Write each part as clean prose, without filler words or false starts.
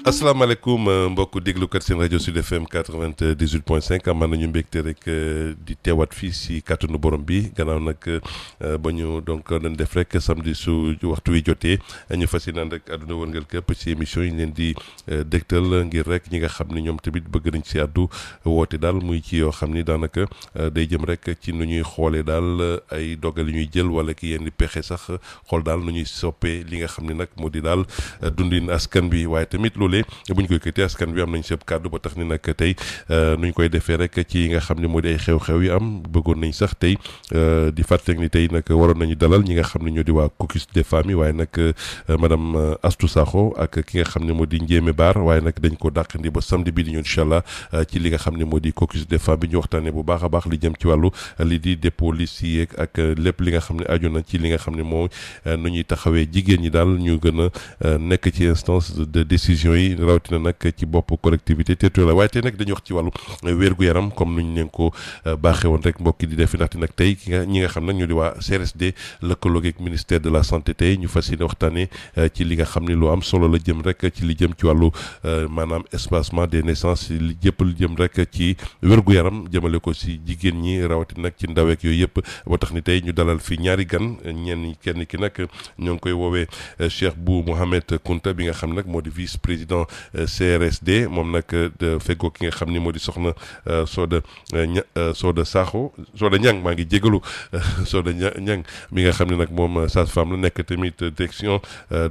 asalaamaaleykum mbokku déglukat seen rajo Sud FM 98.5 amaan nañu mbégte rek di teewaat fii si kàttanu borom bi gannaaw nag ba ñu donc dañ def rek samedi su waxtu wi jotee ñu fas yéenaan rek àdduna wërngal képp si émission yi ñu leen di dégtal ngir rek ñi nga xam ni ñoom tamit bëgg nañ si àddu woote daal muy ci yoo xam ni daanaka day jëm rek ci nu ñuy xoolee daal ay dogal yu ñuy jël wala ki yenn pexe sax xool daal nu ñuy soppee li nga xam ni nag moo di daal dundin askan bi waaye tamit loolu bu ñu koy këtee askan bi am nañ sëb kàddu ba tax ni nag tey nu ñu koy defee rek ci yi nga xam ne moo di ay xew-xew yi am bëggoon nañ sax tey di fàttali ni tey nag waroon nañu dalal ñi nga xam ne ñoo di waa caucus des familles waaye nag madame Astou Sakho ak ki nga xam ne moo di Ndiémé Baar waaye nag dañ ko dàqandi ba samedi bii di ñëw incha allah ci li nga xam ne moo di caucus des familles ñu waxtaanee bu baax a baax li jëm ci wàllu li di dépôt liste yi ak lépp li nga xam ne aju na ci li nga xam ne moo nu ñuy taxawee jigéen ñi daal ñu gën a nekk ci instance de décision yi rawatina nag ci bopp collectivité territoriale waaye tey nag dañuy wax ci wàllu wér-gu-yaram comme nuñ leen ko baaxee woon rek mbokki di def ndaxte nag tey ñi nga xam nag ñoo di waa CRSD lëkkaloo ak ministère de la santé tey ñu fas yéene waxtaanee ci li nga xam ne lu am solo la jëm rek ci li jëm ci wàllu maanaam espacement des naissances li jëpp lu jëm rek ci wér-gu-yaram jëmale ko si jigéen ñi rawatina nag ci ndaweek yooyu yëpp ba tax ni tey ñu dalal fi ñaari gan kenn ki nag ñoo ngi koy woowee Cheikh Bou Mohamed Kounta bi nga xam nag moo di vice président CRSD moom nag feggoo ki nga xam ni moo di soxna Soda Sakho Soda Niang maa ngi jégalu Soda Niang mi nga xam ne nag moom sage-femme la nekk tamit direction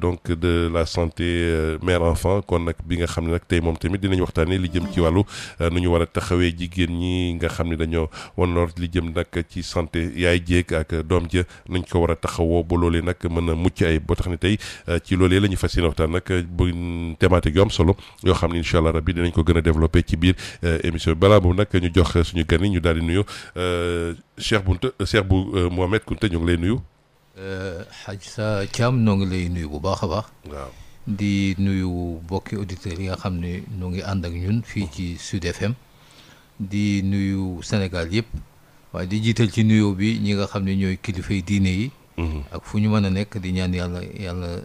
donc de la santé mère enfant kon nag bi nga xam ne nag tey moom tamit dinañ waxtaanee li jëm ci wàllu nu ñu war a taxawee jigéen ñi nga xam ne dañoo wan lor li jëm nag ci santé yaay jéeg ak doom ja nañ ko war a taxawoo ba loolee nag mën a mucc ay boo tax ni tey ci loolee la ñu fas yéene waxtaan nag bu thématique yu am solo yoo xam ne incha allah rabbi dinañ ko gën a développé ci biir émission bi balaa boobu nag ñu jox suñu gan yi ñu daal di nuyu Cheikh Bou Mohamed Kounta ñu ngi lay nuyu. Hadj Sa Thiam noo ngi lay nuyu bu baax a baax. waaw di nuyu bokki auditeurs yi nga xam ne noo ngi ànd ak ñun fii ci Sud FM di nuyu Sénégal yëpp waaye di jiital ci nuyoo bi ñi nga xam ne ñooy kilifay diine yi. ak fu ñu mën a nekk di ñaan yàlla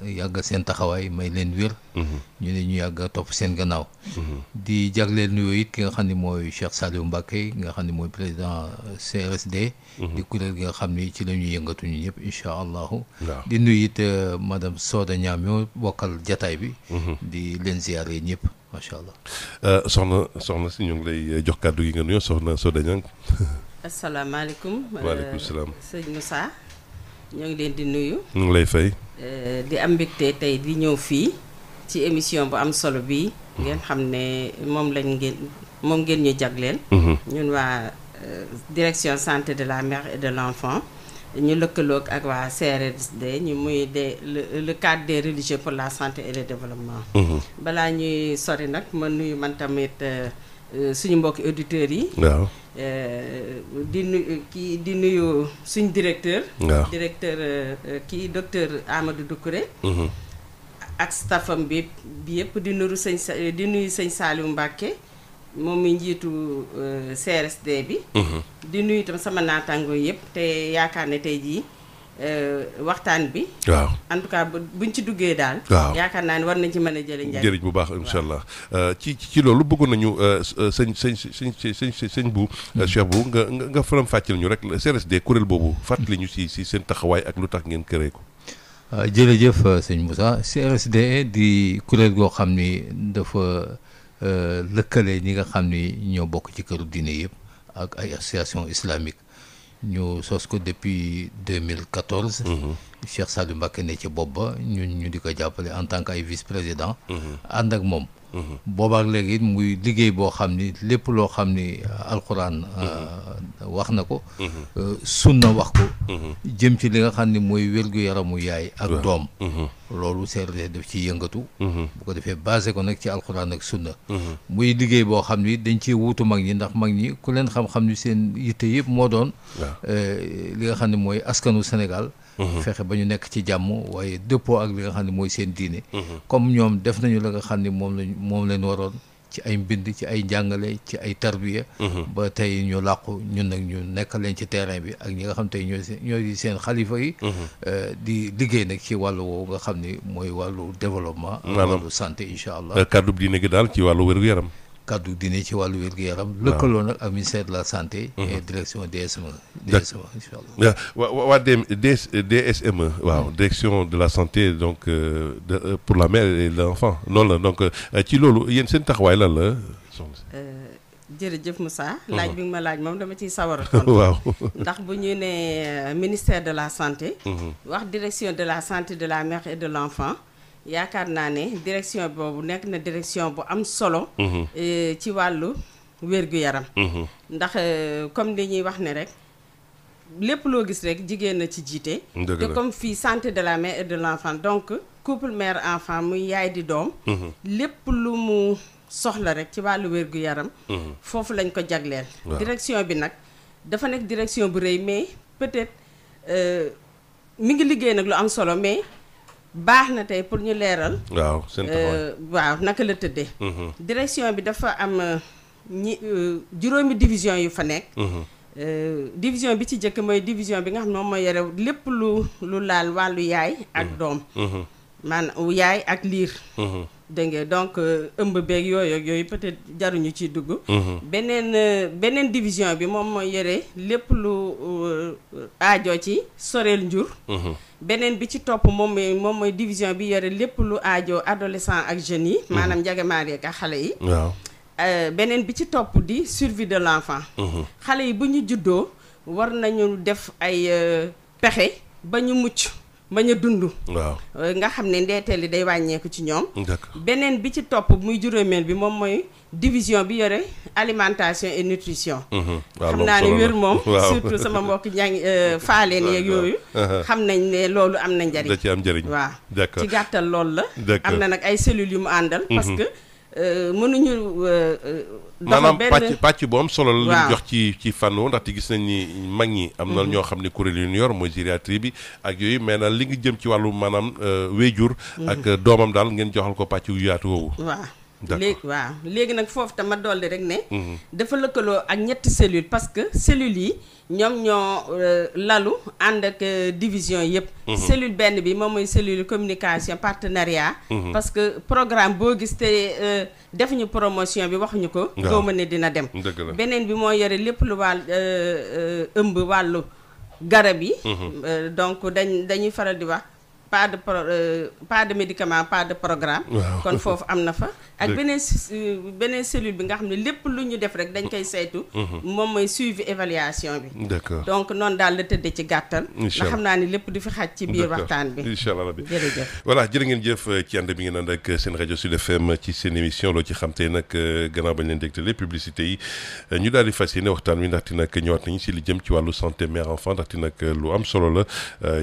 yàggal seen taxawaay may leen wér. ñu ne ñu yàgg a topp seen gannaaw. di jagleel nuyoo it ki nga xam ne mooy Cheikh Saliou Mbacké nga xam ne mooy président CRSD. di kuréel gi nga xam ne ci la ñuy yëngatu ñu ñëpp incha allahu. di nuyu it madame Soda Niang ñoo bokkal jataay bi. di leen ziare ñëpp macha allah. soxna si ñu ngi lay jox kàddu gi nga nuyoo soxna Soda Niang. asalaamaaleykum. waaleykum salaam. sëñ Moussa. ñoo ngi leen di nuyu. ñu ngi lay fay. di am mbégte tey di ñëw fii ci émission bu am solo bii. ngeen xam ne moom ngeen ñu jagleel. ñun waa direction santé de la mère et de l'enfant ñu lëkkaloog ak waa CRSD ñu muy le cadre des religieux pour la santé et le développement. balaa ñuy sori nag ma nuyu man tamit suñu mbokki auditeurs yi. waaw. di nuyu suñ directeur. waaw directeur docteur Amadou Doucouré. ak staffam bi yëpp di nuyu sëñ Saliou Mbacké moom mi njiitu CRSD bi. di nuyu itam sama naataango yëpp te yaakaar ne tey jii waxtaan bi. waaw en tout cas buñ ci duggee daal. waaw yaakaar naa ne war nañ ci mën a jëriñ bu baax incha allah ci loolu bëggoon nañu sëñ Bou Cheikh Bou nga faram fàcceel ñu rek CRSD kuréel boobu fàttali ñu si seen taxawaay ak lu tax ngeen créé ko. jërëjëf sëñ Moussa CRSD di kuréel goo xam ni dafa lëkkale ñi nga xam ni ñoo bokk ci këru diine yëpp ak ay association islamique ñu sos ko depuis 2014. Cheikh Saliou Mbacké ne ci bopp ba ñu di ko jàppale en tant que ay vice président. ànd ak moom. boobaak léegi muy liggéey boo xam ni lépp loo xam ni alxuraan wax na ko. sunna wax ko. jëm ci li nga xam ni mooy wér-gu-yaramu yaay ak doom. loolu CRD def ci yëngatu. bu ko defee basé ko nag ci alxuraan ak sunna. muy liggéey boo xam ni dañ cee wuutu mag ñi ndax mag ñi ku leen xam-xam ni seen yitte yëpp moo doon. li nga xam ne mooy askanu Sénégal. fexe ba ñu nekk ci jàmm waaye dëppoo ak li nga xam ne mooy seen diine. comme ñoom def nañu la nga xam ne moom leen waroon ci ay mbind ci ay njàngale ci ay tarbiya ba tey ñu làqu ñun nag ñu nekk leen ci terrain bi ak ñi nga xam tey ñooy seen xalifa yi di liggéey nag ci wàllu woowu nga xam ni mooy wàllu développement wàllu santé incha allah kàddu diine gi daal ci wàllu wér-gu-yaram kàddu diine ci wàllu wér-gu-yaram lëkkaloo nag ak ministère de la santé et direction DSME incha allah waa DSME waaw direction de la santé donc pour la mère et l'enfant noonu la donc ci loolu yéen seen taxawaay lan la soxna jërëjëf Moussa laaj bi nga ma laaj moom dama ciy sawar a tontu waaw ndax bu ñu ne ministère de la santé wax direction de la santé de la mère et de l'enfant yaakaar naa ne direction boobu nekk na direction bu am solo ci wàllu wér-gu-yaram ndax comme li ñuy wax ne rek lépp loo gis rek jigéen na ci jiite te comme fii santé de la mère et de l'enfant donc couple mère enfant muy yaay di doom lépp lu mu soxla rek ci wàllu wér-gu-yaram foofu lañ ko jagleel direction bi nag dafa nekk direction bu rëy mais peut-être mi ngi liggéey nag lu am solo mais baax na tey pour ñu leeral waaw seen taxawaay waaw naka la tëddee direction bi dafa am juróomi division yu fa nekk division bi ci jëkk mooy division bi nga xam ne moom mooy yore lépp lu laal wàllu yaay ak doom maanaam yaay ak liir dégg nga donc ëmb beeg yooyu peut-être jaruñu ciy dugg beneen division bi moom mooy yore lépp lu aajo ci soreel njur beneen bi ci topp moom mooy division bi yore lépp lu aajo adolescent ak jeunes yi maanaam njagamaar ak xale yi waaw beneen bi ci topp di survie de l'enfant xale yi bu ñu juddoo war nañu def ay pexe ba ñu mucc ba ñu dund waaw nga xam ne ndeeteel yi day wàññeeku ci ñoom beneen bi ci topp muy juróomeel bi moom mooy division bi yore alimentation et nutrition xam naa ne wér moom surtout sama mbokk ñangi faaleen yeeg yooyu xam nañ ne loolu am na njariñ da ci am njariñ waaw d'accord ci gàttal loolu la am na nag ay cellules yu mu àndal parce que mënuñu maanaam pàcc bu am solo la lu jox ci fànn ndaxte gis nañ ni mag ñi am na ñoo xam ne kuréel yu ñu yor mooy gériatrie bi ak yooyu mais nag li ngi jëm ci wàllu maanaam wéyjur ak doomam daal ngeen joxal ko pàcc yu yaatu woowu léegi nag foofu tam ma dolli rek ne dafa lëkkaloo ak ñetti cellules parce que cellules yi ñoom ñoo lalu ànd ak division yëpp cellule benn bi moom mooy cellule communication partenariat parce que programme boo gis te defuñu promotion bi waxuñu ko doo mën ne dina dem beneen bi moo yore lépp lu wàll ëmb wàllu garab yi donc dañuy faral di wax pas de médicament pas de programme kon foofu am na fa ak beneen cellule bi nga xam ne lépp lu ñu def rek dañ koy saytu moom mooy suivi évaluation bi d'accord donc noonu daal la tëddee ci gàttal ndax xam naa ni lépp du fi xaj ci biir waxtaan bi incha allah rabbi jërëjëf voilà jërë ngeen jëf ci ànd bi ngeen ànd ak seen rajo Sud FM ci seen émission loo ci xam tey nag gannaaw bañ leen dégtale publicité yi ñu daal di fas yéene waxtaan wi ndaxte nag ñëwaat nañu si li jëm ci wàllu santé mère enfant ndaxte nag lu am solo la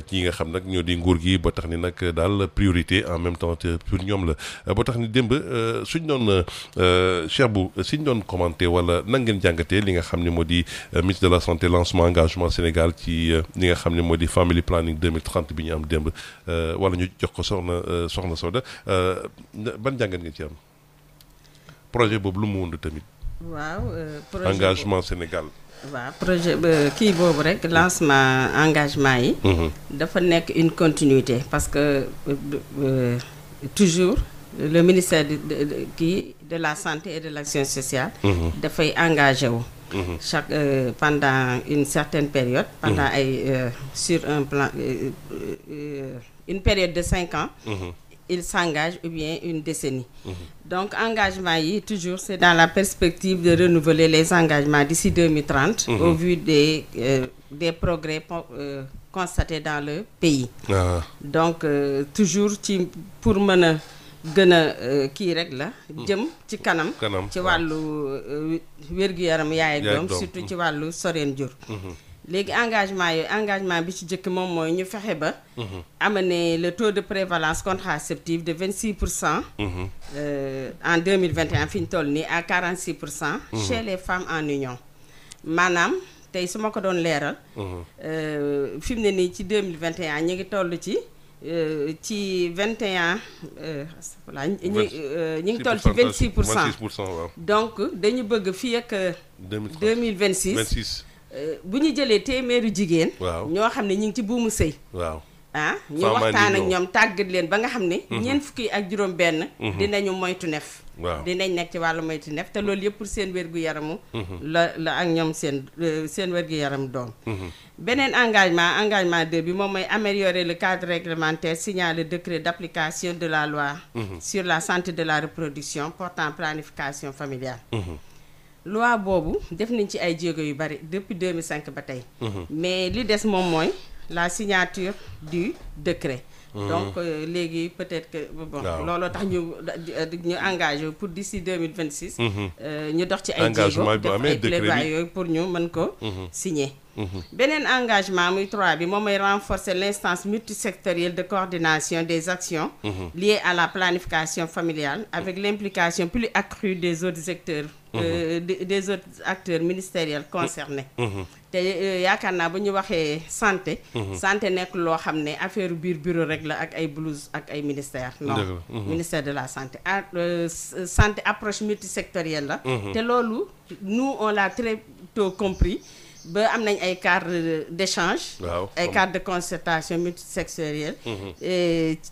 ci nga xam nag ñoo di nguur gi ba tax ni nag daal priorité en même temps pour ñoom la ba tax ni démb suñ doon Cheikh Bou suñ doon commenté wala nan ngeen jàngatee li nga xam ne moo di ministre de la santé lancement engagement Sénégal ci li nga xam ne moo di family planning 2030 bi ñu am démb wala ñu jox ko soxna Soda ban jàngat ngeen ci am projet boobu lu mu wund tamit projet engagement Sénégal waaw projet kii boobu rek lancement engagement yi dafa nekk une continuité parce que toujours le ministère de la santé et de l'action sociale dafay engagé wu chaque pendant une certaine période pendant sur un plan une période de 5 ans il s'engage ou bien une décennie donc engagement yi toujours c'est dans la perspective de renouveler les engagements d'ici 2030 au vu des progrès constatés dans le pays donc toujours pour mën a gën a kii rek la jëm ci kanam ci wàllu wér-gu-yaram yaay ak doom surtout ci wàllu soreen jur léegi engagement bi ci jëkk moom mooy ñu fexe ba amener le taux de prévalence contraceptive de 26% en 2021 fi ñu toll nii à 46% chez les femmes en union maanaam tey su ma ko doon leeral fi mu ne nii ci 2021 ñu ngi toll ci ci 21 voilà ñu ngi toll ci 26%. waaw. donc dañu bëgg fii ak 2026 bu ñu jëlee téeméeri jigéen. waaw ñoo xam ne ñu ngi ci buumu sëy. waaw. ñu waxtaan ak ñoom tàggat leen ba nga xam ne. ñeent fukki ak juróom benn. dinañu moytu nef. waaw dinañ nekk ci wàllu moytu nef te loolu yëpp pour seen wér-gu-yaramu. la ak ñoom seen wér-gu-yaram doom. beneen engagement 2 bi moom mooy améliorer le cadre réglementaire signant le décret d'application de la loi. sur la santé de la reproduction portant planification familiale. loi boobu def nañ ci ay jéego yu bari depuis 2005 ba tey. mais li des moom mooy la signature du décret. donc léegi peut-être que bon looloo tax ñu engagé pour d'ici 2026. ñu dox ci ay jéego def ay plaidoyer yooyu pour ñu mën ko signer. beneen engagement muy 3 bi moom mooy renforcer l'instance multisectorielle de coordination des actions liées à la planification familiale avec l'implication plus accrue des autres acteurs des autres acteurs ministériels concernés. te yaakaar naa bu ñu waxee santé. santé nekk loo xam ne affaire biir bureau rek la ak ay blouse ak ay ministères. non ministère de la santé santé approche multisectorielle la. te loolu nous on l'a très tôt compris. ba am nañ ay cadres d'échange. waaw ay cadres de concertation multisectorielle.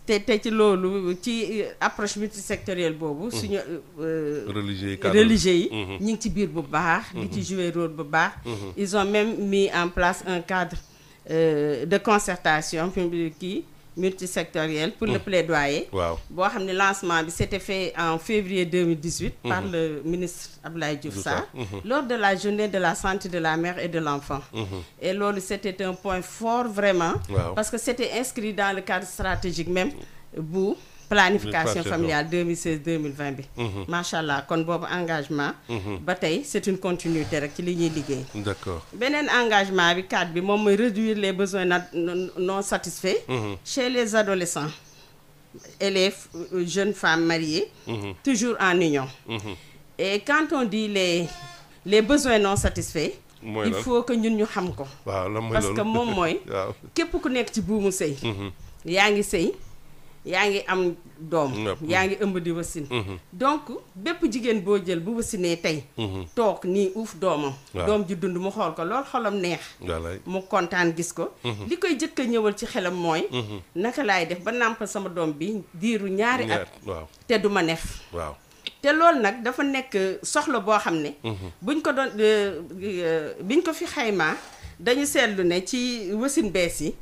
te ci loolu ci approche multisectorielle boobu. suñu religieux yi. ñu ngi ci biir bu baax. di ci jouer rôle bu baax. ils ont même mis en place un cadre de concertation multisectorielle pour le plaidoyer. waaw boo xam ne lancement bi c'était fait en février 2018. par le ministre Abdoulaye Diouf Sarr. lors de la journée de la santé de la mère et de l'enfant. et loolu c'était un point fort vraiment. parce que c'était inscrit dans le cadre stratégique même bu planification familiale 2016-2020 bi. macha allah kon boobu engagement. ba tey c'est une continuité rek ci li ñuy liggéey. d'accord beneen engagement bi 4 bi moom mooy réduire les besoins non satisfaits. chez les adolescents et les jeunes femmes mariées. toujours en union. et quand on dit les besoins non satisfaits. il faut que ñun ñu xam ko. parce que moom mooy. képp ku nekk ci buumu sëy. yaa ngi sëy. yaa ngi am doom yaa ngi ëmb di wasin donc bépp jigéen boo jël bu wasinee tey toog nii uuf doomam doom ji dund mu xool ko lool xolam neex mu kontaan gis ko li koy jëkk a ñëwal ci xelam mooy naka laay def ba nàmpal sama doom bi diiru ñaari at te du ma nef te loolu nag dafa nekk soxla boo xam ne buñ ko doon biñ ko fi xaymaa dañu seetlu ne ci wasin bees yi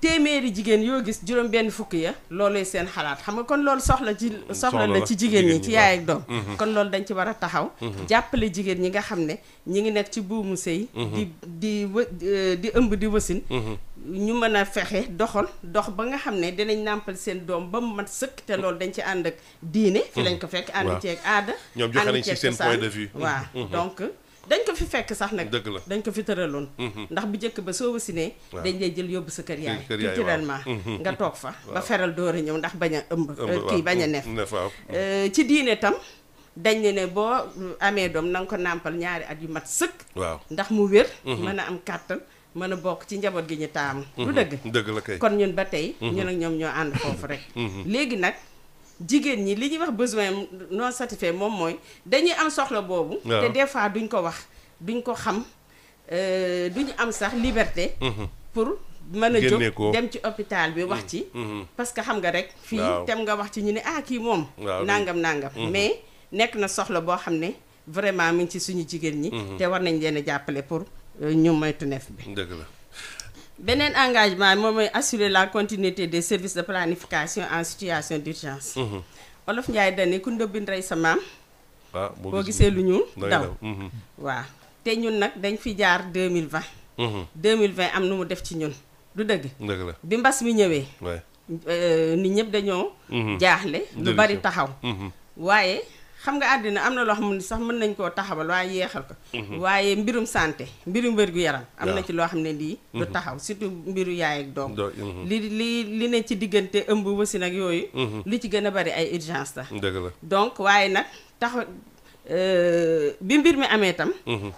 téeméeri jigéen yoo gis juróom benn fukk ya looluy seen xalaat xam nga kon loolu soxla la ci jigéen ñi ci yaay ak doom kon loolu dañ ci war a taxaw jàppale jigéen ñi nga xam ne ñi ngi nekk ci buumu sëy di ëmb di wasin ñu mën a fexe dox ba nga xam ne dinañ nàmpal seen doom ba mu mat sëkk te loolu dañ ci ànd ak diine fi lañ ko fekk ànd ceeg aada ñoom joxe nañ ci seen point de vue waaw donc dañ ko fi fekk sax nag dëgg la dañ ko fi tëraloon ndax bu njëkk ba soo wasinee dañ lay jël yóbbu sa kër yaay culturellement nga toog fa ba feral door a ñëw ndax bañ a ëmb kii bañ a nef ci diine tam dañ ne boo amee doom na nga ko nàmpal ñaari at yu mat sëkk ndax mu wér mën a am kàttan mën a bokk ci njaboot gi ñu taamu lu dëgg la kay kon ñun ba tey ñun ak ñoom ñoo ànd foofu rek léegi nag jigéen ñi li ñuy wax besoin non satisfait moom mooy dañuy am soxla boobu te des fois duñ ko wax duñ ko xam duñu am sax liberté pour mën a jóg dem ci hôpital bi wax ci parce que xam nga rek fii tem nga wax ci ñu ne kii moom nangam mais nekk na soxla boo xam ne vraiment mi ngi ci suñu jigéen ñi te war nañ leen a jàppale pour ñu moytu nef bi dëgg la beneen engagement moom mooy assurer la continuité des services de planification en situation d'urgence Olof Njaay dane ku ndóbbin rey sa maam boo gisee lu ñuul daw waaw te ñun nag dañ fi jaar 2020 am nu mu def ci ñun du dëgg la bi mbas mi ñëwee nit ñëpp dañoo jaaxle lu bari taxaw waaye xam nga àddina am na loo xam ne sax mën nañ koo taxawal waaye yeexal ko waaye mbirum santé mbirum wér-gu-yaram am na ci loo xam ne lii du taxaw surtout mbiru yaay ak doom li ne ci diggante ëmb wasin ak yooyu li ci gën a bari ay urgence la dëgg la donc waaye nag bi mbir mi amee tam.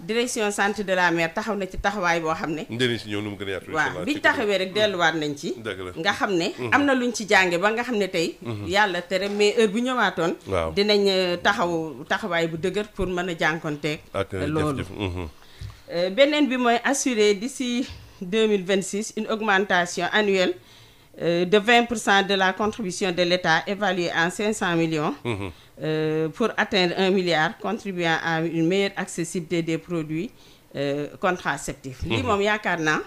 direction santé de la mer taxaw na ci taxawaay boo xam ne. njëriñ si ñëw nu mu gën a yaatu. waaw biñ taxawee rek delluwaat nañ ci. nga xam ne. am na luñ ci jànge ba nga xam ne tey. yàlla tere mais heure bu ñëwaatoon. waaw dinañ taxawaay bu dëgër pour mën a jànkonteeg. ak loolu jëf-jëf. beneen bi mooy assurer d'ici 2026 une augmentation annuelle de 20% de la contribution de l'État évaluée en 500 millions. Pour atteindre 1 milliard, contribuant à une meilleure accessibilité des produits contraceptifs. lii moom yaakaar naa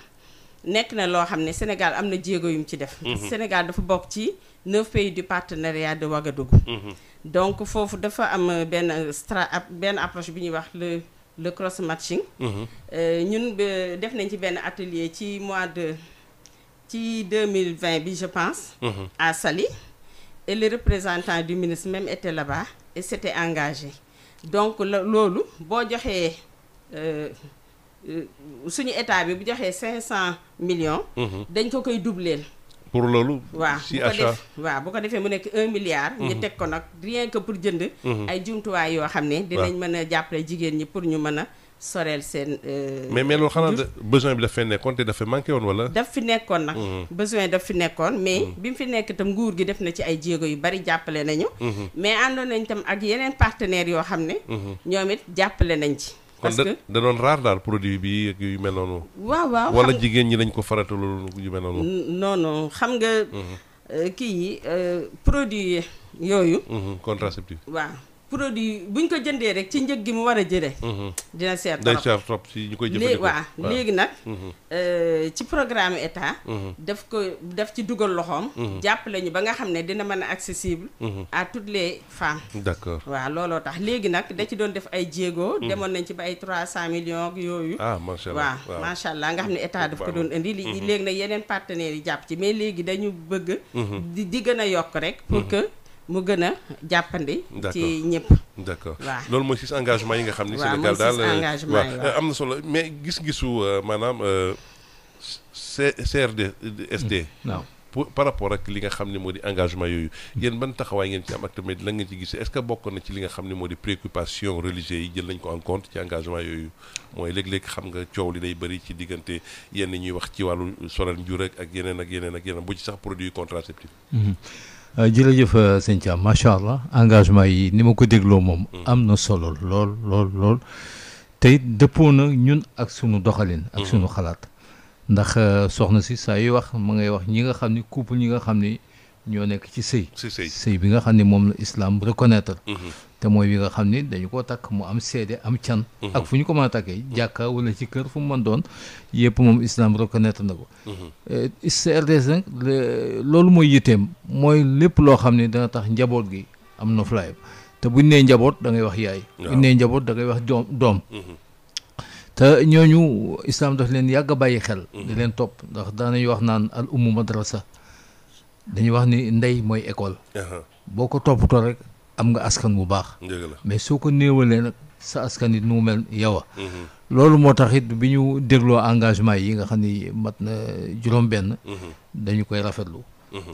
nekk na loo xam ne Sénégal am na jéego yu mu ci def. Sénégal dafa bokk ci 9 pays du partenariat de Ouagadougou. donc foofu dafa am benn approche bi ñuy wax le cross matching. ñun def nañ ci benn atelier ci ci 2020 bi je pense. à Saly. Et le représentant du ministre même était là-bas et s'était engagé. Donc loolu boo joxee suñu état bi bu joxee 500 millions. dañ ko koy doubleel. pour loolu. waaw si achat bu ko defee mu nekk 1 milliard. ñu teg ko nag rien que pour jënd. ay jumtuwaay yoo xam ne. dinañ mën a jàppale jigéen ñi pour ñu mën a soreel seen. mais loolu xanaa besoin bi daf fee nekkoon te dafa manqué woon wala. daf fi nekkoon nag. besoin daf fi nekkoon mais bi mu fi nekk itam nguur gi def na ci ay jéego yu bari jàppale nañu. mais àndoon nañ tam ak yeneen partenaires yoo xam ne. ñoom it jàppale nañ ci. parce que da doon raar daal produit bi ak yu mel noonu. waaw wala jigéen ñi lañ ko faratalu yu mel noonu. non xam nga. kii yi produit yooyu. contraceptif. waaw. produit buñ ko jëndee rek ci njëg gi mu war a jëlee. dina seer trop day seer trop ci ñu koy jëfandikoo. léegi nag. ci programme état. daf ci dugal loxoom. jàppale ñu ba nga xam ne dina mën a accessible. à toutes les femmes. d'accord waaw looloo tax léegi nag da ci doon def ay jéego. demoon nañ ci ba ay 300 millions yooyu. macha allah waaw macha allah nga xam ne état daf ko doon indi. léegi nag yeneen partenaires yi jàpp ci mais léegi dañu bëgg. di gën a yokk rek pour que. mu gën a jàppandi. ci ñëpp. d'accord waaw loolu mooy 6 engagement yi nga xam ni. Sénégal daal am na solo mais gis-gisu maanaam CRD-SD. waaw par rapport ak li nga xam ne moo di engagement yooyu yéen ban taxawaay ngeen ci am ak tamit la ngeen ci gisee est-ce que bokk na ci li nga xam ne moo di préoccupation religieux yi jël nañ ko en compte ci engagement yooyu mooy léeg-léeg xam nga coow li day bëri ci diggante yenn ñuy wax ci wàllu sonal njur ak yeneen bu ci sax produit contraceptif. jërëjëf sëñ Thiam macha allah engagement yi ni ma ko dégloo moom. am na solo lool te it dëppoo na ñun ak sunu doxalin. ak sunu xalaat. ndax soxna si saa yu wax ma ngay wax ñi nga xam ni couple ñi nga xam ni ñoo nekk ci sëy bi nga xam ni moom la islam reconnaître. te mooy bi nga xam ni dañu ko takk mu am seede am can. ak fu ñu ko mën a takkee jàkka wala ci kër fu mu mën doon yëpp moom islam reconnaître na ko. CRDS nag loolu mooy yitteem mooy lépp loo xam ni dana tax njaboot gi am na fulaayam te buñ nee njaboot da ngay wax yaay. buñ nee njaboot da ngay wax doom. te ñooñu islam daf leen yàgg a bàyyi xel. di leen topp ndax daanañu wax naan al ummu madrasa dañuy wax ni ndey mooy école. boo ko toppatoo rek. am nga askan bu baax. mais soo ko néewalee nag sa askan it nu mel yow a. loolu moo tax it bi ñu dégloo engagement yi nga xam ni mat na juróom-benn. dañu koy rafetlu.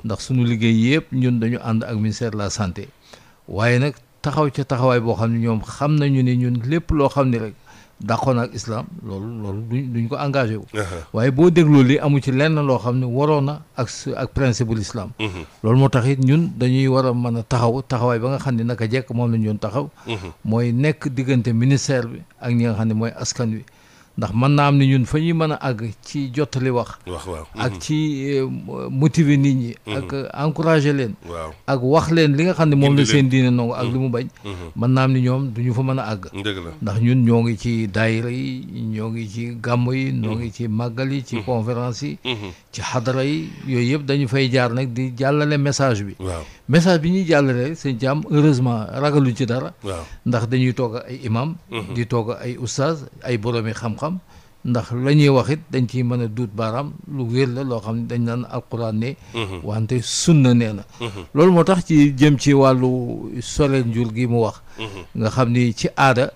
ndax suñu liggéey yëpp ñun dañu ànd ak ministère de la santé. waaye nag taxaw ca taxawaay boo xam ne ñoom xam nañu ne ñun lépp loo xam ne rek dàqoon ak islam loolu duñ ko engagé wu. waaye boo dégloo li amu ci lenn loo xam ne waroon na ak principe bu l'islam. loolu moo tax it ñun dañuy war a mën a taxawaay ba nga xam ne naka jekk moom la ñu doon taxaw. mooy nekk diggante ministère bi ak ñi nga xam ne mooy askan wi. ndax mën naa am ni ñun fa ñuy mën a àgg ci jottali wax. ak ci motiver nit ñi. ak encourager leen. ak wax leen li nga xam ne moom la seen diine nangu ak li mu bañ. mën naa am ni ñoom du ñu fa mën a àgg. ndax ñun ñoo ngi ci daayira yi ñoo ngi ci gàmm yi ñoo ngi ci màggal yi ci conférence yi. ci xadara yi yooyu yëpp dañu fay jaar nag di jàllale message bi. message bi ñuy jàllale sëñ Thiam heureusement ragaluñ ci dara. ndax dañuy toog ay imam. di toog ay oustaz ay boroomi xam-xam. ndax la ñuy wax it dañ ciy mën a duut baaraam lu wér la loo xam ne dañ naan alquran ne. wante sunna nee na. loolu moo tax ci jëm ci wàllu soreel njur gi mu wax. nga xam ni ci aada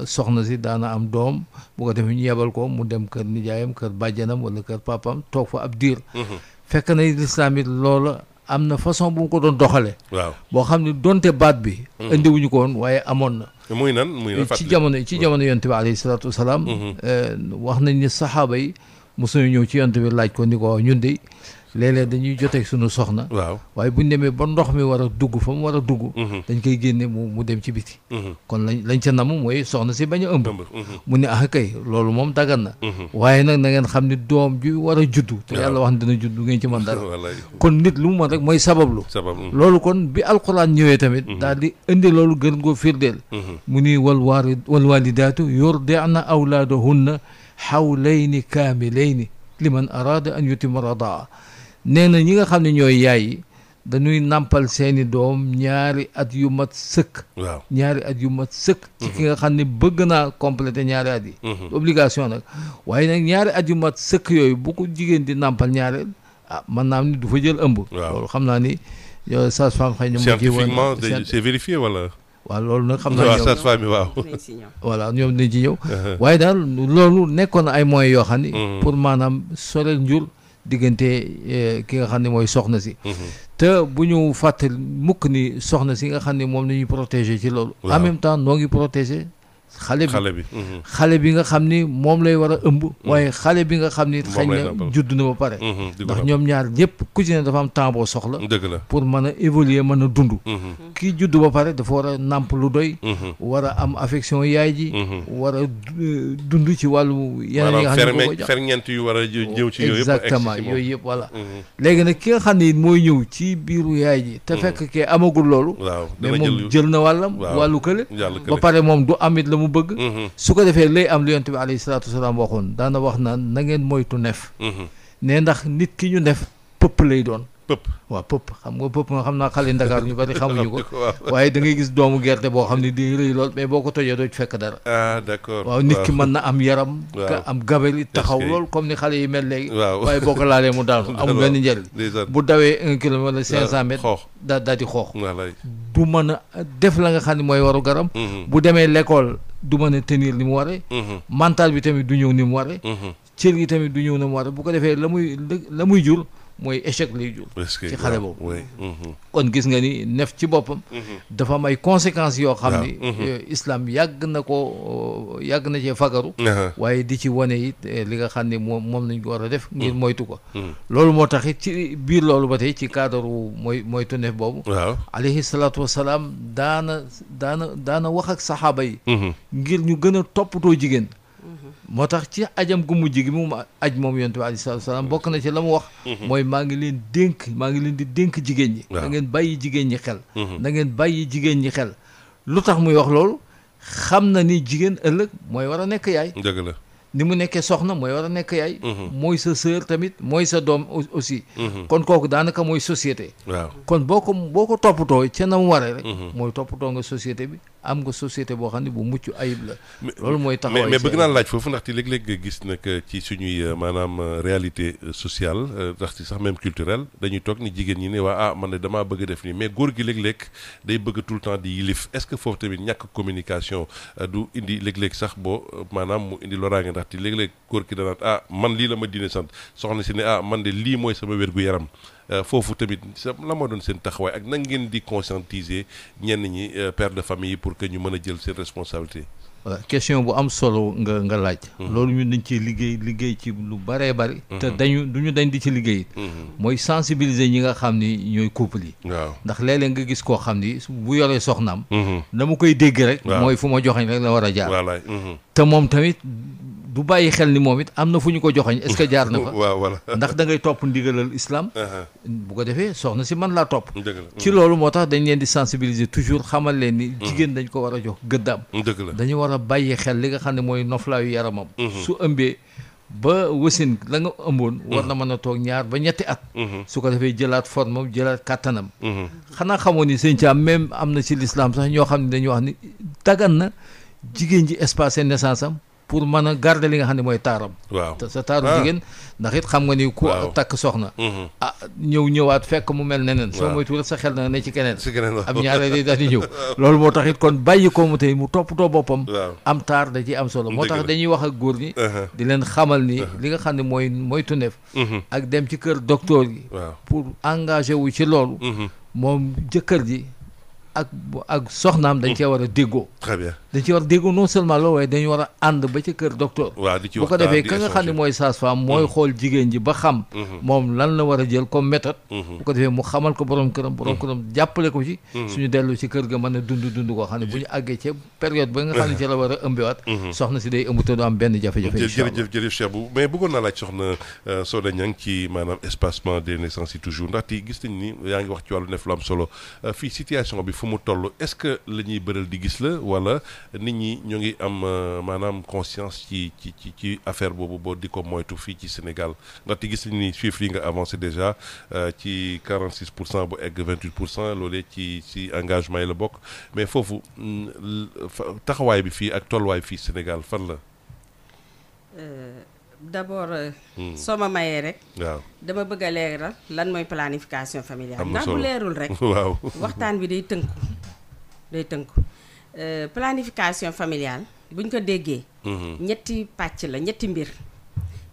soxna si daana am doom bu ko defee ñu yebal ko mu dem kër nijaayam kër bàjjanam wala kër papam toog fa ab diir. fekk na lislaam it loola am na façon bu mu ko doon doxale waaw boo xam ne donte baat bi indiwuñu ko woon waaye amoon na muy nan ci jamono yonte bi alayhi salaatu wasalaam wax nañ ni saxaaba yi mosuñu ñëw ci yonte bi laaj ko ni ko ñun de léeg-léeg dañuy joteeg suñu soxna waaw waaye buñ demee ba ndox mi war a dugg fa mu war a dugg dañ koy génne mu dem ci biti kon lañ ca nam mooy soxna si bañ a ëmb mu ne ah kay loolu moom dagan na waaye nag na ngeen xam ni doom ju war a juddu te yàlla wax ne dina juddu ngeen ci mën dara kon nit lu mu mën rek mooy sabablu loolu kon bi alquran ñëwee tamit daal di indi loolu gën koo firdeel mu ni wal walidaatu yurdi'na awlaadahunna hawlayni kaamilayni liman araada an yutimma radaa nee na ñi nga xam ne ñooy yaay yi dañuy nàmpal seeni doom ñaari at yu mat sëkk waaw ñaari at yu mat sëkk ci ki nga xam ne bëgg naa complété ñaari at yi obligation nag waaye nag ñaari at yu mat sëkk yooyu bu ko jigéen di nàmpal ñaareel mën naa am ni du fa jël ëmb loolu xam naa ni yow sage-femme xëy na scientifiquement c'est vérifié wala waaw loolu nag xam naa ñoom sage-femme yi waaw voilà ñoom dañ ci ñëw waaye daal loolu nekkoon na ay moyens yoo xam ne pour maanaam sorel njur diggante ki nga xam ne mooy soxna si te bu ñu fàttali mukk ni soxna si nga xam ne moom la ñuy protéger ci loolu en même temps noo ngi protéger xale bi nga xam ni moom lay war a ëmb waaye xale bi nga xam ni xëy na judd na ba pare ndax ñoom ñaar ñëpp ku ci ne dafa am temps boo soxla pour mën a évoluer mën a dund kii judd ba pare dafa war a nàmp lu doy war a am affection yaay ji war a dund ci wàllu yeneen yi nga xam ne ko ferñeent yu war a ñëw ci yooyu exactement yooyu yëpp voilà léegi nag ki nga xam ne mooy ñëw ci biiru yaay ji te fekk kee amagul loolu mais moom jël na wàllu kële ba pare moom du amit la mu bëgg su ko defee lay am lu yonent bi alayhi salaatu wasalaam waxoon daana wax naan na ngeen moytu nef ne ndax nit ki ñu nef pëpp lay doon waaw pëpp xam nga pëpp nga xam naa xale Ndakaar ñu bari xamuñu ko waaye da ngay gis doomu gerte boo xam ne di rëy lool mais boo ko tojee doo ci fekk dara d'accord waaw nit ki mën na am yaram am gabari taxaw lool comme ni xale yi mel léegi waaye boo ko laalee mu daanu amul benn njëriñ bu dawee 1 kilomètre wala 500 mètres daal di xoox du mën a def la nga xam ne mooy waru garam bu demee l'école du mën a tenir ni mu waree mental bi tamit du ñëw ni mu waree cër gi tamit du ñëw ni mu waree bu ko defee la muy jur mooy échec lay jur ci xale boobu kon gis nga ni nef ci boppam dafa am ay conséquences yoo xam ni islam yàgg na cee fagaru waaye di ci wane it li nga xam ne moom lañ ko war a def ngir moytu ko loolu moo tax it ci biir loolu ba tey ci cadre moytu nef boobu alayhi salaatu wasalaam daana wax ak saxaaba yi ngir ñu gën a toppatoo jigéen moo tax ci ajam gu mujj gi mu aj moom yonent bi alayhi salaatu wasalaam bokk na ci la mu wax mooy maa ngi leen di dénk jigéen ñi da ngeen bàyyi jigéen ñi xel da ngeen bàyyi jigéen ñi xel lu tax muy wax loolu xam na ni jigéen ëllëg mooy war a nekk yaay dëgg la ni mu nekkee soxna mooy war a nekk yaay mooy sa sœur tamit mooy sa doom aussi kon kooku daanaka mooy société waaw kon boo ko toppatoo ca na mu waree rek mooy toppatoo nga société bi am nga société boo xam ne bu mucc ayib la loolu mooy taxawaay mais bëgg naa laaj foofu ndaxte léeg-léeg nga gis nag ci suñuy maanaam réalité sociale ndaxte sax même culturelle dañuy toog ni jigéen ñi ne waa man ne damaa bëgg a def nii mais góor gi léeg-léeg day bëgg tout le temps di yilif est-ce que foofu tamit ñàkk communication du indi léeg-léeg sax boo maanaam mu indi loraange ndaxte léeg-léeg góor ki danaat man lii la ma diine sant soxna si ne man de lii mooy sama wér-gu-yaram foofu tamit la moo doon seen taxawaay ak na ngeen di conscientiser ñenn ñi père de famille yi pour que ñu mën a jël seen responsabilité. voilà question bu am solo nga laaj. loolu ñun dañ ci liggéey ci lu bëree bëri. te duñu dañ di ci liggéey. mooy sensibiliser ñi nga xam ni ñooy couple yi. waaw ndax léeg-léeg nga gis koo xam ni bu yoree soxnaam. na mu koy dégg rek. mooy fu ma joxañ rek la war a jaar. te moom tamit. du bàyyi xel ni moom it am na fu ñu ko joxañ est-ce que jaar na fa waaw voilà ndax da ngay topp ndigalal islam bu ko defee soxna si mën laa topp ci loolu moo tax dañ leen di sensibiliser toujours xamal leen ni jigéen dañ ko war a jox gëddaam dañu war a bàyyi xel li nga xam ne mooy noflaayu yaramam su ëmbee ba wasin la nga ëmboon war na mën a toog 2 ba 3 at su ko defee jëlaat formam jëlaat kàttanam xanaa xamoon ni sëñ Thiam même am na ci l'islam sax ñoo xam ne dañuy wax ni dagan na jigéen ji espacé naissance am pour mën a garder li nga xam ne mooy taaram. waaw te sa taaru jigéen ndax it xam nga ni ku takk soxna. ñëwaat fekk mu mel neneen. soo moytuwul sa xel na ne ci keneen. am ñaareel yi daal di ñëw. loolu moo tax it kon bàyyi ko mu tey mu toppatoo boppam. am taar da ci am solo. moo tax dañuy wax ak góor ñi. di leen xamal ni li nga xam ne mooy tuneef. ak dem ci kër docteur yi. pour engagé wu ci loolu. moom jëkkër ji. ak soxnaam dañ cee war a déggoo. très bien dañ cee war a déggoo non seulement loolu waaye dañu war a ànd ba ca kër docteur. bu ko defee ka nga xam ne mooy sage-femme mooy xool jigéen ji ba xam. moom lan la war a jël comme méthode. bu ko defee mu xamal ko borom këram jàppale ko ci. suñu dellu ci kër ga mën a dund koo xam ne bu ñu àggee ca période ba nga xam ne ci la war a ëmbiwaat. soxna si day ëmb te du am benn jafe-jafe. jërëjëf Cheikh Bou mais bëggoon naa laaj soxna Soda Niang ci maanaam espacement des naissances yi toujours ndaxte gis nañ ni yaa ngi wax ci wàllu neef lu am solo fii situation bi mu toll est-ce que la ñuy bëral di gis la wala nit ñi ñoo ngi am maanaam conscience ci affaire boobu boo di ko moytu fii ci Sénégal ndaxte gis nañ ni chiffre yi nga avancé déjà ci 46% bu egg 28% loolee ci engagement yi la bokk mais foofu taxawaay bi fii ak tolluwaay fii Sénégal fan la. d'abord soo ma mayee rek. waaw dama bëgg a leeral lan mooy planification familiale. am na ndax solo bu leerul rek. waaw waxtaan bi day tënku planification familiale buñ ko déggee. ñetti pàcc la ñetti mbir.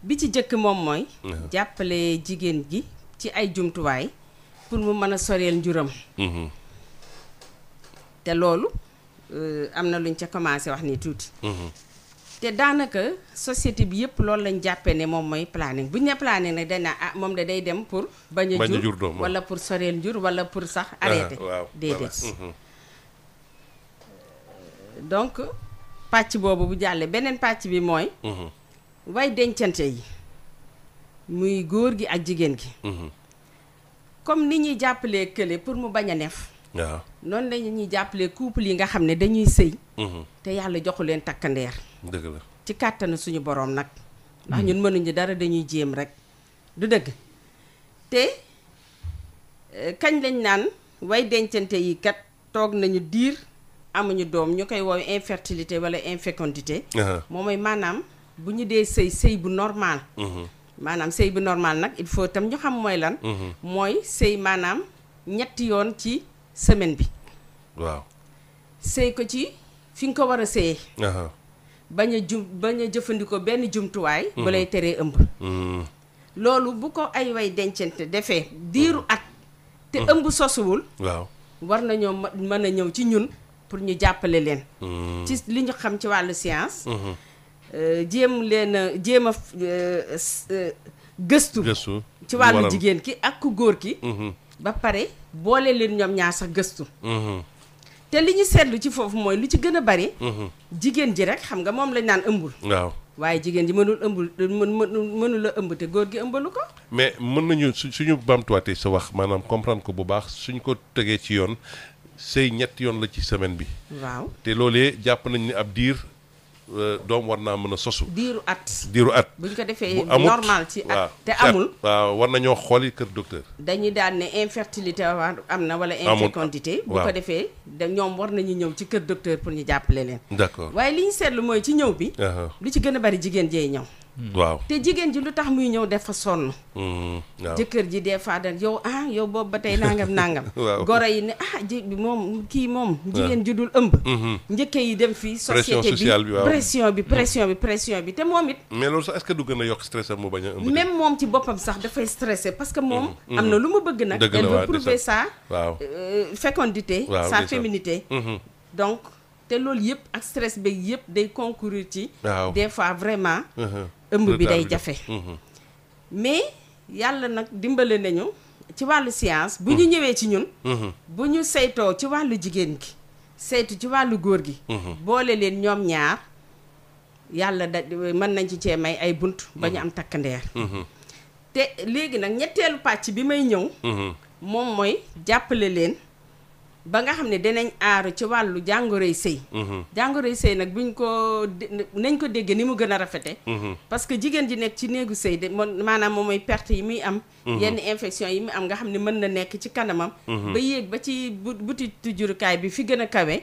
bi ci jëkk moom mooy. jàppale jigéen ji ci ay jumtuwaay pour mu mën a soreel njuram. te loolu am na luñ ca commencé wax ni tuuti. te daanaka société bi yëpp loolu lañ jàppee ne moom mooy planning bu ñu ne planning nag dañ naa moom de day dem pour bañ a jur wala pour soreel njur wala pour sax arrêté déedéet donc pàcc boobu bu jàllee beneen pàcc bi mooy way dencante yi muy góor gi ak jigéen gi comme ni ñuy jàppalee kële pour mu bañ a neef waaw noonu la ñuy jàppalee couple yi nga xam ne dañuy sëy te yàlla joxu leen takkandeer dëgg la ci kàttanu suñu boroom nag ndax ñun mënuñu dara dañuy jéem rek du dëgg te kañ lañ naan way dencante yi kat toog nañu diir amuñu doom ñu koy woowe infertilité wala infécondité moom mooy maanaam bu ñu dee sëy bu normal maanaam sëy bu normal nag il faut tam ñu xam mooy lan mooy sëy maanaam ñetti yoon ci semaine bi waaw sëy ko ci fi nga ko war a sëyee bañ a jëfandikoo benn jumtuwaay bu lay teree ëmb loolu bu ko ay way dencante defee diiru at te ëmb sosuwul waaw war nañoo mën a ñëw ci ñun pour ñu jàppale leen ci li ñu xam ci wàllu science jéem a gëstu ci wàllu jigéen ki ak ku góor ki ba pare boole leen ñoom ñaar sax gëstu te li ñu seetlu ci foofu mooy lu ci gën a bari jigéen ji rek xam nga moom lañ naan ëmbul waaw waaye jigéen ji mënul a ëmb te góor gi ëmbalu ko mais mën nañu suñu bamtuwaatee sa wax maanaam comprendre ko bu baax suñ ko tegee ci yoon sëy ñetti yoon la ci semaine bi waaw te loolee jàpp nañ ni ab diir doom war naa mën a sosu diiru at buñ ko defee normal ci at te amul waaw war nañoo xooli kër docteur dañuy daan ne infertilité am na wala infécondité bu ko defee ñoom war nañu ñëw ci kër docteur pour ñu jàppale leen d'accord waaye li ñu seetlu mooy ci ñëw bi lu ci gën a bari jigéen jeey ñëw waaw te jigéen ji lu tax muy ñëw dafa sonn jëkkër ji des fois da yow boobu ba tey nangam goro yi ne moom jigéen ju dul ëmb njëkke yi dem fii société bi pression bi te moom it mais loolu sax est-ce que du gën a yokk stress am mu bañ a ëmb même moom ci boppam sax dafay stressé parce que moom am na lu mu bëgg nag elle veut prouver sa fécondité sa féminité donc te loolu yëpp ak stress bi yëpp day concourir ci des fois vraiment ëmb bi day jafe mais yàlla nag dimbale nañu ci wàllu science bu ñu ñëwee ci ñun bu ñu saytoo ci wàllu jigéen gi saytu ci wàllu góor gi boole leen ñoom ñaar yàlla mën nañ ci cee may ay bunt ba ñu am takkandeer te léegi nag ñetteelu pàcc bi may ñëw moom mooy jàppale leen ba nga xam ne dinañ aaru ci wàllu jàngoroy sëy jàngoroy sëy nag nañ ko déggee ni mu gën a rafete parce que jigéen ji nekk ci néegu sëy de maanaam moom mooy perte yi muy am yenn infection yi muy am nga xam ne mën na nekk ci kanamam ba yéeg ba ci butitu jurukaay bi fi gën a kawe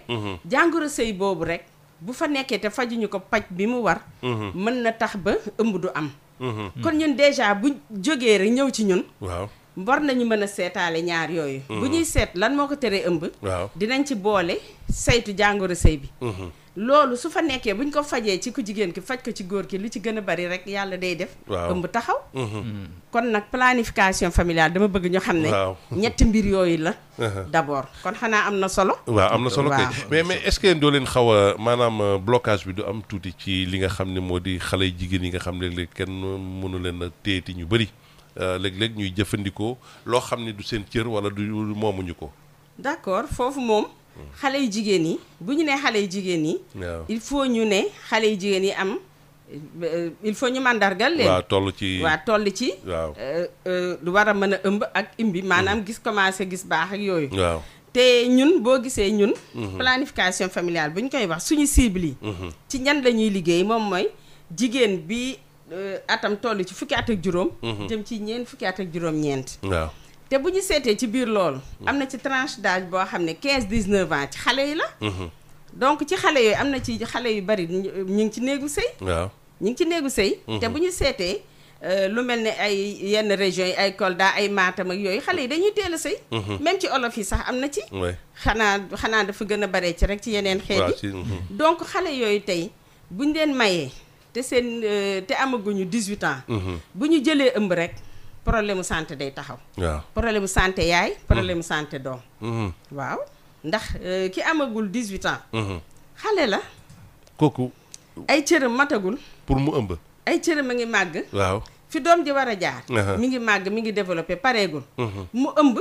jàngoro sëy boobu rek bu fa nekkee te fajuñu ko paj bi mu war mën na tax ba ëmb du am kon ñun déjà bu jógee rek ñëw ci ñun waaw war nañu mën a seetaale ñaar yooyu bu ñuy seet lan moo ko teree ëmb waaw dinañ ci boole saytu jàngoro sëy bi loolu su fa nekkee buñ ko fajee ci ku jigéen ki faj ko ci góor ki li ci gën a bari rek yàlla day def ëmb taxaw kon nag planification familiale dama bëgg ñu xam ne ñetti mbir yooyu la d'abord kon xanaa am na solo waaw am na solo kay mais est-ce que doo leen xaw a maanaam blocage bi du am tuuti ci li nga xam ne moo di xale jigéen yi nga xam ne léeg-léeg kenn mënu leen a téyeti ñu bëri léeg-léeg ñuy jëfandikoo loo xam ne du seen cër wala du moomuñu ko d'accord foofu moom xale yu jigéen yi bu ñu nee xale yu jigéen yi il faut ñu ne xale yu jigéen yi am il faut ñu mandargal leen waaw toll ci waaw war a mën a ëmb ak imbi maanaam gis commencé gis baax ak yooyu waaw te ñun boo gisee ñun planification familiale bu ñu koy wax suñu cible yi ci ñan la ñuy liggéey moom mooy jigéen bi atam toll ci fukki at ak juróom jëm ci fukki at ak juróom-ñeent waaw te bu ñu seetee ci biir loolu am na ci tranche d'âge boo xam ne 15-19 ans ci xale yi la donc ci xale yooyu am na ci xale yu bari ñu ngi ci néegu sëy waaw ñu ngi ci néegu sëy te bu ñu seetee lu mel ne ay yenn régions yi ay Kolda ay Matam ak yooyu xale yi dañuy teel a sëy même ci olof yi sax am na ci xanaa dafa gën a bare ci rek ci yeneen xeet yi donc xale yooyu tey buñ leen mayee te seen te amaguñu 18 ans bu ñu jëlee ëmb rek problème mu santé day taxaw waaw problème mu santé yaay problème mu santé doom waaw ndax ki amagul 18 ans xale la kooku ay cëram matagul pour mu ëmb ay cëram a ngi màgg waaw fi doom ji war a jaar mi ngi màgg mi ngi développé pareegul mu ëmb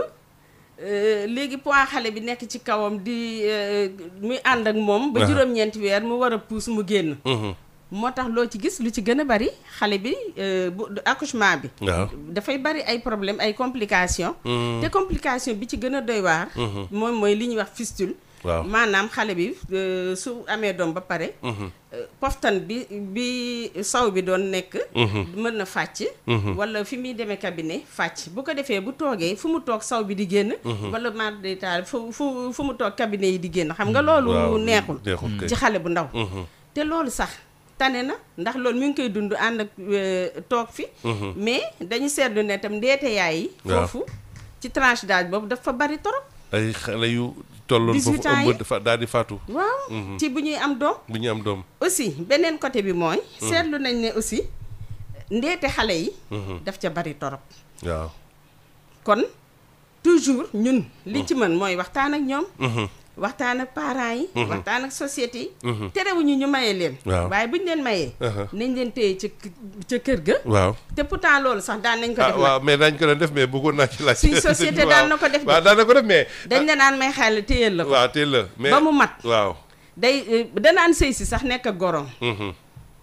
léegi poids xale bi nekk ci kawam di muy ànd ak moom ba juróom-ñeenti weer mu war a puus mu génn moo tax loo ci gis lu ci gën a bari xale bi bu accouchement bi dafay bari ay problème ay complications te complication bi ci gën a doy waar moom mooy li ñuy wax fistule maanaam xale bi su amee doom ba pare poftan bi saw bi doon nekk mën na fàcc wala fi muy demee cabinet fàcc bu ko defee bu toogee fu mu toog saw bi di génn wala madetaal fu mu toog cabinet yi di génn xam nga loolu neexul ci xale bu ndaw te loolu sax tane na ndax loolu mi ngi koy dund ànd ak toog fi mais dañu seetlu ne tam ndeete yaay yi foofu ci tranche d'âge boobu dafa bari torop ay xale yu tolloon foofu ëmb dafa daal di faatu waaw ci bu ñuy am doom aussi beneen côté bi mooy seetlu nañ ne aussi ndeete xale yi daf ca bari torop waaw kon toujours ñun li ci mën mooy waxtaan ak ñoom waxtaan ak parents yi waxtaan ak société yi terewuñu ñu maye leen waaye buñ leen mayee nañ leen téye ca kër ga waaw te pourtant loolu sax daan nañ ko def waaw mais dañ ko doon def mais bëggoon naa ci laaj suñ société daan na ko def waaw daan na ko def mais dañ la naan may xale téyel la ko waaw téyel la mais ba mu mat waaw danaan sëy si sax nekk ak gorom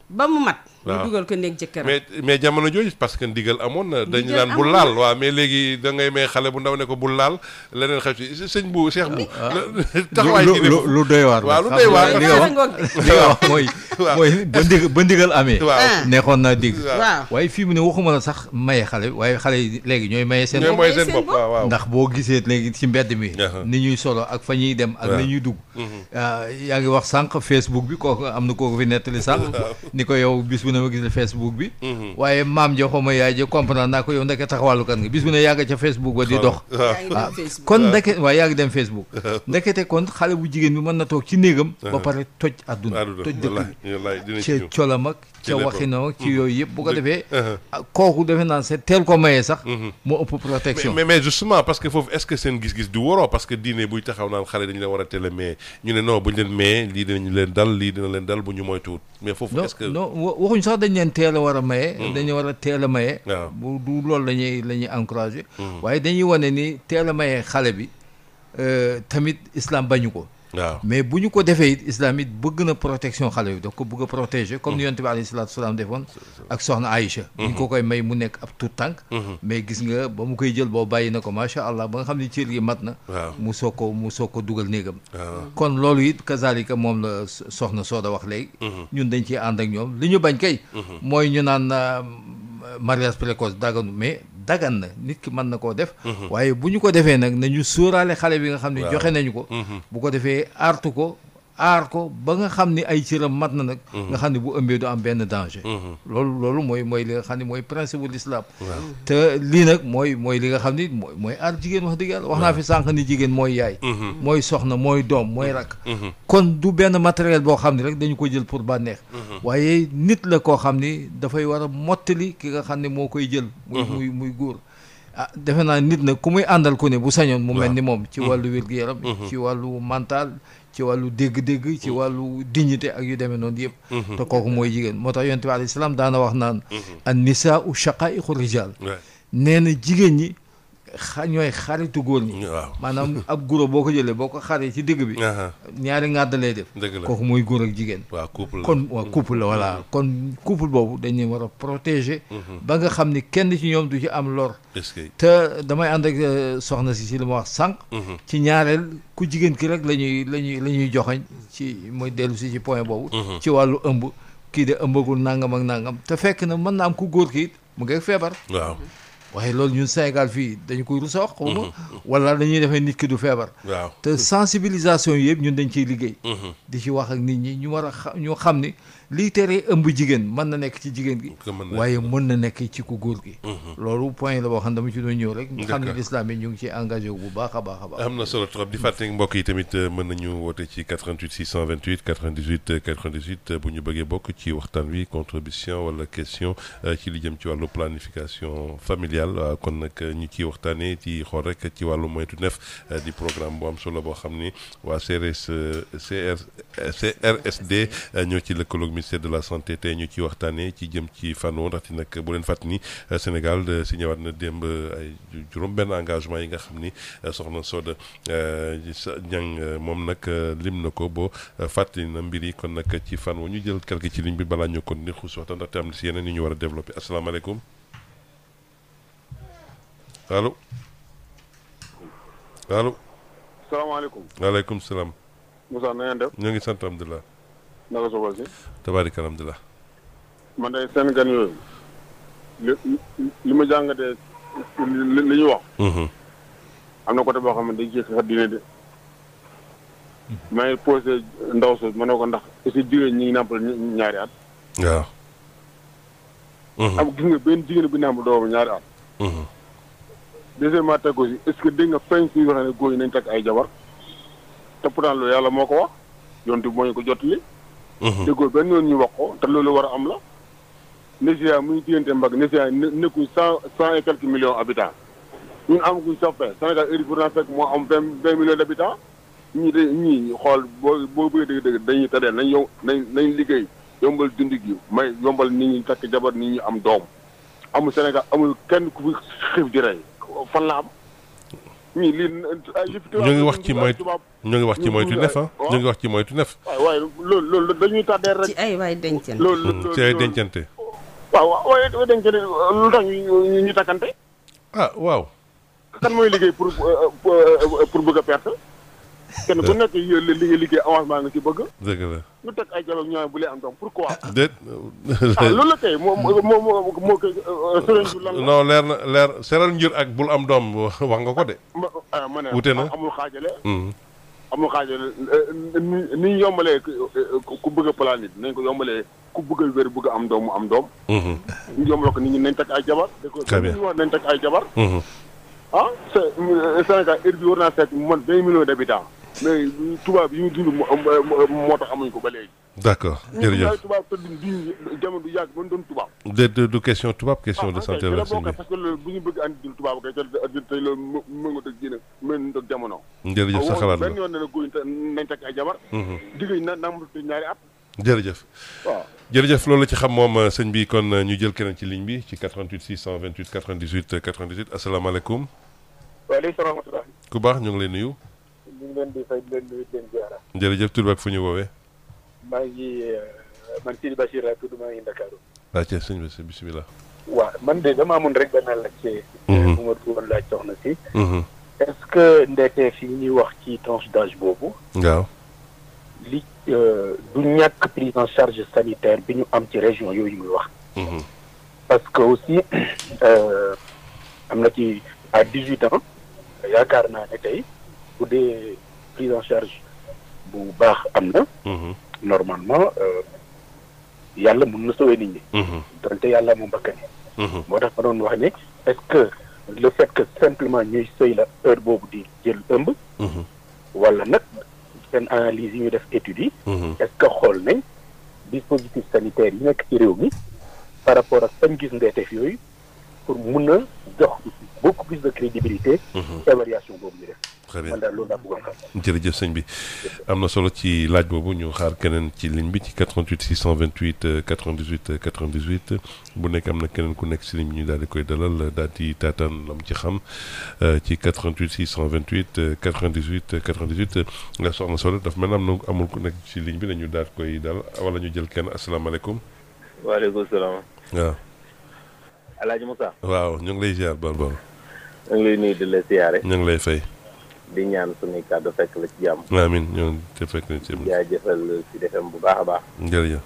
ba mu mat ñu dugal ko néeg jëkkëram mais jamono jooju parce que ndigal amoon na dañu naan bul laal waaw mais léegi da ngay may xale bu ndaw ne ko bul laal leneen xew ci sëñ bu Cheikh bu taxawaay lu doy waar waaw lu doy waar li nga wax mooy ba ndigal amee neexoon naa dégg waaye fii mu ne waxuma la sax maye xale waaye xale yi léegi ñooy maye seen bopp waaw ndax boo gisee léegi ci mbedd mi ni ñuy solo ak fa ñuy dem ak ni ñuy dugg yaa ngi wax sànq Facebook bi kooku am na kooku fi nettali sànq ni ko yow bis bu ne ma gis la Facebook bi waaye maam ja xawma yaay ja comprendre naa ko yow ndeke taxawàllu kan nga bis bu ne yàgg ca Facebook ba di dox kon ndeke waaye yaa ngi dem Facebook ndekete kon xale bu jigéen bi mën na toog ci néegam ba pare toj àdduna toj dëkk ca colam ak ca waxinoo ci yooyu yëpp bu ko defee kooku defe naan c'est teel ko mayee sax moo ëpp protection mais justement parce que foofu est-ce que seen gis-gis du waroo parce que diine buy taxaw naan xale dañu leen war a teel a mais ñu ne non bu ñu leen mayee lii dinañu leen dal lii dina leen dal bu ñu moytuwut mais foofu est-ce que non waxuñ sax dañ leen teel a war a maye dañu war a teel a maye bu du loolu la ñuy encouragé waaye dañuy wane ni teel a maye xale bi tamit islam bañu ko waaw mais bu ñu ko defee it islam it bëgg na protection xale bi daf ko bëgg a protéger comme ni yonent bi alayhi salaatu salaam defoon ak soxna Aïcha bu ñu ko koy may mu nekk ab tout tànk mais gis nga ba mu koy jël boo bàyyi na ko macha allah ba nga xam ne cër gi mat na mu soog ko dugal néegam kon loolu it kazalika moom la soxna Soda wax léegi ñun dañ ciy ànd ak ñoom li ñu bañ kay mooy ñu naan mariage précoce daganu mais dagan na nit ki mën na koo def waaye bu ñu ko defee nag nañu sóoraale xale bi nga xam ne joxe nañu ko bu ko defee artu ko aar ko ba nga xam ni ay cëram mat na nag. nga xam ne bu ëmbee du am benn danger. loolu mooy li nga xam ne mooy principe bu l'islam. te lii nag mooy li nga xam ni mooy aar jigéen wax dëgg yàlla wax naa fi sànq ni jigéen mooy yaay. mooy soxna mooy doom mooy rakk. kon du benn matériel boo xam ne rek dañu ko jël pour bànneex. waaye nit la koo xam ni dafay war a mottali ki nga xam ne moo koy jël. muy góor. defe naa nit nag ku muy àndal ku ne bu sañoon mu mel ni moom ci wàllu wér-gu-yaram ci wàllu mental ci wàllu dégg-dégg ci wàllu dignité ak yu demee noonu yëpp te kooku mooy jigéen moo tax yonent bi alayhi salaam daana wax naan an nisaa'u shaqaa'iqu rijaal nee na jigéen ñi ñooy xaritu góor ñi maanaam ab guro boo ko jëlee boo ko xaree ci digg bi ñaari ngàdd lay def kooku mooy góor ak jigéen kon waaw couple la voilà kon couple boobu dañuy war a protéger ba nga xam ni kenn ci ñoom du ci am lor te damay ànd ak soxna si ci li ma wax sànq ci ñaareel ku jigéen ki rek la ñuy joxañ ci mooy dellu si ci point boobu ci wàllu ëmb kii de ëmbagul nangam ak nangam te fekk na mën na am ku góor ki it mu ngi feebar waaye loolu ñun Sénégal fii dañu koy rusa wax xaw ma wala dañuy defee nit ki du feebar te sensibilisation yëpp ñun dañ ciy liggéey di ci wax ak nit ñi ñu war a ñu xam ni lii tere ëmb jigéen mën na nekk ci jigéen gi waaye mën na nekk ci ku góor gi loolu point la boo xam ne dama ci doon ñëw rek ñu xam ne l'islam yi ñu ngi ci engagé wu bu baax a baax a baax am na solo trop di fàttali mbokk yi tamit mën nañu woote ci 88 628 98 98 bu ñu bëggee bokk ci waxtaan wi contribution wala question ci li jëm ci wàllu planification familiale kon nag ñu ciy waxtaanee ci xool rek ci wàllu moytu neef di programme bu am solo boo xam ni waa CRSD ñoo ci lëkkaloog ministère de la santé tey ñu ciy waxtaanee ci jëm ci fànn woo ndaxte nag bu leen fàttali ni Sénégal si ñëwaat na démb ay juróom-benn engagement yi nga xam ni soxna Soda Niang moom nag lim na ko boo fàttali na mbir yi kon nag ci fànn woo ñu jël quelque ci ligne bi balaa ñu continuer xuus waxtaan ndaxte am na si yeneen yi ñu war a développé asalaamaaleykum. allo. salaamaaleykum. waaleykum salaam. Moussa na ngeen def. ñoo ngi sant alhamdulilah. naka soxal si. tabaarika alhamdulilah. man de seen gan yooyu li ma jàngatee li ñu wax. am na côté boo xam ne dañ ciy xeex diine de. may posé ndaw so ma ne ko ndax aussi jigéen ñi ngi nàmpal ñaari at. waaw. am gis nga benn jigéen bu nàmpal doomu ñaari at. deuxièmement teg aussi est-ce que dégg nga feeñ si wax ne góor yi nañ teg ay jabar te pourtant loolu yàlla moo ko wax yontu moo ñu ko jottali. déggoo benn yoon ñu wax ko te loolu war a am la. Nigeria muy diggante mbagg Nigeria nekkul cent et quelques millions habitants ñun amaguñ sax fee Sénégal heure bu naa fekk moo am 20 millions d'habitants ñii xool boo bëggee dëgg dañuy tëddeel nañ liggéey yombal dund gi may yombal nit ñi takk jabar nit ñi am doom amul Sénégal amul kenn ku fi xiif di rey fan la am. ñii lii ñu ngi wax ci moytu ñu ngi wax ci moytu nef ah ñu ngi wax ci moytu nef. waaye loolu dañuy tàddeel rek. ci ay waay dencante. ci ay dencante. waaw waaye dencante lu tax ñu takkante. ah waaw. kan mooy liggéey pour bëgg a perte. kenn ku nekk liggéey avancement nga ci bëgg. dëgg la. ñu teg ay jabar ñu bu lee am doom pourquoi. déet. loolu la kay moo koy sëriñ bi lan la. non leer seral njur ak bul am doom wax nga ko de. ma ne wute na amul xaajale. amul xaajale ni ñu yombalee ku bëgg a plan nit nañ ko yombalee ku bëgg a wér bëgg a am doom mu am doom. ñu yombal ko nit ñi nañ teg ay jabar. très bien ñu wax nañ teg ay jabar. Sénégal heure bi war naa fekk mu mën 20 millions d'habitants mais tubaab yi ñu dund moo tax amuñ ko ba léegi. d'accord jërëjëf ñu tubaab te duñ jamono du yàgg mën doon tubaab. du question tubaab question de santé la sëñ bi parce que loolu bu ñu bëgg andi dund tubaab kay te loolu mën nga tëg diine mën nga tëg jamono. jërëjëf sa xalaat la benn yoon ne la góor nañ teg ay jabar. jigéen ñi na mu ñaari at. jërëjëf. waaw jërëjëf loolu ci xam moom sëñ bi kon ñu jël keneen ci ligne bi ci 88 628 98 98 asalaamaaleykum. waaleykum salaam wa rahmatulah. ku baax ñu ngi lay nuyu. ñu ngi leen di fay di leen nuyu di leen ziara. jërëjëf tur beeg fu ñu woowee. maa ngi man Sidi Bachir laa tudd maa ngi Ndakaaru. waa Thiès sëñ bi bisimilah. waaw man de dama amoon rek benn laaj ci. bu ma bëggoon laaj soxna si. est-ce que ndeeteef yi ñuy wax ci tranche d'âge boobu. waaw. li du ñàkk prise en charge sanitaire bi ñu am ci région yooyu muy wax. parce que aussi am na ci à 18 ans yaakaar naa ne tey bu dee prise en charge bu baax am na. normalement yàlla mun na sauver nit ñi. donte yàlla moom bakkan yi. moo tax ma doon wax ne est-ce que le fait que simplement ñuy sëy la heure boobu di jël ëmb. wala nag seen analyse yi ñu def études yi. est-ce que xool nañ dispositif sanitaire yi nekk ci réew mi par rapport ak fañ gis ndeeteef yooyu pour mun a jox beaucoup plus de crédibilité. évaluation boobu ñu def. très bien man daal loolu laa bëggoon xam. jërëjëf sëñ bi am na solo ci laaj boobu ñu xaar keneen ci ligne bi ci 88 628 98 98 bu nekk am na keneen ku nekk si ligne bi ñu daal di koy dalal daal di taataan lam ci xam ci 88 628 98 98 nga soxna solo daf mel am na amul ku nekk ci ligne bi dañu daal koy dal wala ñu jël kenn asalaamaaleykum. waaleykum salaam. waaw. El Hadj Moussa. waaw ñu ngi lay ziar Bal Bal. ñu ngi lay nuyu di la siyaare. ñu ngi lay fay. di ñaan suñuy kàddu fekk la ci jàmm. amiin ñoo te fekk na ci. jaajëfal ci defam bu baax a baax. jërëjëf.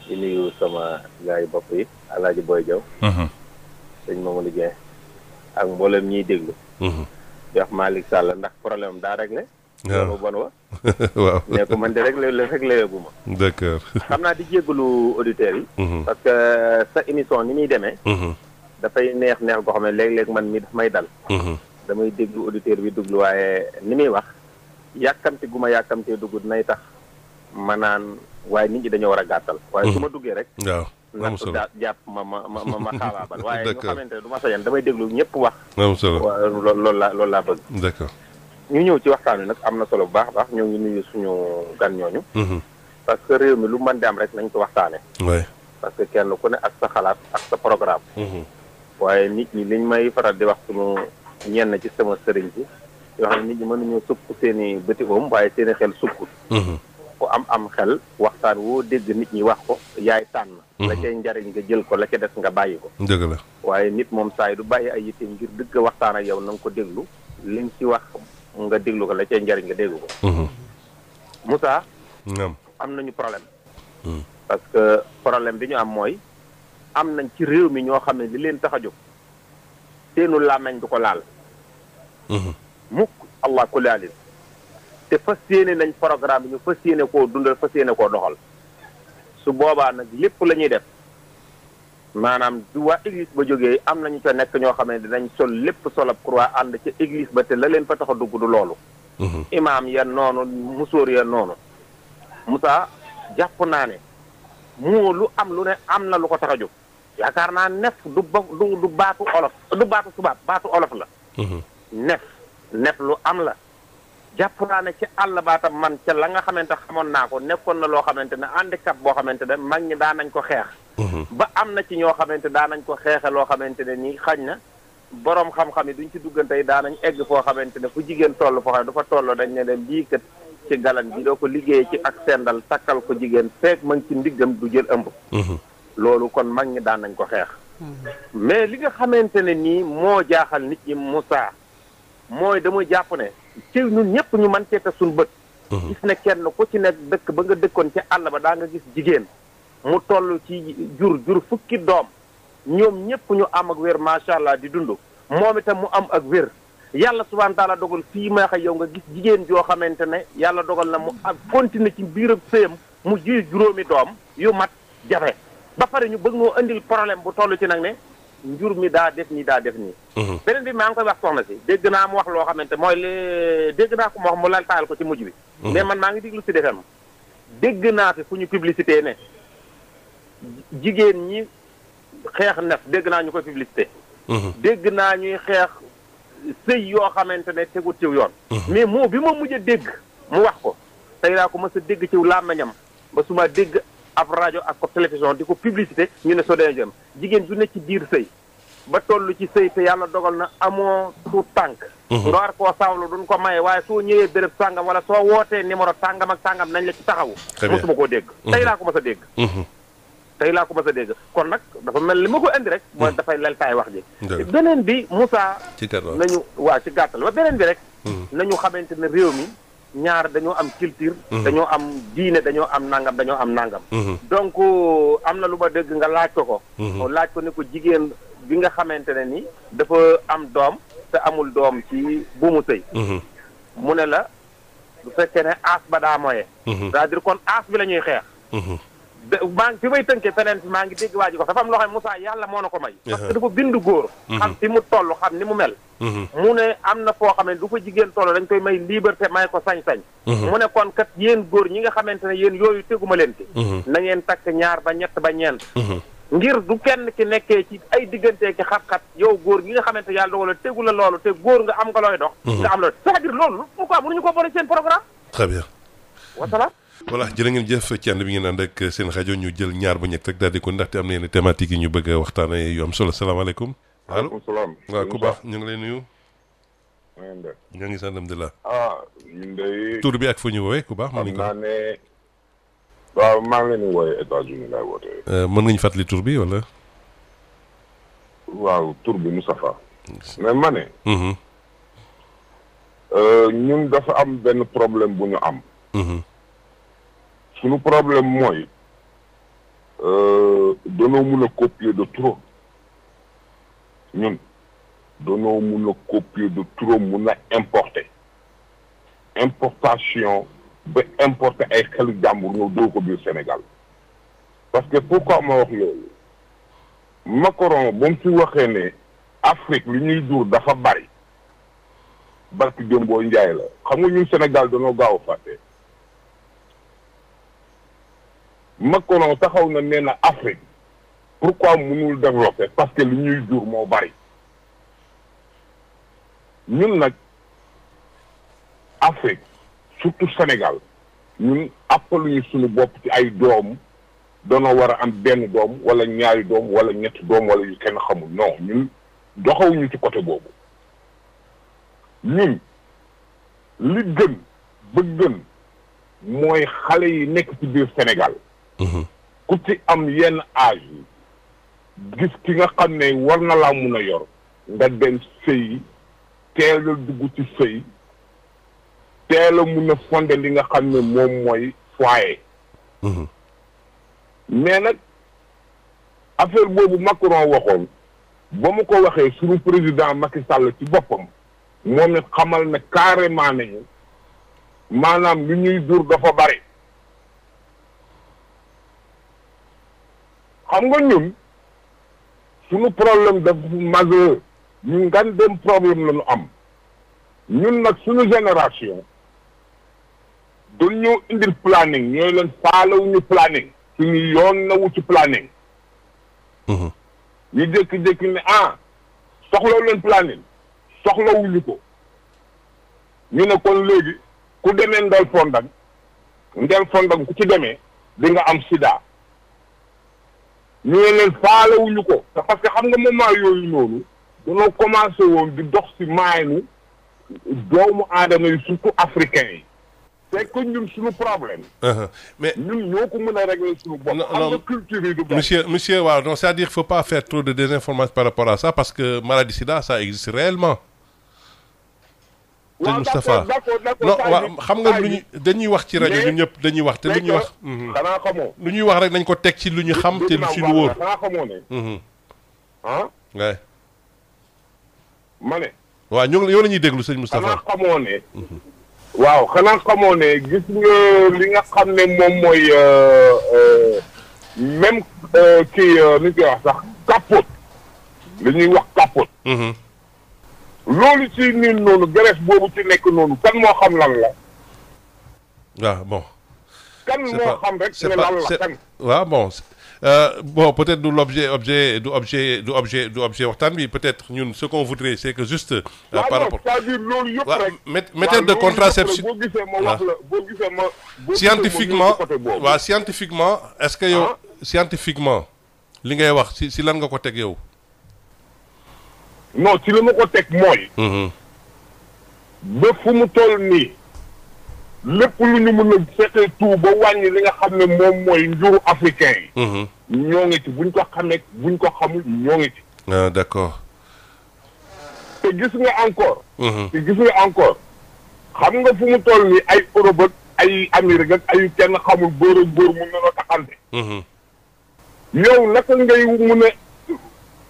di nuyu sama gars yi bopp yi El Hadj Boy Diaw. sëñ Mamadou Dieng ak mboolem ñiy déglu. di wax Malick Sall ndax problème daa réglé. waaw bon wa. waaw mais ko man de réglé gu ma. d'accord. xam naa di jéggalu auditeurs yi. parce que sa émission ni muy demee. dafay neex goo xam ne léeg-léeg man mi daf may dal. damay déglu auditeur bi déglu waaye ni muy wax yàkkamti gu ma yàkkamtee dugg nay tax ma naan waaye nit ñi dañoo war a gàttal. waaye su ma duggee rek. waaw am solo jàpp ma xaabaabal. waaye ñu xamante ne du ma sañan damay déglu ñëpp wax. am solo waaw loolu laa bëgg. d'accord. ñu ñëw ci waxtaan wi nag am na solo bu baax a baax ñoo ngi nuyu suñu gan ñooñu. parce que réew mi lu mën di am rek nañ ko waxtaane waay. parce que kenn ku ne ak sa xalaat ak sa programme. waaye nit ñi liñ may faral di wax suñu ñenn ci sama sëriñ si yoo xam ne nit ñi mënuñoo sukk seen i bëti oom waaye seen i xel sukkut. ku am xel waxtaan woo dégg nit ñi wax ko yaay tànn. la cay njariñ nga jël ko la ca des nga bàyyi ko. dëgg la. waaye nit moom saa yi du bàyyi ay yitte ngir dëgg waxtaan ak yow na nga ko déglu liñ ci wax nga déglu ko la cay njariñ nga dégg ko. Moussa. am nañu problème. parce que problème bi ñu am mooy am nañ ci réew mi ñoo xam ne li leen tax a jóg seenu làmmeñ du ko laal. mukk allah ku laalin te fas yéene nañ programme bi ñu fas yéene koo dundal fas yéene koo doxal su boobaa nag lépp la ñuy def maanaam du waa église ba jógee am nañu ca nekk ñoo xam ne dinañ sol lépp solab croix ànd ca église ba te la leen fa tax a dugg du loolu. imaam ya noonu musóor ya noonu. Moussa jàpp naa ne moo lu am lu ne am na lu ko tax a jóg yaakaar naa nef du baatu olof du baatu tubaab baatu olof la. nef lu am la. jàpp naa ne ci àll baatam man ca la nga xamante xamoon naa ko nekkoon na loo xamante ne handicap boo xamante ne mag ñi daan nañ ko xeex. ba am na ci ñoo xamante daan nañ ko xeexe loo xamante ne nii xañ na boroom xam-xam yi duñ ci duggantey daan nañ egg foo xamante ne fu jigéen toll foo xam ne dafa toll dañ ne leen lii kat ci galan bi doo ko liggéeyee ci ak sendal takkal ko jigéen feek ma ngi ci ndiggam du jël ëmb. loolu kon mag ñi daan nañ ko xeex. mais li nga xamante ne nii moo jaaxal nit ñi Moussa mooy dama jàpp ne ci ñun ñëpp ñu mën cee teg suñu bët. gis ne kenn ku ci nekk dëkk ba nga dëkkoon ci àll ba daa nga gis jigéen mu toll ci jur fukki doom ñoom ñëpp ñu am ak wér macha allah di dund moom itam mu am ak wér yàlla subhaana taala dogal fii may wax yow nga gis jigéen joo xamante ne yàlla dogal na mu am continuer ci biir ak sëyam mu ji juróomi doom yu mat jafe ba pare ñu bëgg moo indil problème bu toll ci nag ne njur mi daa def nii daa def nii. beneen bi maa ngi koy wax soxna si dégg naa mu wax loo xamante mooy dégg naa ko mu wax mu lal taal ko ci mujj bi. mais man maa ngi déglu si defam dégg naa fi fu ñu publicité ne jigéen ñi xeex nef dégg naa ñu koy publicité. dégg naa ñuy xeex sëy yoo xamante ne tegut ciw yoon. mais moo bi ma mujj a dégg mu wax ko tey laa ko mës a dégg ciw làmmiñam ba su ma dégg ab rajo ak ko télévision di ko publicité ñu ne soo dee jëm jigéen ju ne ci biir sëy ba toll ci sëy te yàlla dogal na amoo tuut tànk. nga war koo sawlu duñ ko maye waaye soo ñëwee béréb sàngam wala soo wootee numéro tàngam ak tàngam nañ la ci taxawu. mosuma koo dégg. tey laa ko mës a dégg. tey laa ko mës a dégg kon nag dafa mel li ma ko indi rek. mooy dafay leltaay wax ji. beneen bi Moussa. ci gàttal nañu waa ci gàttal ba beneen bi rek. nañu xamante ne réew mi ñaar dañoo am culture. dañoo am diine dañoo am nangam dañoo am nangam. donc am na lu ma dégg nga laaj ko ko. laaj ko ne ko jigéen bi nga xamante ne ni dafa am doom te amul doom ci bu mu sëy. mu ne la bu fekkee ne aas ba daa moye. c'est-à-dire kon aas bi la ñuy xeex. maa ngi fi may tënkee feneen fi maa ngi dégg waa ji ko dafa am loo xam ne Moussa yàlla moo na ko may. parce que dafa bind góor. xam fi mu toll xam ni mu mel. mu ne am na foo xam ne du fa jigéen toll dañ koy may liberté may ko sañ-sañ. mu ne kon kat yéen góor ñi nga xamante ne yéen yooyu teguma leen ci. na ngeen takk 2 ba 3 ba 4. ngir du kenn ki nekkee ci ay diggante ki xat-xat yow góor gi nga xamante yàlla dogal la tegu la loolu te góor nga am nga looy dox. nga am loolu c'est-à-dire loolu pourquoi mënuñu ko boole seen programme. très bien. wasalaam. voilà jërë ngeen jëf ci ànd bi ngeen ànd ak seen rajo ñu jël 2 ba 3 rek daal di ko ndaxte am na yenn thématique yi ñu bëgg a waxtaanee yu am solo salaamaaleykum. allo waaleykum salaam. waaw ku baax ñu ngi lay nuyu. ñoo ngi sant alhamdulilah. ñun de. tur bi ak fu ñu woowee ku baax. xam naa ne. waaw maa ngi leen di woowee États-Unis laay wootee. mën nga ñu fàttali tur bi wala. waaw tur bi Moustapha. mais ma ne. ñun dafa am benn problème bu ñu am. suñu problème mooy danoo mun a copier de trop ñun danoo mun a copier de trop mun a importer importation ba importer ay xelu jàmbur ñëw doo ko biir Sénégal parce que pourquoi ma wax loolu Macron ba mu fi waxee ne Afrique li ñuy jur dafa bari barki Dembo Njaay la xam nga ñun Sénégal danoo gaaw a fàtte Macron taxaw na nee na Afrique pourquoi mënul développer parce que li ñuy jur moo bari ñun nag Afrique surtout Sénégal ñun appaluñu suñu bopp ci ay doom danoo war a am benn doom wala 2 doom wala 3 doom wala yu kenn xamul non ñun doxawuñu ci côté boobu ñun li gën ba gën mooy xale yi nekk ci biir Sénégal ku ci am yenn âge yi gis ki nga xam ne war na laa mun a yor nga dem sëy teel a dugg ci sëy teel a mun a fondé li nga xam ne moom mooy foyer mais nag affaire boobu Macron waxoon ba mu ko waxee suñu président Macky Sall ci boppam moom it xamal ne carrément nañu maanaam li ñuy jur dafa bari xam nga ñun suñu problème dafa majeur ñu ngan dem problème la ñu am ñun nag suñu génération dañu indil planning ñooy leen faalewuñu planning suñu yoon na wu ci planning ñu jékki-jékki ne soxlawu leen planning soxlawuñu ko ñu ne kon léegi ku demee ndel fondang ku ci demee di nga am sida ñu ne leen faalewuñu ko parce que xam nga moment yooyu noonu dañoo commencé woon di dox ci maaynu doomu aadama yi surtout africains yi c'est que ñun suñu problème mais ñun ñoo ko mën a régler suñu bopp xam nga culture yi du monsieur waaw donc c'est-à-dire faut pas faire trop de désinformation par rapport à ça parce que maladie sida ça existe réellement waaw Moustapha non waaw xam nga lu ñu dañuy wax ci rajo ñun ñëpp dañuy wax te lu ñuy wax xanaa xamoo lu ñuy wax rek nañ ko teg ci lu ñu xam te lu ci lu wóor xanaa xamoo ne waay ma ne waaw yow la ñuy déglu sëñ Moustapha xanaa xamoo ne waaw xanaa xamoo ne gis nga li nga xam ne moom mooy même kii ni koy wax sax capote li ñuy wax capote loolu ci nii noonu graisse boobu ci nekk noonu kan moo xam lan la waaw bon kan moo xam rek ne lan la kan waaw bon peut-être du objet waxtaan bi peut-être ñun ce qu'on voudrait c'est que juste par rapport c'est-à-dire loolu yëpp rek méthode de contraception boo gisee ma wax la boo gisee ma scientifiquement est-ce que yow scientifiquement li ngay wax si lan nga ko teg yow non ci li ma ko teg mooy ba fu mu toll nii lépp lu ñu mën a fexe tout ba wàññi li nga xam ne moom mooy njuru africain yi ñoo ngi ci buñ ko xamee buñ ko xamul ñoo ngi ci d'accord te gis nga encore xam nga fu mu toll nii ay Europe ak ay Amérique ak ay kenn xamul góor ak góor mun na la taxante yow naka ngay mun a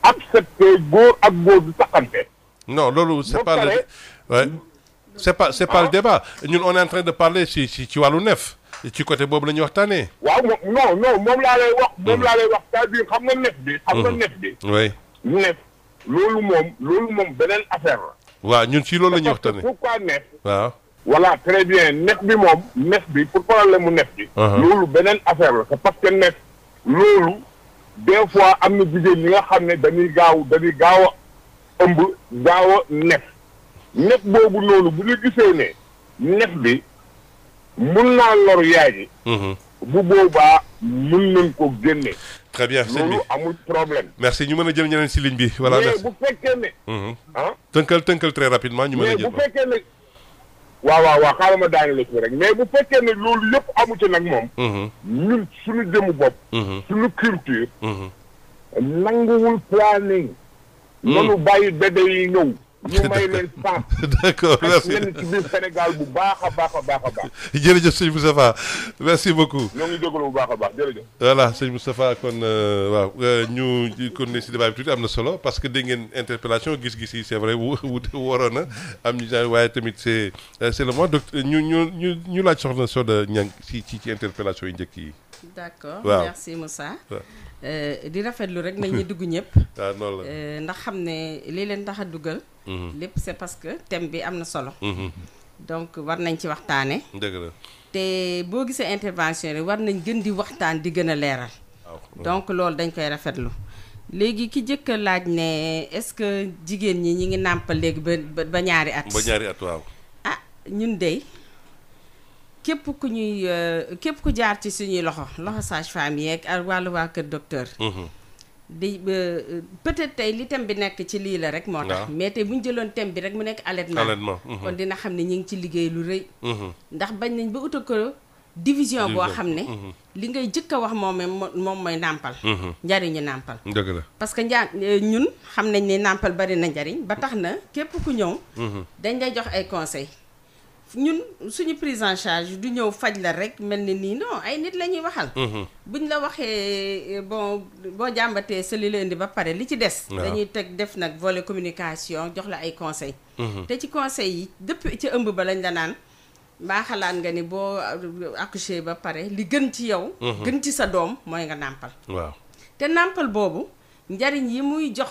accepter góor ak góor du taxante non loolu c'est pas le c'est pas le débat ñun on est en train de parler ci wàllu neef ci côté boobu la ñuy waxtaanee. waaw non moom laa lay wax. moom laa lay wax c'est-à-dire xam nga neef bi. xam nga neef bi. oui. neef loolu moom beneen affaire la. waaw ñun ci loolu la ñuy waxtaanee. pourquoi neef. waaw. voilà très bien neef bi pour problème mu neef bi. loolu beneen affaire la c'est parce que neef loolu des fois am na jigéen ñi nga xam ne dañuy gaaw a ëmb gaaw a neef boobu noonu bu ñu gisee ne neef bi mun naa lor yaay ji. bu boobaa mun nañ ko génne. très bien sëñ bi loolu amul problème. merci ñu mën a jël ñeneen si ligne bi. voilà merci mais bu fekkee ne. tënkal très rapidement ñu mën a jël. mais bu fekkee ne. waaw xaaral ma daane la ci rek mais bu fekkee ne loolu yëpp amu ci nag moom. ñun suñu jëmu bopp. suñu culture. nanguwul planning. nanu bàyyi bébé yi ñëw. ñu may leen sant. d'accord merci ak ñenn ci biir Sénégal bu baax a baax. jërëjëf sëñ Moustapha merci beaucoup. ñoo ngi jégalu bu baax a baax jërëjëf. voilà sëñ Moustapha kon waaw ñu continuer si débat bi tuuti am na solo parce que dégg ngeen interpellation gis-gis yi c'est vrai wute waroon na am ñu genre waaye tamit c'est le moment docteur ñu laaj soxna Soda Niang ci interpellation yi njëkk yi. d'accord waaw merci Moussa. di rafetlu rek nañ ñi dugg ñëpp. waaw noonu la. ndax xam ne lii leen tax a dugal. lépp c'est parce que thème bi am na solo. donc war nañ ci waxtaane. dëgg la. te boo gisee intervention yi war nañ gën di waxtaan di gën a leeral. donc loolu dañ koy rafetlu. léegi ki jëkk a laaj ne est-ce que jigéen ñi ngi nàmpal léegi ba ñaari at. ba ñaari at waaw. ah ñun dey képp ku jaar ci suñuy loxo sage-femme yeeg ak wàllu waa kër docteur. di peut-être tey li thème bi nekk ci lii la rek moo tax. mais tey bu ñu jëloon thème bi rek mu nekk allaitement. kon dina xam ne ñu ngi ci liggéey lu rëy. ndax bañ nañ ba uta ko division boo xam ne. li ngay jëkk a wax moom mooy nàmpal. njariñu nàmpal. dëgg la parce que ñun xam nañ ne nàmpal bari na njariñ ba tax na képp ku ñëw. dañ lay jox ay conseils. ñun suñu prise en charge du ñëw faj la rek mel ni nii non ay nit la ñuy waxal. buñ la waxee boo jàmbatee sa li la indi ba pare li ci des. dañuy def nag volet communication jox la ay conseils. te ci conseils yi depuis ci ëmb ba lañ la naan mbaa xalaat nga ni boo accouché ba pare li gën ci yow. gën ci sa doom mooy nga nàmpal. waaw te nàmpal boobu. njariñ yi muy jox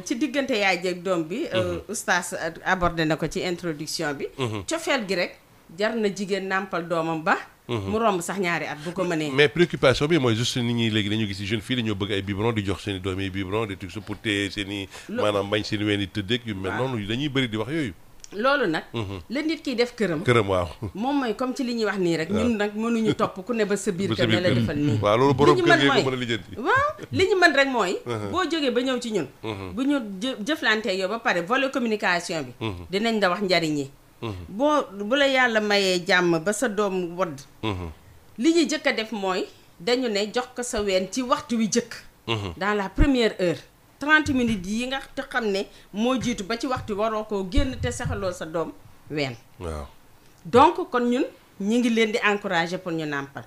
ci diggante yaay jeeg doom bi. oustaz abordé na ko ci introduction bi. cofeel gi rek jar na jigéen nàmpal doomam ba. mu romb sax ñaari at bu ko mënee. mais préoccupation bi mooy juste nit ñi léegi dañu gis jeune fille dañoo bëgg ay biberon di jox seen i doom yi biberon des trucs pour téye seen i. maanaam bañ seen i ween i tëddeeg yu mel noonu dañuy bëri di wax yooyu. loolu nag. la nit kiy def këram. waaw. moom mooy comme ci li ñuy wax nii rek. ñun nag mënuñu topp ku ne ba sa biir kër ne la defal nii. waaw loolu borom kër gi ko mën a lijjanti. waaw li ñu mën rek mooy. boo jógee ba ñëw ci ñun. bu ñu jëflantee yow ba pare volet communication bi. dinañ la wax njariñ yi. bu la yàlla mayee jàmm ba sa doom wodd. li ñuy jëkk a def mooy dañu ne jox ko sa ween ci waxtu wi jëkk. dans la première heure. 30 minutes yi nga te xam ne moo jiitu ba ci waxtu waroo koo génn te saxaloo sa doom ween. waaw donc kon ñun ñi ngi leen di encourager pour ñu nàmpal.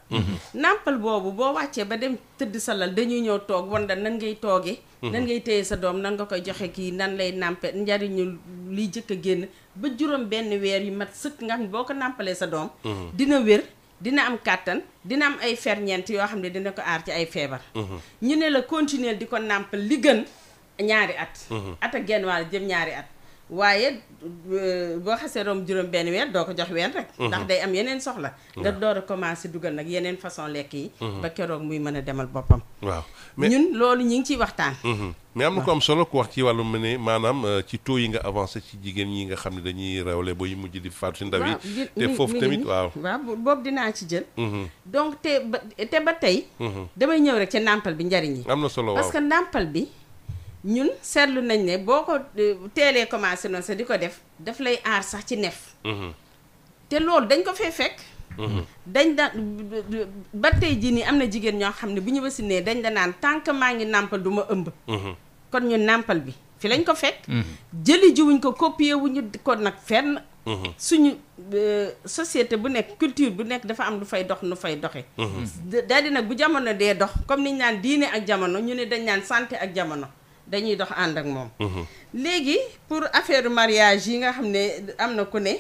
nàmpal boobu boo wàccee ba dem tëdd sa lal dañuy ñëw toog wan la nan ngay toogee. nan ngay téye sa doom nan nga koy joxe kii nan lay nàmpe njariñu liy jëkk a génn ba juróom benn weer yu mat sëkk nga xam ne boo ko nàmpalee sa doom. dina wér. dina am kàttan dina am ay ferñeent yoo xam ne dina ko aar ci ay feebar. ñu ne la continuer di ko nàmpal li gën ñaari at. at ak genn wàll jëm ñaari at. waaye boo xasee romb juróom benn weer doo ko jox ween rek. ndax day am yeneen soxla. nga door a commencé dugal nag yeneen façon lekk yi. ba keroog muy mën a demal boppam. waaw mais ñun loolu ñu ngi ciy waxtaan. mais am na ko am solo ku wax ci wàllu mu ne maanaam ci taux yi nga avancé ci jigéen ñi nga xam ne dañuy rewle ba yu mujj di faatu si ndaw yi. te foofu tamit waaw boobu dinaa ci jël. donc te ba tey. damay ñëw rek ci nàmpal bi njariñ yi. am na solo waaw parce que nàmpal bi. ñun seetlu nañ ne boo ko teelee commencé noonu sax di ko daf lay aar sax ci nef. te loolu dañ ko fee fekk. dañ da ba tey jii nii am na jigéen ñoo xam ne bu ñu wasinee dañ da naan tant que maa ngi nàmpal du ma ëmb. kon ñun nàmpal bi fi lañ ko fekk. jëli jiwuñ ko copier wuñu ko nag fenn. suñu société bu nekk culture bu nekk dafa am lu fay dox nu fay doxe daal di nag bu jamono dee dox comme niñ naan diine ak jamono ñu ne dañ naan santé ak jamono. dañuy dox ànd ak moom. léegi pour affaire mariage yi nga xam ne am na ku ne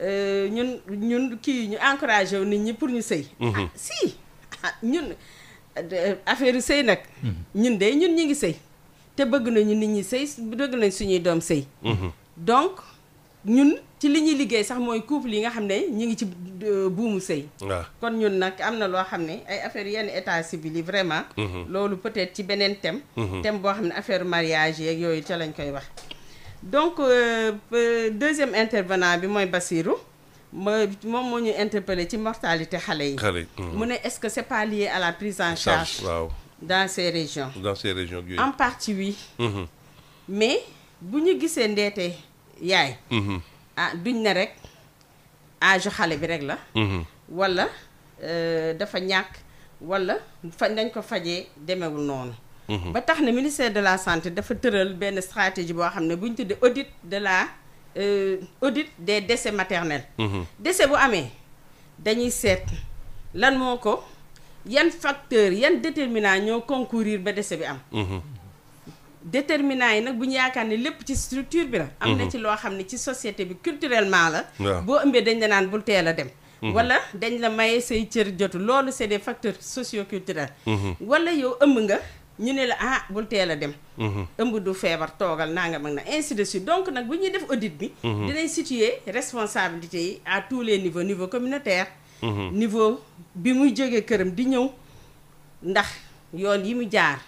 ñun kii ñu encouragé wu nit ñi pour ñu sëy. Si ñun affaire yu sëy nag. ñun ñi ngi sëy te bëgg nañu nit ñi sëy bëgg nañ suñuy doom sëy. donc ñun ci li ñuy liggéey sax mooy couple yi nga xam ne ñu ngi ci buumu sëy. kon ñun nag am na loo xam ne ay affaire yenn état civil yi vraiment. loolu peut-être ci beneen thème. thème boo xam ne affaire mariage yeeg yooyu ca lañ koy wax. donc deuxième intervenant bi mooy Bassirou moom moo ñu interpellé ci mortalité xale yi. mu ne est-ce que c'est pas lié à la prise en charge. dans ces régions. yooyu. en partie oui. mais bu ñu gisee ndeete yaay. duñ ne rek âge xale bi rek la. wala dafa ñàkk wala dañ ko fajee demewul noonu. ba tax na ministère de la santé dafa tëral benn stratégie boo xam ne bu ñu tuddee audit des décès maternels. décès bu amee dañuy seet lan moo ko yan facteurs yan déterminants ñoo concourir ba décès bi am. déterminants yi nag bu ñu yaakaar ne lépp ci structure bi la. am na ci loo xam ne ci société bi culturellement la. boo ëmbee dañ la naan bul teel a dem. wala dañ la maye say cër jotu loolu c'est des facteurs socio-culturels. wala yow ëmb nga. ñu ne la bul teel a dem. ëmb du feebar toogal nangam ak na ainsi de suite donc nag bu ñuy def audit bi. dinañ situer responsabilité yi à tous les niveaux niveau communautaire. niveau bi muy jógee këram di ñëw ndax yoon yi mu jaar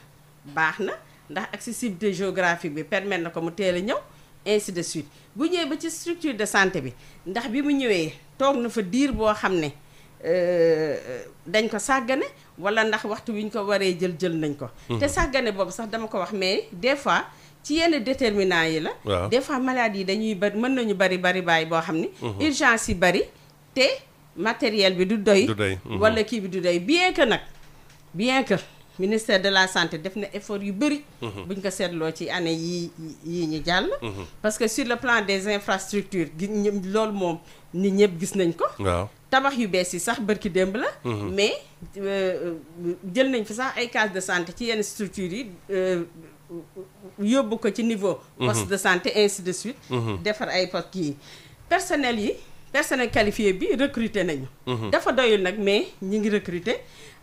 baax na ndax accessibilité géographique bi permettre na ko mu teel a ñëw ainsi de suite bu ñëwee ba ci structure de santé bi ndax bi mu ñëwee toog na fa diir boo xam ne. dañ ko sàggane wala ndax waxtu wi ñu ko waree jël nañ ko. te sàggane boobu sax dama ko wax mais des fois ci yenn déterminants yi la. des fois maladies yi dañuy bari mën nañu bari bàyyi boo xam ni. urgence yi bari te matériel bi du doy. wala kii bi du doy bien que ministère de la santé def na effort yu bari. buñ ko seetloo ci année yii ñu jàll. parce que sur le plan des infrastructures loolu moom nit ñëpp gis nañ ko. tabax yu bees yi sax bërki démb la. mais jël nañ fi sax ay cases de santé ci yenn structures yi yóbbu ko ci niveau. poste de santé ainsi de suite. defar ay postes yi personnel qualifié bi recruter nañu. dafa doyul nag mais ñi ngi recruter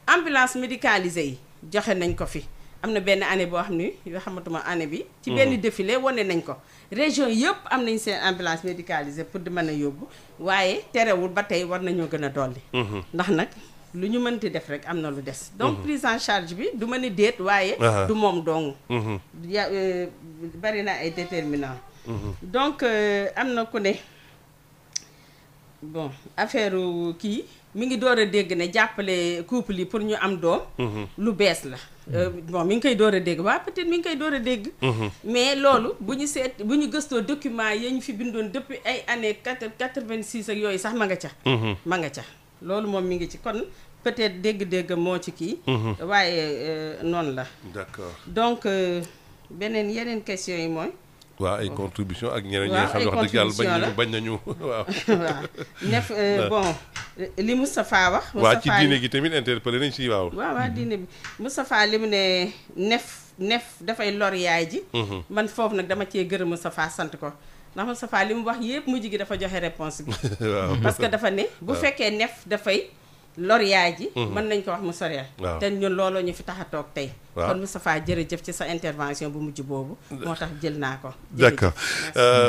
ambulance médicalisée yi joxe nañ ko fi. am na benn année boo xam ni yoo xamatuma année bi. ci benn défilé wane nañ ko. région yëpp am nañ seen ambulance médicalisée pour di mën a yóbbu waaye terewul ba tey war nañoo gën a dolli. ndax nag lu ñu mënti def rek am na lu des. donc prise en charge bi du mën a déet waaye. du moom dong. bari na ay déterminants. donc am na ku ne bon affaire kii mi ngi door a dégg ne jàppale couple yi pour ñu am doom. lu bees la. bon mi ngi koy door a dégg waaw peut-être mi ngi koy door a dégg. mais loolu bu ñu gëstoo document yi ñu fi bindoon depuis ay années 86 ak yooyu sax ma nga ca. ma nga ca loolu moom mi ngi ci kon peut-être dégg-dégg moo ci kii. waaye noonu la. d'accord donc yeneen question yi mooy. waaw ay contribution ak ñeneen ñi nga xam ne wax dëgg yàlla bañ nañu waaw. waaw nef bon li Moustapha wax. waaw ci diine gi tamit interpellé nañ si waaw. waaw diine bi Moustapha li mu ne nef dafay lor yaay ji. man foofu nag dama cee gërëm Moustapha sant ko ndax Moustapha li mu wax yëpp mujj gi dafa joxe réponse bi. waaw parce que dafa ne bu fekkee nef dafay lor yaay ji. mën nañ ko wax mu soreel. te ñun looloo ñu fi tax a toog tey. kon Moustapha jërëjëf ci sa intervention bu mujj boobu. moo tax jël naa ko. d'accord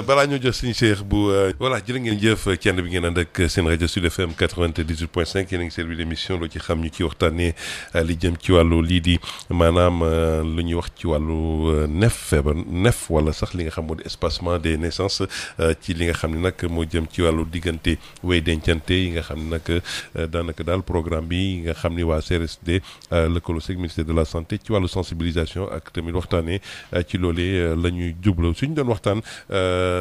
balaa ñoo jël suñu Cheikh bu voilà jërë ngeen jëf kenn bi ngeen ànd ak seen rajo Sud FM 98.5 yéen a ngi servi l'émission loo ci xam ñu ci waxtaanee li jëm ci wàllu lii di maanaam lu ñuy wax ci wàllu nef wala sax li nga xam moo di espacement des naissances ci li nga xam ne nag moo jëm ci wàllu diggante way dencante yi nga xam ne nag daanaka daal programme bi nga xam ni waa CRSD lëkkaloo ak ministère de la santé ci wàllu sensibilisation ak tamit waxtaanee ci loolee la ñuy jublu suñu doon waxtaan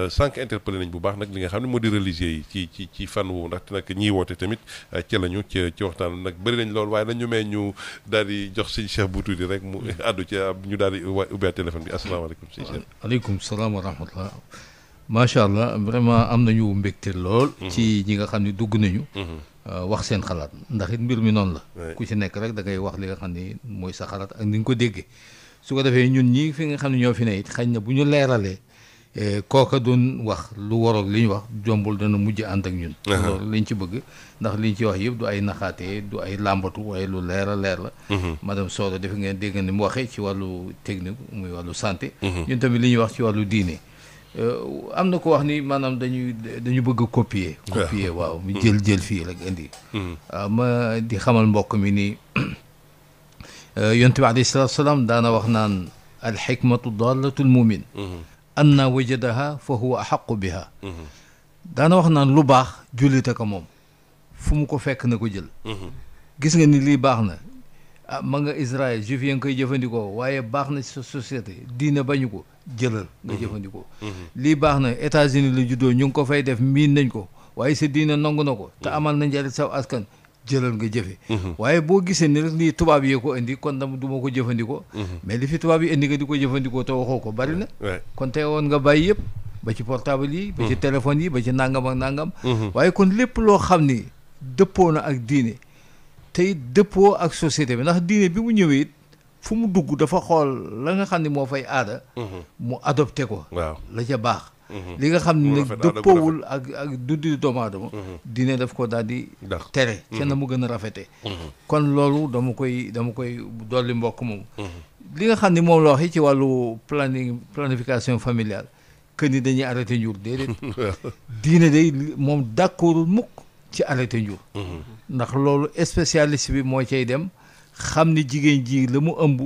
sànq interpellé nañ bu baax nag li nga xam ne moo di religieux yi ci fànn woowu ndaxte nag ñiy woote tamit ca lañu ci waxtaan nag bëri nañ lool waaye nañu may ñu daal di jox sëñ Cheikh bu tuuti rek mu àddu ci ñu daal di ubbi téléphone bi asalaamaaleykum sëñ Cheikh. aleykum salaam wa rahmatullah macha allah vraiment am nañu mbégte lool. ci ñi nga xam ne dugg nañu. wax seen xalaat ndax it mbir mi noonu la. ku ci nekk rek da ngay wax li nga xam ni mooy sa xalaat ak ni nga ko déggee su ko defee ñun ñii fi nga xam ne ñoo fi ne it xañ na bu ñu leeralee kooka doon wax lu waroon li ñu wax jombul dana mujj ànd ak ñun. loolu liñ ci bëgg ndax liñ ci wax yëpp du ay naxaate du ay làmbatu waaye lu leer a leer la. madame Soda defe ngeen dégg ni mu waxee ci wàllu technique muy wàllu santé. ñun tamit li ñuy wax ci wàllu diine. am na ko wax ni maanaam dañu bëgg a copier. waaw mu jël fii rek indi. ma di xamal mbokk mi ni yonent bi alayhi salaatu salaam daana wax naan al xikmatu daalatul mumin anna wajadaha fa huwa axaqu biha daana wax naan lu baax jullite ko moom fu mu ko fekk na ko jël. gis nga ni lii baax na ma nga Israël juif ya nga koy jëfandikoo waaye baax na ci sa société diine bañu ko jëlal nga jëfandikoo. lii baax na États-Unis la juddoo ñu ngi ko fay def miin nañ ko waaye sa diine nangu na ko te amal na njëriñ saw askan jëlal nga jëfe waaye boo gisee ni rek lii tubaab yee ko indi kon dama du ma ko jëfandikoo. mais li fi tubaab yi indi nga di ko jëfandikoo te waxoo ko bari na. kon tey woon nga bàyyi yëpp ba ci portable yi ba ci téléphone yi ba ci nangam ak nangam. waaye kon lépp loo xam ni dëppoo na ak diine tey dëppoo ak société bi ndax diine bi mu ñëwee it fu mu dugg dafa xool la nga xam ne moo fay aada. mu adopté ko. waaw la ca baax. li nga xam ne nag dëppoowul ak dundu doomu aadama. diine daf ko daal di tere. ca na mu gën a rafete kon loolu dama koy dolli mbokk moom. li nga xam ne moom la wax ci wàllu planification familiale que ni dañuy arrêté njur déedéet. diine day moom d'accordul mukk ci arrêté njur. ndax loolu spécialiste bi moo cay dem xam ni jigéen ji la mu ëmb.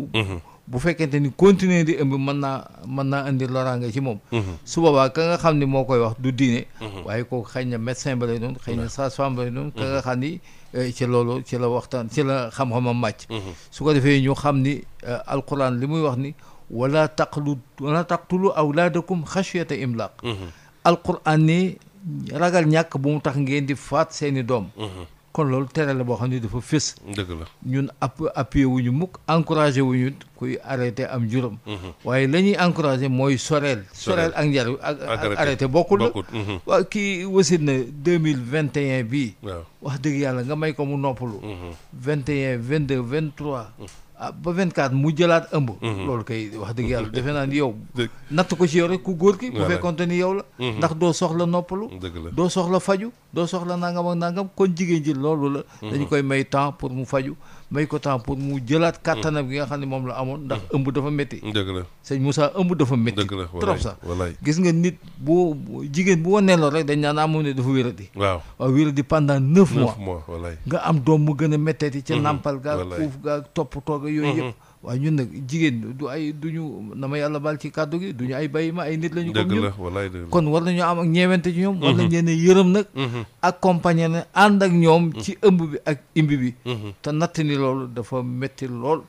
bu fekkente ni continuer di ëmb mën naa indi loraange ci moom. su boobaa ka nga xam ni moo koy wax du diine. waaye kooku xëy na médecin ba lay doon xëy na sage-femme ba lay doon. ka nga xam ni ci loolu ci la waxtaan ci la xam-xamam màcc. su ko defee ñu xam ni alquran li muy wax ni wala taqtulu awlaadakum xashyata imlaaq. alquran ni ragal ñàkk bu mu tax ngeen di faat seeni doom. kon loolu tere la boo xam ne dafa fës. dëgg la ñun appuyé wuñu mukk encouragé wuñu kuy arrêté am juróom. waaye la ñuy encouragé mooy soreel ak njar ak arrêté bokkul la. waaw kii wasit na 2021 bii. wax dëgg yàlla nga may ko mu noppalu. 21 22 23. ba 24 mu jëlaat ëmb. loolu kay wax dëgg yàlla defe naa ni yow. natt ko ci yow rek ku góor ki. bu fekkonte ni yow la. ndax doo soxla noppalu. doo soxla faju doo soxla nangam ak nangam kon jigéen ji loolu la. dañu koy may temps pour mu faju may ko temps pour mu jëlaat kàttanam gi nga xam ne moom la amoon ndax ëmb dafa métti. dëgg la sëñ Moussa ëmb dafa métti. trop sax gis nga nit bu jigéen bu wanee loolu rek dañ naan amoon ne dafa wéradi. waaw wéradi pendant 9 mois. nga am doom mu gën a métteeti ca nàmpal gaag uuf gaag toppatoo yooyu yëpp. waaye ñun nag jigéen duñu na ma yàlla baal ci kàddu gi duñu ay bàyyi ma ay nit lañu comme ñun kon war nañu am ak ñeewante ci ñoom war nañ leen yërëm nag accompagner na ànd ak ñoom ci ëmb bi ak imbi bi te natt ni loolu dafa métti lool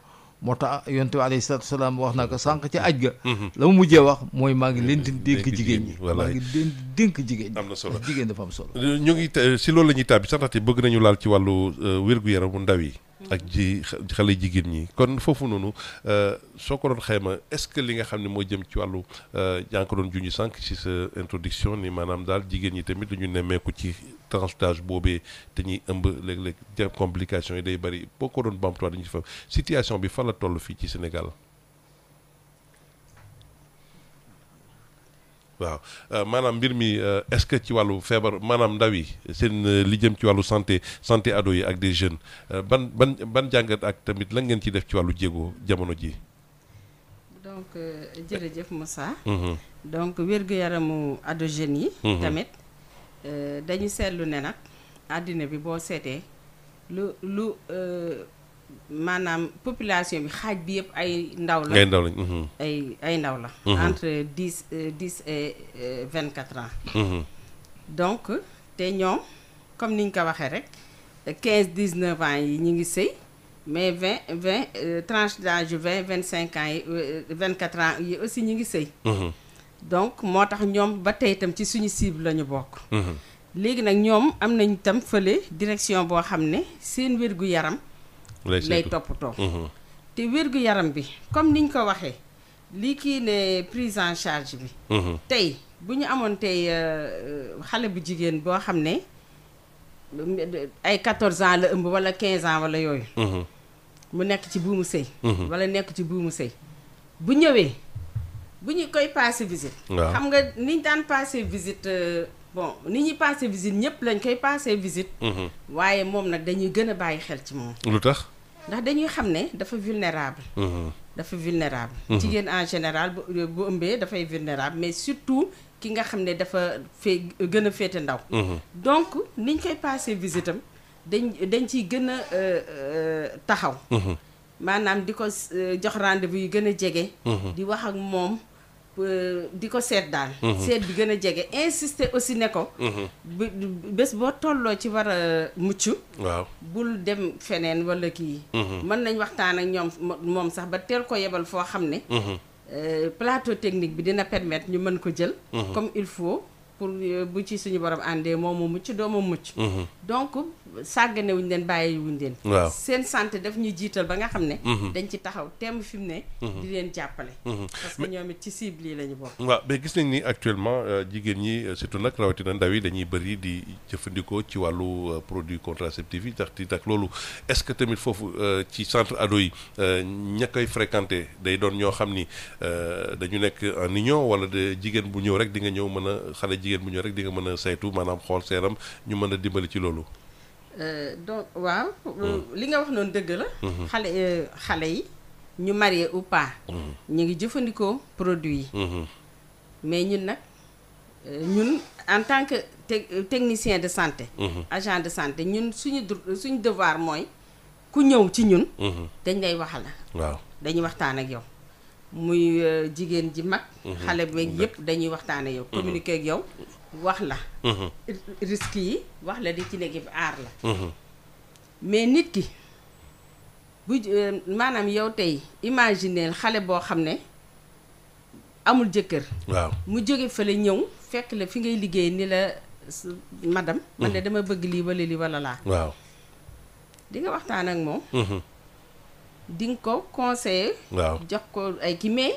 moo tax yonent bi alayhi salaatu salaam wax naa ko sànq ci aj ga la mu mujjee wax mooy maa ngi leen di dénk jigéen ñi maa ngi leen di dénk jigéen ñi am na solo jigéen dafa am solo ñu ngi si loolu la ñuy tàbbi sax ndaxte bëgg nañu laal ci wàllu wér-gu-yaramu ndaw yi ak xale jigéen ñi kon foofu noonu soo ko doon xayma est-ce que li nga xam ne moo jëm ci wàllu yaa ngi ko doon junj sànq ci sa introduction ni maanaam daal jigéen ñi tamit dañu nemmeeku ci tranche d'âge boobee te ñuy ëmb léeg-léeg complications yi day bëri boo ko doon bamtuwaat dañu fa situation bi fan la toll fii ci Sénégal. waaw maanaam mbir mi est-ce que ci wàllu feebar maanaam ndaw yi seen li jëm ci wàllu santé ado yi ak des jeunes ban jàngat ak tamit lan ngeen ci def ci wàllu jéego jamono ji. donc jërëjëf Moussa. donc wér-gu-yaramu ado jeunes yi. tamit dañu seetlu ne nag àddina bi boo seetee lu maanaam population bi xaaj bi yëpp ay ndaw la. ay ndaw lañ. ay ndaw la. entre 10 et 24 ans. donc te ñoom comme niñ ko waxee rek 15 19 ans yi ñu ngi sëy mais 20 tranche d'âge 25 ans yi 24 ans yi aussi ñu ngi sëy. donc moo tax ñoom ba tey itam ci suñu cible la ñu bokk. léegi nag ñoom am nañ itam fële direction boo xam ne seen wér-gu-yaram. lay toppatoo. te wér-gu-yaram bi comme niñ ko waxee lii kii ne prise en charge bi. tey bu ñu amoon tey xale bu jigéen boo xam ne ay 14 ans la ëmb wala 15 ans wala yooyu. mu nekk ci buumu sëy. wala nekk ci buumu sëy bu ñëwee bu ñu koy passé visite. xam nga niñ daan passé visite bon ni ñuy passé visite ñëpp lañ koy passé visite. waaye moom nag dañuy gën a bàyyi xel ci moom. lu tax. ndax dañuy xam ne dafa vulnérable. dafa vulnérable. jigéen en général bu ëmbee dafay vulnérable mais surtout ki nga xam ne dafa gën a féete ndaw. donc niñ koy passé visite am dañ ciy gën a taxaw. maanaam di ko jox rendez-vous yu gën a jege. di wax ak moom di ko seet daal. seet bi gën a jege insister aussi ne ko. bés boo tolloo ci war a mucc. waaw bul dem feneen wala kii. mën nañ waxtaan ak ñoom moom sax ba teel ko yebal foo xam ne. plateau technique bi dina permettre ñu mën ko jël. comme il faut pour bu ci suñu borom àndee moomu mucc doomu mucc. donc sàggane wuñ leen bàyyi wuñ leen. waaw seen santé daf ñuy jiital ba nga xam ne. dañ ci taxaw temm fi mu ne. di leen jàppale. parce que ñoom it ci cible yi la ñu bokk. waaw mais gis nañ ni actuellement jigéen ñi surtout nag rawatina ndaw yi dañuy bëri di jëfandikoo ci wàllu produit contraceptif yi tax loolu est-ce que tamit foofu ci centre ado yi ña koy fréquenter day doon ñoo xam ni dañu nekk en union wala de jigéen bu ñëw rek di nga ñëw mën a xale jigéen bu ñëw rek di nga mën a saytu maanaam xool seeram ñu mën a dimbali ci loolu. donc waaw. li nga wax noonu dëgg la. xale yi ñu marié ou pas. ñu ngi jëfandikoo produit yi. mais ñun nag ñun en tant que technicien de santé. agent de santé ñun suñu devoir mooy ku ñëw ci ñun. dañ lay waxal la. waaw dañuy waxtaan ak yow. muy jigéen ji mag. xale beeg yëpp dañuy waxtaan ak yow. communiquer ak yow wax la. risques yi wax la di ci nekk aar la. mais nit ki bu maanaam yow tey imaginer xale boo xam ne amul jëkkër. waaw mu jóge fële ñëw fekk la fi ngay liggéey ni la madame. man de dama bëgg lii wala laa. waaw di nga waxtaan ak moom. di nga ko conseiller. waaw jox ko ay kii mais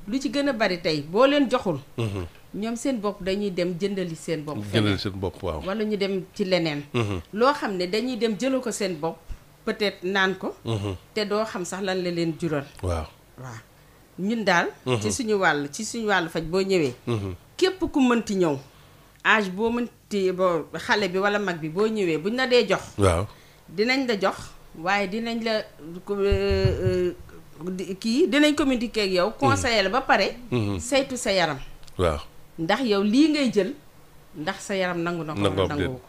lu ci gën a bari tey boo leen joxul. ñoom seen bopp dañuy dem jëndali seen bopp. jëndali seen bopp waaw. wala ñu dem ci leneen. loo xam ne dañuy dem jëloo ko seen bopp peut-être naan ko. te doo xam sax lan la leen jural. waaw ñun daal. ci suñu wàll faj boo ñëwee. képp ku mënti ñëw âge boo mënti boo xale bi wala mag bi boo ñëwee buñ la dee jox. waaw dinañ la jox. waaye dinañ la kii dinañ communiquer ak yow conseiller la ba pare. saytu sa yaram. waaw ndax yow lii ngay jël ndax sa yaram nangu na ko nangu ko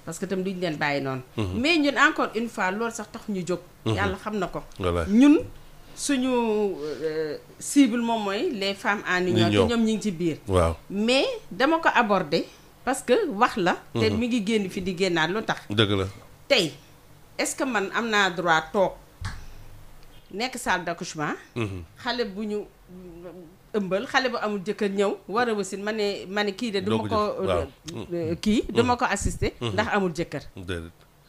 parce que tam duñ leen bàyyi noonu. mais ñun encore une fois loolu sax tax ñu jóg. yàlla xam na ko. ñun suñu cible moom mooy les femmes en union te ñoom ñi ngi ci biir. waaw mais dama ko aborder parce que wax la. te mi ngi génn fi di génnaat lu tax. dëgg la tey. est-ce que man am naa droit toog nekk salle d'accouchement. xale bu ñu ëmbal xale bu amul jëkkër ñëw war a wasin ma ne kii de duma ko kii duma ko assister ndax amul jëkkër.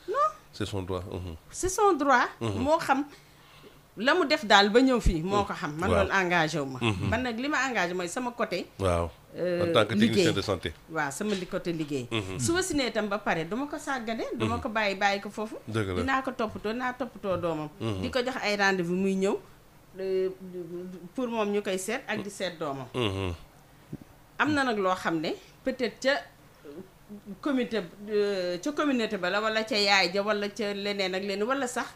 non c'est son droit. c'est son droit. moo xam la mu def daal ba ñëw fii moo ko xam. man loolu engagé wu ma. man nag li ma engagé mooy sama côté. waaw en tant que technicien de santé. waaw sama côté liggéey. su wasinee itam ba pare duma ko sàggane. duma ko bàyyi ko foofu. dëgg la dinaa ko toppatoo doomam. di ko jox ay rendez-vous muy ñëw pour moom ñu koy seet ak di seet doomam. am na nag loo xam ne peut-être ca communauté ba la wala ca yaay ja wala ca leneen ak leneen wala sax.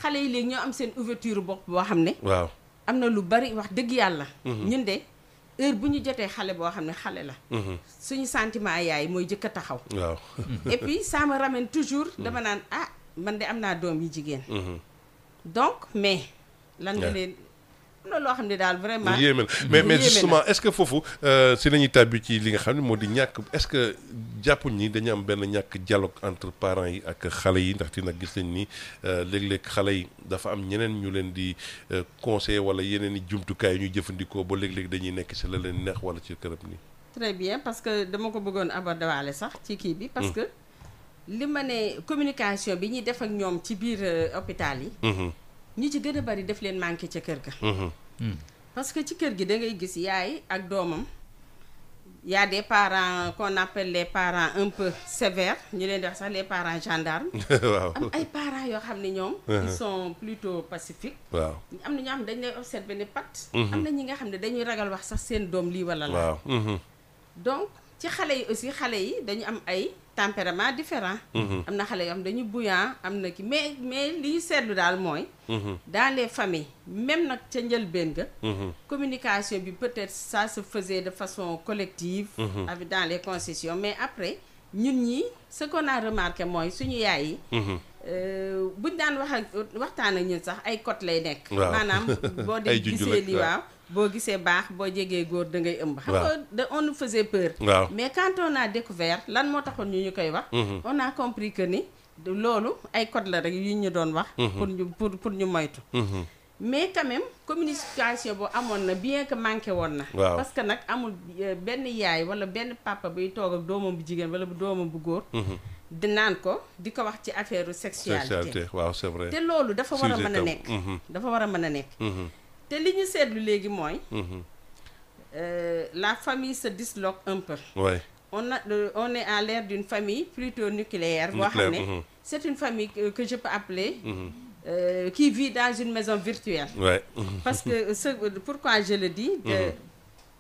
xale yi léegi ñoo am seen ouverture bopp boo xam ne. waaw am na lu bari wax dëgg yàlla. ñun de heure bu ñu jotee xale boo xam ne xale la. suñu sentiment yaay mooy jëkk a taxaw. waaw et puis ça me ramène toujours dama naan man de am naa doom yi jigéen. donc mais lan nga leen. am na loo xam ne daal vraiment yéeme mais justement est-ce que foofu si nañuy tàbbi ci li nga xam ne moo di ñàkk est-ce que jàppuñ ni dañu am benn ñàkk dialogue entre parents yi ak xale yi ndaxte nag gis nañ ni léeg-léeg xale yi dafa am ñeneen ñu leen di conseiller wala yeneen i jumtukaay yu ñuy jëfandikoo ba léeg-léeg dañuy nekk si la leen neex wala ci kërëb nii. très bien parce que dama ko bëggoon aborder waale sax ci kii bi parce que li ma ne communication bi ñuy def ak ñoom ci biir hôpital yi ñi ci gën a bari def leen manqué ca kër ga. parce que ci kër gi da ngay gis yaay ak doomam y a des parents qu'on appelle les parents un peu sévères ñu leen di wax sax les parents gendarmes. waaw am ay parents yoo xam ne ñoom. ils sont plutôt pacifiques. waaw am na ñoo xam ne dañ lay observer ne pat. am na ñi nga xam ne dañuy ragal wax sax seen doom lii wala la. waaw. donc ci xale yi aussi xale yi dañu am ay tempérament différent. am na xale yoo xam dañu bouillant am na ki mais li ñu seetlu daal mooy. dans les familles même nag ca njëlbéen ga. communication bi peut-être ça se faisait de façon collective. avec dans les concessions mais après ñun ñi ce qu'on a remarqué mooy suñu yaay yi. buñ daan waxtaan ak ñun sax ay cote lay nekk. maanaam boo dee gisee li waaw. boo gisee baax boo jegee góor da ngay ëmb. xam nga on nous faisait peur. mais quand on a découvert lan moo taxoon ñu koy wax. on a compris que ni loolu ay code la rek yu ñu doon wax. pour ñu moytu. mais quand même communication boo amoon na bien que manqué woon na. parce que nag amul benn yaay wala benn papa buy toog ak doomam bu jigéen wala doomam bu góor. di naan ko di ko wax ci affaire sexualité. waaw c'est vrai. te loolu dafa war a mën a nekk. dafa war a mën a nekk. te li ñu seetlu léegi mooy. la famille se disloque un peu. Ouais. On est à l'ère d'une famille plutôt nucléaire. boo xam ne c'est une famille que je peux appeler. Qui vit dans une maison virtuelle. Ouais. parce que pourquoi je le dis.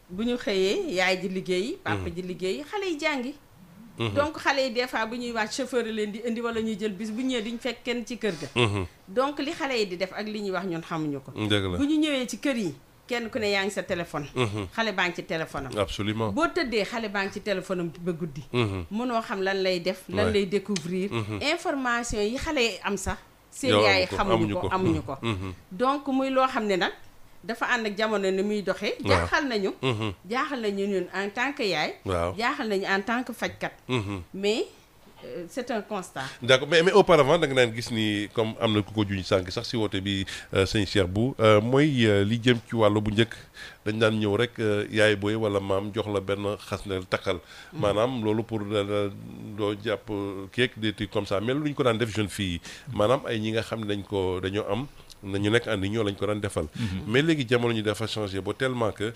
bu ñu xëyee yaay ji liggéey. papa ji liggéey xale yi jàngi. donc xale yi des fois bu ñuy wax chauffeur leen di indi wala ñuy jël bis bu ñëwee duñ fekk kenn ci kër ga. donc li xale yi di def ak li ñuy wax ñun xamuñu ko. bu ñu ñëwee ci kër yi kenn ku ne yaa ngi sa téléphone. xale baa ngi ci téléphone am. absolument boo tëddee xale baa ngi ci téléphone am ba guddi. mënoo xam lan lay def. lan lay découvrir. information yi xale yi am sax. seen yaay xamuñu ko amuñu ko. donc muy loo xam ne nag. dafa ànd ak jamono ni muy doxee. jaaxal nañu. jaaxal nañu ñun en tant que yaay. jaaxal nañu en tant que fajkat. mais c'est un constat. d'accord mais auparavant da nga naan gis ni comme am na ku ko juñ sànq sax si woote bi sëñ Cheikh Bou mooy li jëm ci wàllu bu njëkk dañ daan ñëw rek yaay booy wala maam jox la benn xas ne takkal. maanaam loolu pour doo jàpp keek des trucs comme ça mais lu ñu ko daan def jeune fille yi. maanaam ay ñi nga xam ne dañoo am. nañu nekk ànd ñoo lañ ko daan defal. mais léegi jamono ñi dafa changé ba tellement que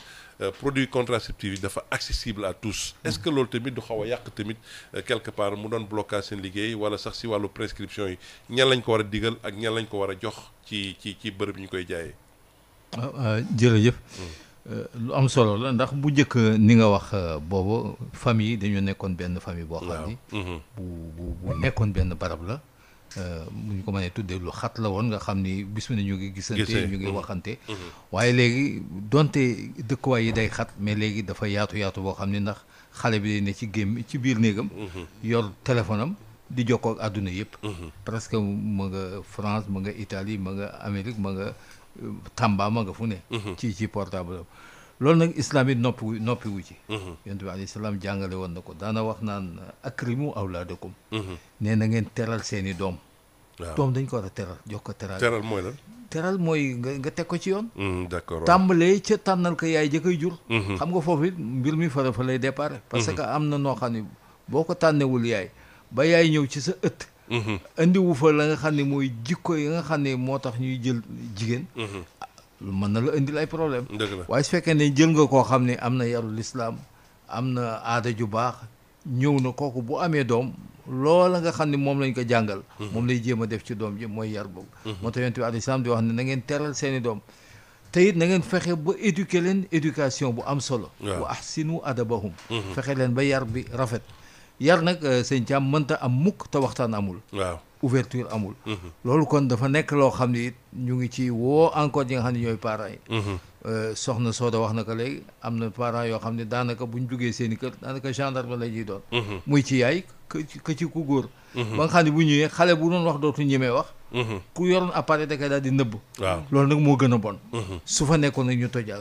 produits contraceptifs yi dafa accessible à tous. est-ce que loolu tamit du xaw a yàq tamit quelque part mu doon blocage seen liggéey wala sax si wàllu prescription yi ñan lañ ko war a digal ak ñan lañ ko war a jox ci bërëb ñu koy jaayee. jërëjëf. lu am solo la ndax bu njëkk ni nga wax boobu famille dañoo nekkoon benn famille boo xam ni. bu nekkoon benn barab la. bu ñu ko mënee tuddee lu xat la woon nga xam ni bis mu ne ñu ngi gisante ñu ngi waxante. waaye léegi donte dëkkuwaay yi day xat mais léegi dafa yaatu boo xam ni ndax xale bi day ne ci biir néegam. yor téléphone am di jokkoo ak àdduna yëpp. presque ma nga France ma nga Italie ma nga Amérique ma nga Tamba ma nga fu ne. ci portable am loolu nag islam it noppiwu ci. yonent bi alayhi salaam jàngale woon na ko daana wax naan akrimu awlaadakum. nee na ngeen teral seeni doom. waaw doom dañ ko war a teral jox ko teral. teral mooy lan. teral mooy nga teg ko ci yoon. d'accord tàmbalee ca tànnal ko yaay ja koy jur. xam nga foofu it mbir mi fa lay départ. parce que am na noo xam ne boo ko tànnewul yaay ba yaay ñëw ci sa ëtt. indiwu fa la nga xam ne mooy jikko yi nga xam ne moo tax ñuy jël jigéen. mën na la indil ay problème waaye su fekkee ne jël nga koo xam ne am na yaru lislaam am na aada ju baax ñëw na kooku bu amee doom loola nga xam ne moom lañ ko jàngal moom lay jéem a def ci doom ji mooy yar boobu moo tax yonent bi alayhi salaam di wax ne na ngeen teral seeni doom te it na ngeen fexe ba éduquer leen éducation bu am solo wa ahsinu adabahum fexe leen ba yar bi rafet yar nag sëñ Thiam mënta am mukk te waxtaan amul waaw ouverture amul loolu kon dafa nekk loo xam ne it ñu ngi ci woo encore ñi nga xam ne ñooy parents yi soxna Soda wax na ko léegi am na parents yoo xam ne daanaka buñ duggee seen i kër daanaka gendarme la ñuy doon muy ci yaay ka ci ku góor ba nga xam ne bu ñëwee xale bu doon wax dootu ñemee wax ku yoroon appareil da koy daal di nëbb waaw loolu nag moo gën a bon su fa nekkoon nag ñu toj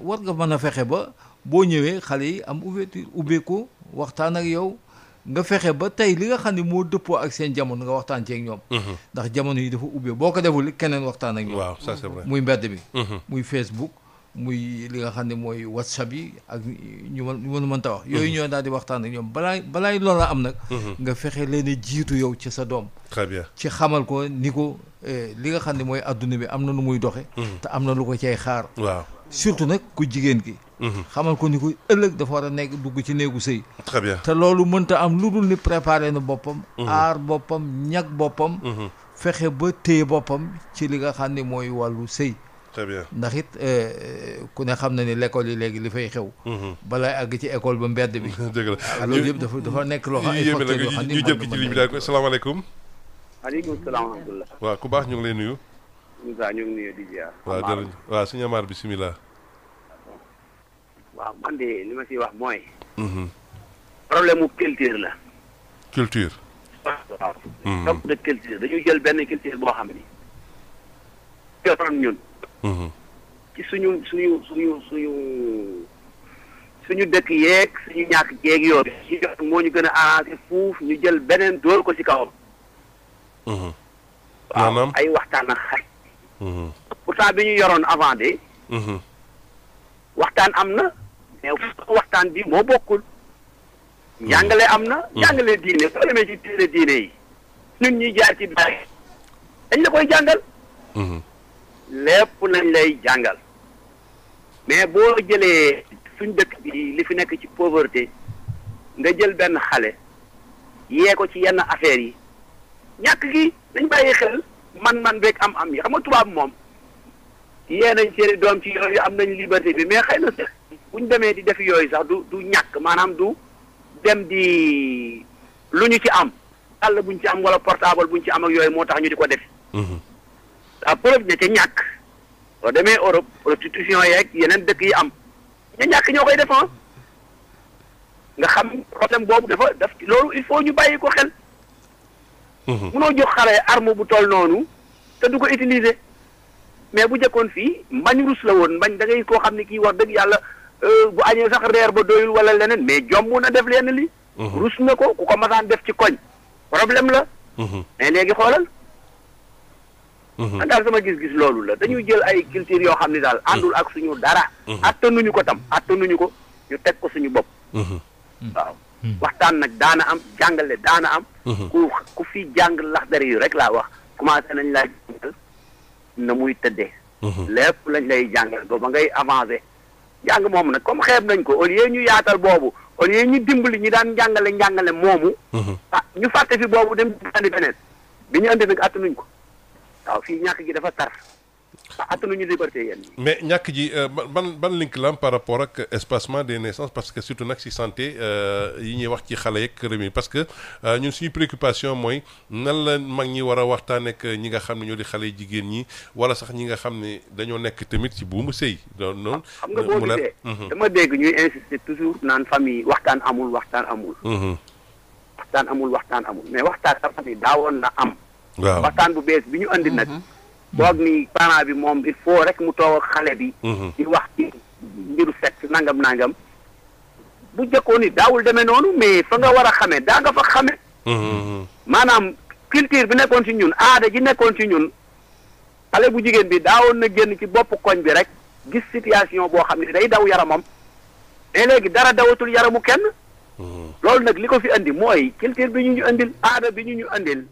war nga mën a fexe ba boo ñëwee xale yi am ouverture ubbeeku waxtaan ak yow nga fexe ba tey li nga xam ne moo dëppoo ak seen jamono nga waxtaan ci ak ñoom ndax jamono yi dafa ubbee boo ko deful keneen waxtaan ak ñoom waaw ça c'est vrai muy mbedd bi muy Facebook muy li nga xam ne mooy WhatsApp yi ak ñu mënta wax yooyu ñoo daal di waxtaan ak ñoom balaay loola am nag nga fexe leen a jiitu yow ci sa doom très bien ci xamal ko ni ko li nga xam ne mooy adduna bi am na nu muy doxe te am na lu ko cay xaar waaw surtout nag ku jigéen ki xamal ko ni ko ëllëg dafa war a nekk dugg ci néegu sëy très bien te loolu mënta am lu dul ni préparé na boppam aar boppam ñag boppam fexe ba téye boppam ci li nga xam ne mooy wàllu sëy très bien ndax it ku ne xam na ni l'école yi léegi li fay xew balay àgg ci école ba mbedd bi dëgg la loolu yëpp dafa nekk loo xam ay yéeme facteurs yoo la xam ñu jël ki ci ligne bi daal ko salaamaaleykum maaleykum salaam wa rahmatulah. waaw ku baax ñu ngi lay nuyu Moussa ñu ngi nuyu di ziar. waaw jërëjëf waaw sëñ Amar bisimilah waaw man de li ma siy wax mooy. problème mu culture la. culture waaw. top de culture dañu jël benn culture boo xam ni. yoroon ñun. ci suñu dëkk yeeg suñu ñàkk jeeg yooyu. ñu jox moo ñu gën a arrangé fuuf ñu jël beneen dóor ko ci kawam. maanaam waaw ay waxtaan ak xay. pourtant bi ñu yoroon avant de. waxtaan am na. mais waxtaan bi moo bokkul. njàngale am na. njàngale diine soo demee ci téere diine yi. ñun ñuy jaar ci biir dañ la koy jàngal. lépp lañ lay jàngal. mais boo jëlee suñ dëkk bi li fi nekk ci pauvreté nga jël benn xale yee ko ci yenn affaires yi ñàkk gi dañ bàyyi xel man beeg am yi xam nga tubaab moom yee nañ seeni doom ci yooyu am nañ liberté bi mais xëy na sax buñ demee di def yooyu sax du ñàkk maanaam du dem di lu ñu ci am àll buñ ci am wala portable buñ ci am ak yooyu moo tax ñu di ko def. à preuve ne ca ñàkk soo demee Europe prostitution yeeg yeneen dëkk yi am ña ñàkk ñoo koy def nga xam problème boobu daf loolu il faut ñu bàyyi ko xel. munoo jox xale arme bu toll noonu te du ko utiliser mais bu jëkkoon fii mbañ rus la woon mbañ da ngay koo xam ne kii wax dëgg yàlla bu añee sax reer ba doyul wala leneen mais jomb na def leen li rus na ko ku ko masaan def ci koñ problème la. mais léegi xoolal. man daal sama gis-gis loolu la dañuy jël ay culture yoo xam ne daal àndul ak suñu dara. attanuñu ko tam attanuñu ko ñu teg ko suñu bopp. waaw waxtaan nag daana am jàngale daana am. ku fi jàng laxdari yu rek laa wax commencé nañ laa jàngal na muy tëddee. lépp lañ lay jàngal ba ba ngay avancé. jàng moom nag comme xeeb nañ ko au lieu ñu yaatal boobu au lieu ñu dimbali ñi daan njàngale moomu. ñu fàtte fi boobu dem andi beneen bi ñu andi nag attanuñ ko. waaw fii ñàkk gi dafa tar attanuñu liberté yéen mais ñàkk ji ban link la am par rapport ak espacement des naissances parce que surtout nag si santé yi ñuy wax ci xale yeeg kër yi parce que ñun suñu préoccupation mooy nan la mag ñi war a waxtaan ak ñi nga xam ne ñoo di xale jigéen ñi wala sax ñi nga xam ne dañoo nekk tamit ci buumu sëy noonu xam nga boo gisee dama dégg ñuy insister toujours naan famille waxtaan amul waxtaan amul mais waxtaan dafa ni daawoon na am waaw waxtaan bu bees bi ñu andi nag. boog ni parent bi moom il faut rek mu toog ak xale bi. di wax ci mbiru sexe nangam. bu jëkkoon ni daawul demee noonu mais fa nga war a xamee daa nga fa xame maanaam culture bi nekkoon ci ñun aada ji nekkoon ci ñun xale bu jigéen bi daawoon na génn ci bopp koñ bi rek gis situation boo xam ne day daw yaramam mais léegi dara dawatul yaramu kenn. loolu nag li ko fi andi mooy culture bi ñu andil aada bi ñu andil.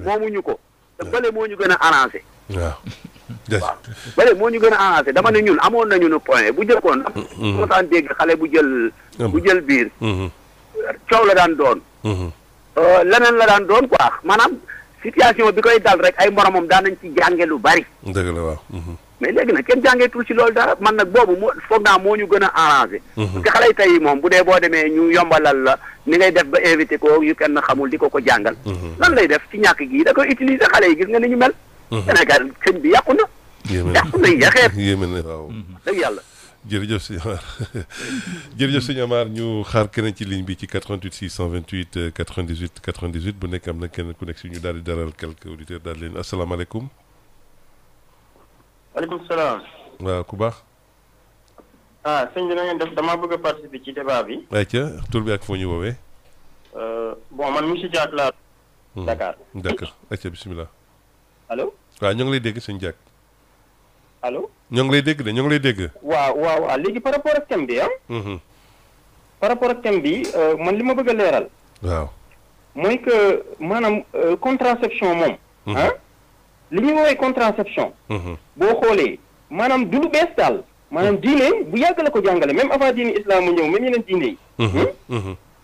moomuñu ko te bële moo ñu gën a arrangé. waaw bële moo ñu gën a arrangé dama ne ñun amoon nañu ne point bu jëkkoon. moo daan dégg xale bu jël biir. coow la daan doon. leneen la daan doon quoi maanaam situation bi koy dal rek ay moromam daan nañ ci jànge lu bari. dëgg la waaw. mais léegi nag kenn jàngeetul ci loolu dara man nag boobu foog naa moo ñu gën a arrangé. parce que xale yi tey moom bu dee boo demee ñu yombalal la ni ngay def ba invité ko yu kenn xamul di ko jàngal. lan lay def ci ñàkk gi da koy utiliser xale yi gis nga ni ñu mel. Sénégal sëñ bi yàqu na. yàqu na yaxeet yéeme na waaw. dëgg yàlla. jërëjëf sëñ Amar jërëjëf sëñ Amar ñu xaar keneen ci ligne bi ci 88 628 98 98 bu nekk am na kenn ku nekk si ñu daal di dalal quelques auditeurs daal leen asalaamaaleykum. waaleykum salaam. waaw ku baax. sëñ bi na ngeen def damaa bëgg a participer ci débat bi. ayca tur bi ak foo ñu woowee. bon man monsieur Diack laa. Dakar. d'accord ayca bisimilah. allo. waaw ñoo ngi lay dégg sëñ Diack. allo. ñoo ngi lay dégg de ñoo ngi lay dégg. waaw léegi par rapport ak thème bi par rapport ak thème bi man li ma bëgg a leeral. waaw. mooy que maanaam contraception moom. li ñuy woowee contraception. boo xoolee maanaam du lu bees daal maanaam diine bu yàgg la ko jàngale même avant diine islam mu ñëw même yeneen diine yi.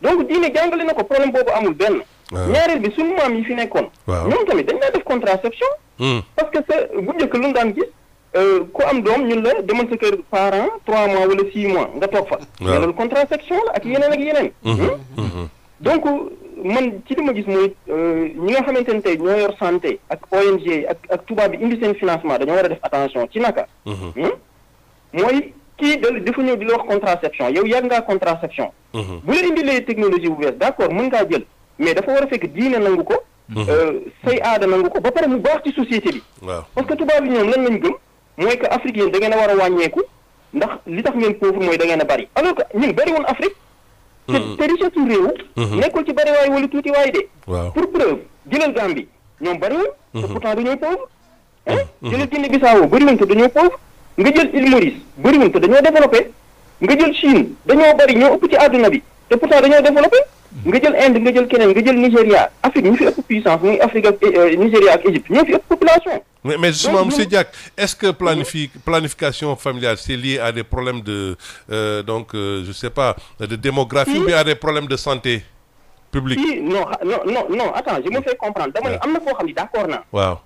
donc diine jàngale na ko problème boobu amul benn. ñaareel bi suñu maam yi fi nekkoon. ñoom tamit dañ daan def contraception. parce que bu njëkk lu ñu daan gis ku am doom ñun la demal sa kër parent 3 mois wala 6 mois nga toog fa. mais loolu contraception la ak yeneen ak yeneen. donc man ci li ma gis mooy ñi nga xamante ne tey ñoo yor santé ak ONG ak tubaab bi indi seen financement dañoo war a def attention ci naka. mooy kii dafa ñëw di la wax contraception yow yàgg ngaa contraception. bu la indilee technologie bu bees d'accord mën ngaa jël mais dafa war a fekk diine nangu ko. say aada nangu ko ba pare mu baax ci société bi. parce que tubaab bi ñoom lan lañ gëm mooy que Afrique yéen da ngeen a war a wàññeeku ndax li tax ngeen pauvre mooy da ngeen a bari alors que ñun bari woon Afrique. te richesse su réew. nekkul ci bari waay wala tuuti waay de. pour preuve jëlal Gambie ñoom bari woon. te pourtant dañoo pauvre. jëlal Guinée Bissau bari woon te dañoo pauvre. nga jël île Maurice bari woon te dañoo développé. nga jël Chine dañoo bari ñoo ëpp ci àdduna bi te pourtant dañoo développé. nga jël Inde nga jël keneen nga jël Nigéria Afrique ñu fi ëpp puissance muy Afrique ak Nigéria ak Égypte ñoo fi ëpp population. mais justement monsieur Diack est-ce que planification familiale c'est lié à des problèmes de je sais pas de démographie ou bien à des problèmes de santé publique? non attends je me fais comprendre dama ne am na foo xam ni d'accord naa. waaw.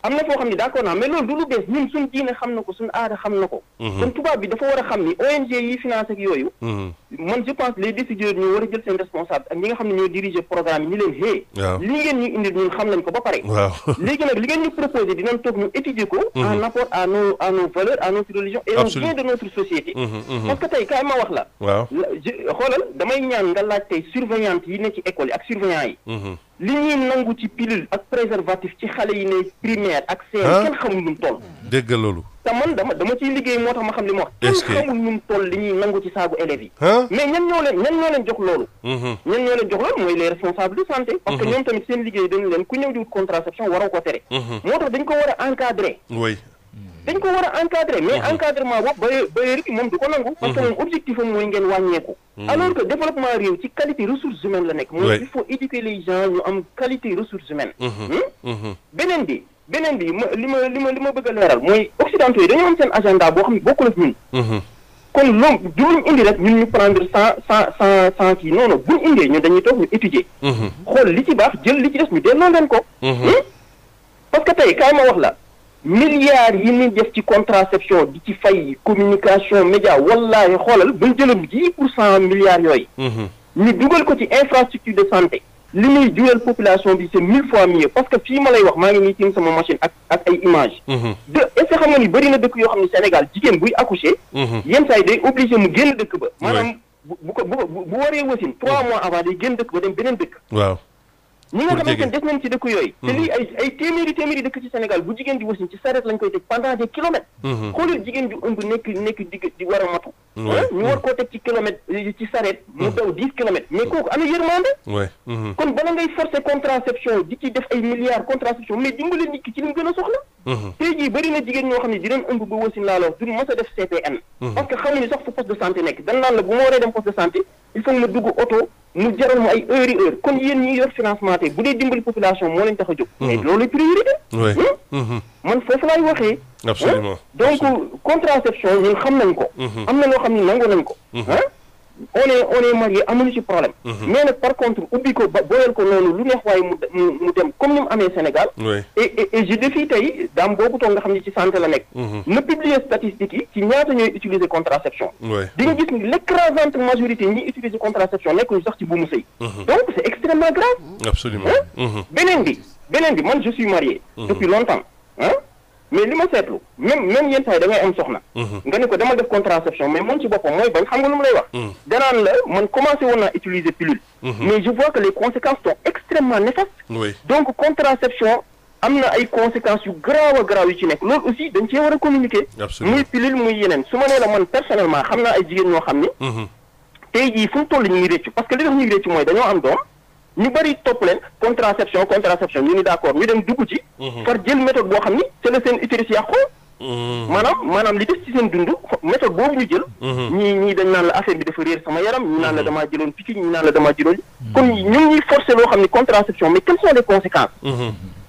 am na foo xam ni d'accord naa mais loolu du lu bees ñun suñ diine xam na ko suñ aada xam na ko. kon tubaab bi dafa war a xam ni ONG yi financé ak yooyu. man je pense les décideurs ñu war a jël seen responsable ak ñi nga xam ne ñoo diriger programme yi ñu leen xëy. li ngeen ñu indil ñun xam nañ ko ba pare. léegi nag li ngeen ñu proposé dinañ toog ñu étudier ko. en rapport à nos valeurs à notre religion. et au bien de notre société. parce que tey kaay ma wax la. xoolal damay ñaan nga laaj tey surveillante yi ne ci école yi ak surveillant yi. li ñuy nangu ci pilule ak préservatif ci xale yi ne primaire ak CM kenn xamul nu mu toll. dégg loolu. te man dama ciy liggéey moo tax ma xam li ma wax. kenn xamul nu mu toll li ñuy nangu ci saagu élèves yi. mais ñan ñoo leen jox loolu. ñan ñoo leen jox loolu mooy les responsables de santé. parce que ñoom tamit seen liggéey dañu leen ku ñëw di wut contraception waroo ko tere. moo tax dañ ko war a encadrer. oui. dañ ko war a encadrer mais encadrement boobu bailleur bi moom du ko nangu. parce que moom objectif am mooy ngeen wàññeeku. alors que développement réew ci qualité ressources humaines la nekk. mooy il faut éduquer les gens ñu am qualité ressources humaines. beneen bi li ma bëgg a leeral mooy occidentaux yi dañoo am seen agenda boo xam ne bokkul ak ñun. kon loolu du luñ indi rek ñun ñu prendre sans kii non non buñ indee ñun dañuy toog ñu étudier. xool li ci baax jël li ci des ñu delloo leen ko. parce que tey kaay ma wax la. milliards yi ñu def ci contraception di ci fay communication média wallahi xoolal buñ jëloon 10% milliards yooyu. ñu dugal ko ci infrastructure de santé. li muy jural population bi c'est 1000 fois mieux parce que fii ma lay wax maa ngi nii tiim sama machine ak ay images. est-ce que xam nga ni bëri na dëkk yoo xam ne Sénégal jigéen buy accoucher. yenn saa yi day obligé mu génn dëkk ba. maanaam bu waree wasin 3 mois avant day génn dëkk ba dem beneen dëkk. waaw. ñi nga xamante ne des nañ ci dëkk yooyu. te lii ay téeméeri dëkk ci Sénégal bu jigéen di wasin ci sareet lañ koy teg pendant des kilomètres. xoolal jigéen ju ëmb nekk di war a matu. ñu war koo teg ci kilomètre ci sareet mu daw 10 kilomètres mais kooku ana yërmande. kon bala ngay forcer contraception di ci def ay milliards contraception mais dimbali nit ki ci li mu gën a soxla. tey jii bëri na jigéen ñoo xam ne dinañ ëmb ba wasin laa la wax duñ mës a def CPN. parce que xamuñu sax fu poste de santé nekk dañ naan la bu ma waree dem poste de santé il faut ma dugg oto mu jaral ma ay heure kon yéen ñi yor financement tey bu dee dimbali population moo leen tax a jóg. mais loolu priorité. man foofu laay waxee. absolument donc contraception ñun xam nañ ko. am na loo xam ne nangu nañ ko. on est marié amuñu ci problème. mais nag par contre ubbi ko ba booyal ko noonu lu neex waaye mu dem comme ni mu amee Sénégal. et je défie tey daam boobu toog nga xam ne ci santé la nekk. na publier statistiques yi ci ñaata ñooy utiliser contraception. di nga gis ni l'écrasante majorité ñi utiliser contraception nekkuñu sax ci buumu sëy. donc c'est extrêmement grave. absolument. beneen bi man je suis marié. depuis longtemps mais li ma seetlu même yenn saa yi da ngay am soxna. nga ne ko dama def contraception mais moom ci boppam mooy bañ xam nga lu mu lay wax. danaan la man commencé woon naa utiliser pilule. mais je vois que les conséquences sont extrêmement néfastes. donc contraception am na ay conséquences yu grave yu ci nekk loolu aussi dañ cee war a communiquer. muy pilule muy yeneen su ma nee la man personnellement xam naa ay jigéen ñoo xam ni. tey jii fu mu toll ñu ngi réccu parce que li tax ñu ngi réccu mooy dañoo am doom. ñu bëri topp leen contraception ñu ni d'accord ñu dem dugg ci. far jël méthode boo xam ni c'est la seen utérus yàqu. maanaam li des ci seen dund méthode boobu ñu jël. ñii dañ naan la affaire bi dafa réer sama yaram ñi naan la damaa jëloon picc ñi naan la damaa jëloon. kon ñu ngi forcer loo xam ni contraception mais quelles sont les conséquences.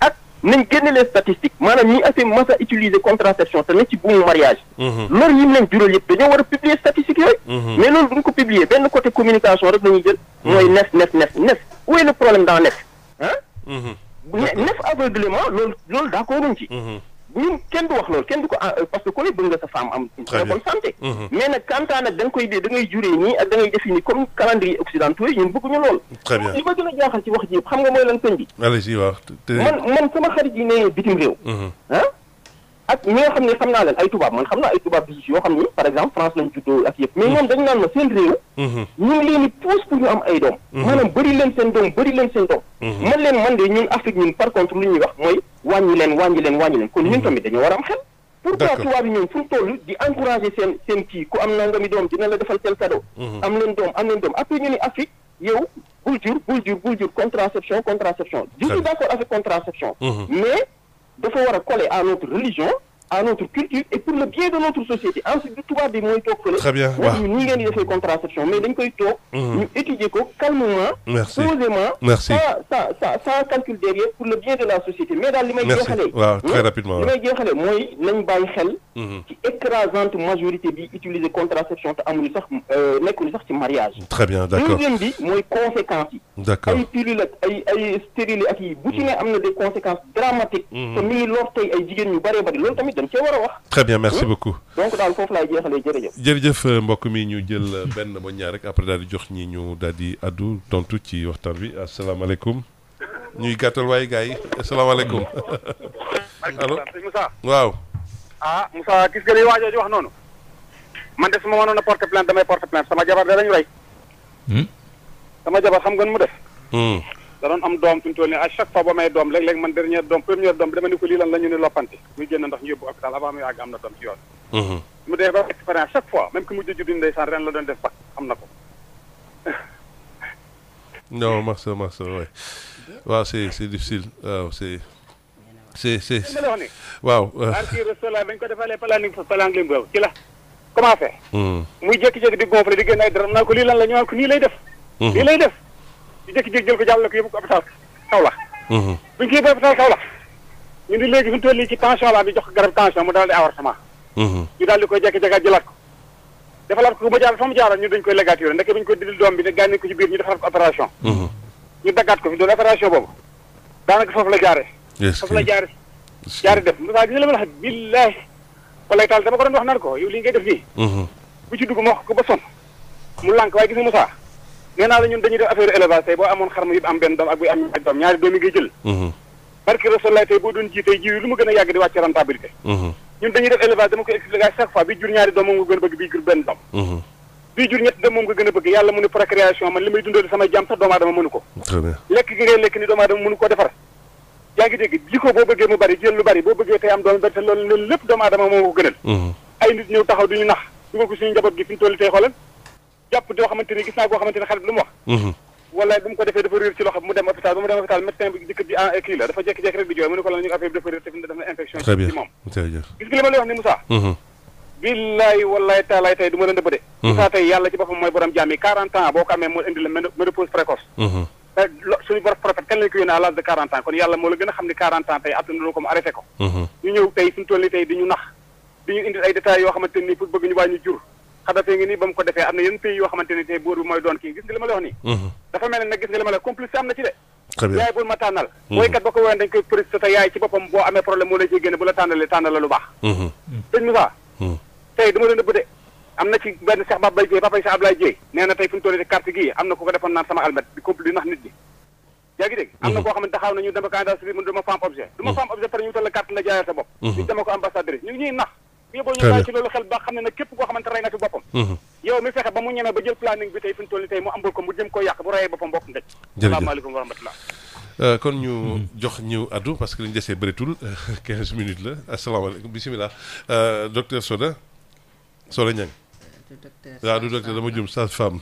ak nañ génne les statistiques maanaam ñi affaire mas a utiliser contraception te ne ci buumu mariage. loolu yi mu leen jural yëpp dañoo war a publier statistiques yooyu. mais loolu duñ ko publier benn côté communication rek la ñuy jël. mooy nef où est le problème dans nef ah. nef aveuglement loolu d'accord nañ ci. ñun kenn du wax loolu kenn du ko parce que ku ne bëgg nga sa femme am une très bonne santé. mais nag kantaan nag da nga koy juree nii ak da ngay defi nii comme calendrier occidentaux yi ñun bëgguñu lool. très bien li ma gën a jaaxal ci wax ji yëpp xam nga mooy lan sëñ bi. allez-y waaw. man sama xarit yi ne bitim réew. ak ñi nga xam ne xam naa leen ay tubaab man xam naa ay tubaab bi yoo xam ni par exemple France lañ juddoo ak yëpp mais ñoom dañu naan ma seen réew. ñu ngi leen di pousse pour ñu am ay doom. maanaam bëri leen seen doom. man de ñun Afrique ñun par contre lu ñuy wax mooy wàññi leen kon ñun tamit dañoo war a am xel. pourquoi tubaab yi ñoom fu mu toll di encourager seen kii ku am nangami doom dina la defal tel cadeau. am leen doom après ñu ni Afrique yow bul jur contraception. je suis d'accord avec contraception. mais dafa war a coller à notre religion à notre culture et pour le bien de notre société ensuite du tubaab bi mooy toog fële. très bien waaw ñun ñi ngeen di defee contraception mais dañ koy toog. ñu étudier ko calmement. merci posément. merci sans calcul derrière pour le bien de la société mais daal li may jeexalee. waaw très rapidement li may jeexalee mooy nañ bàyyi xel. ci écrasante majorité bi utiliser contraception te amuñu sax nekkuñu sax ci mariage. très bien d'accord deuxième bi mooy conséquences yi. d'accord ay pilule ak ay stérile ak yi bu ci ne am na des conséquences dramatiques. te mi ngi lor tey ay jigéen ñu bëree bëri loolu tamit dañ cee war a wax. très bien merci beaucoup. donc daal foofu laay jeexalee jërëjëf mbokk mi ñu jël benn ba ñaar rek après daal di jox ñi ñu daal di addu tontu ci waxtaan bi asalaamaaleykum ñuy gàttal waaye gars yi asalaamaaleykum. allo sëñ Moussa. waaw. Moussa gis nga li waajoo ji wax noonu. man de su ma mënoon a porter plainte damay porter plainte sama jabar de lañu rey. sama jabar xam nga nu mu def. da doon am doom fi mu toll nii à chaque fois ba may doom léeg-léeg man première doom bi dama ni ko lii lan la ñu ne loppante muy génn ndax ñu yóbbu hôpital avant muy àgg am na doom ci yoon. mu dee ba expérience chaque fois même que mujj juddu ndeysaan ren la doon def bac am na ko. non merci waay waaw c'est difficile waaw c'est li ma la wax nii. waaw. arki restaurant bañ ko defalee planning boobu ci la commencé. muy jékki-jékki di gonflé di génn ay dara naa ko lii lan la ñu naan ko nii lay def. lii lay def. ñu jékki-jékki jël ko jàllale ko yóbbu ko hôpital Kaolack. bu ñu koy yóbbu hôpital Kaolack ñu di léegi fi mu toll nii ci tension la di jox garab tension mu daal di avortement. ñu daal di koy jékki-jékki jëlaat ko. defalaat ko ba jaar fa mu jaaroon ñu dañ koy légature ndeke bi ñu koy dindil doom bi ne gaañ nañ ko ci biir ñu defaraat ko opération. ñu daggaat ko fi doon opération boobu daanaka foofu la jaaree. foofu la jaare def Moussa gis nga li ma la wax billahi walaay taal dama ko doon wax naan ko yow li ngay def nii. bu ci dugg ma wax ko ba sonn mu lànk waaye gis nga Moussa. nee naa la ñun dañuy def affaire élevage tey boo amoon xar mu yëpp am benn doom ak buy am ñaari doom ñaari doom yi ngay jël. parce que Rasulullah tey boo doon ji tey jiw yi lu mu gën a yàgg di wàcc rentabilité. ñun dañuy def élevage dama koy expliquer à chaque fois bi jur ñaari doom moom nga gën a bëgg bii jur benn doom. bii jur ñetti doom moom nga gën a bëgg yàlla mu ne procréation man li may dundal samay jàmm sax doomu aadama mënu ko. lekk gi ngay lekk ni doomu aadama mënu ko defar. yaa ngi dégg jikko boo bëggee mu bari jël lu bari boo bëggee tey am doom bari te loolu lépp doomu aadama moo ko gënal. ay nit ñëw taxaw duñu nax dugal ko suñu njaboot gi fi ñu toll tey xoolal jàpp doo xamante ni gis naa koo xamante ni xarit lu mu wax. wala bu mu ko defee dafa réer ci loxo mu dem hôpital ba mu dem hôpital médecin bi jëkk ji kii la dafa jékki-jékki rek di jooy mu ne ko la ñu affaire bi dafa réer te fi def na infection ci moom gis nga li ma lay wax ni Moussa billaay wallaay taalaay tey du ma la ndëbb de Moussa tey yàlla ci boppam mooy borom jaam yi 40 ans boo ko amee moo indi la ménopause précoce suñu borom prophète kan lañ ko yónnee à l'âge de 40 ans kon yàlla moo la gën a xam ni 40 ans tey attanu ko mu arrêté ko ñu ñëw tey fi mu toll nii tey di ñu nax di ñu indi ay détails yoo xamante nii pour bëgg ñu wàññi jur xadafee ngi nii ba mu ko defee am na yenn pays yoo xamante ni tey buur bi mooy doon kii gis nga li ma la wax nii dafa mel ne nag gis nga li ma la complice am na ci de yaay bul ma tànnal booykat ba ko woyoon dañ koy précisé te yaay ci boppam boo amee problème moo lay ciy génne bu la tànnalee tànnal la lu baax sëñ Moussa tey du ma leen nëbb de am na ci benn Cheikh Babay Dieye papay Cheikh Ablaye Dieye nee na tey fi mu toll nii carte gii am na ku ko defoon naan sama almet di compli nax nit ñi yaa ngi dégg am na koo xamante taxaw na ñu dama candidat civil mu dama femme objet du ma femme objet pare ñu wutal la carte la jaayal sa bopp ñu dama ko ambassadrice ñu ngi ñuy nax yóbboo ñu bàyyi ci loolu xel ba xam ne nag képp koo xamante rey na fi boppam yow mi fexe ba mu ñemee ba jël planning bi tey fi mu toll nii tey mu ambul ko mu jëm ko yàq bu reyee boppam bokk ndëj asalaamaaleykum wa rahmatullah kon ñu jox ñu addu parce que li ñu desee bëritul 15 minutes la asalaamaaleykum bisimilah docteur Soda Niang waaw du docteur dama jum sage-femme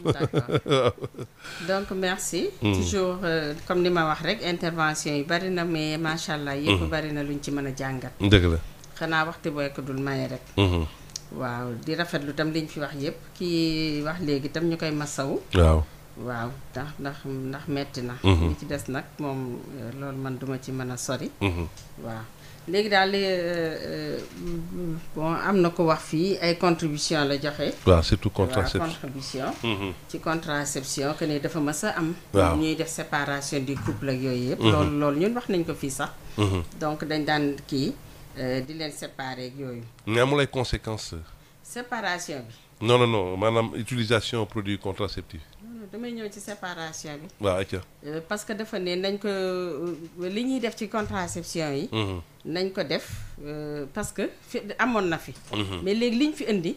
donc merci toujours comme ni ma wax rek intervention yi bari na mais macha allah yëpp bari na luñ ci mën a jàngat dëgg la xanaa waxtu booy ko dul maye rek waaw di rafetlu tam liñ fi wax yëpp kii wax léegi tam ñu koy masawu waaw waaw ndax metti na. li ci des nag moom loolu man duma ci mën a sori. waaw léegi daal bon am na ko wax fii ay contribution la joxe. waaw surtout contraception contribution. ci contraception que ne dafa mës a am. waaw ñuy def séparation du couple ak yooyu yëpp. loolu ñun wax nañ ko fii sax. donc dañ daan kii di leen séparer ak yooyu. mais amul ay conséquences. séparation bi. non maanaam utilisation produit contraceptif. damay ñëw ci séparation bi. waaw acca. parce que dafa ne nañ ko li ñuy def ci contraception yi. nañ ko def parce que fi amoon na fi. mais léegi liñ fi indi.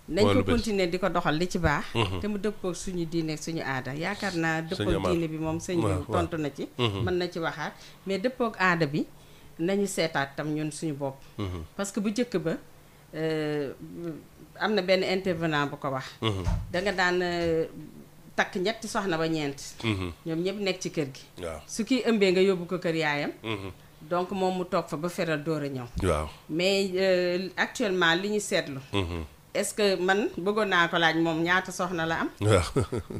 nañ ko continuer di ko doxal li ci baax. te mu dëppoo suñu diine suñu aada yaakaar naa. dëppoo diine bi moom sëñ tontu na ci. mën na ci waxaat mais dëppook aada bi nañu seetaat tam ñun suñu bopp. parce que bu njëkk ba am na benn intervenant bu ko wax. da nga daan. takk ñetti soxna ba ñeent. ñoom ñëpp nekk ci kër gi. waaw su kii ëmbee nga yóbbu ko kër yaayam. donc moom mu toog fa ba feral door a ñëw. waaw mais actuellement li ñu seetlu. est-ce que man bëggoon naa ko laaj moom ñaata soxna la am. waaw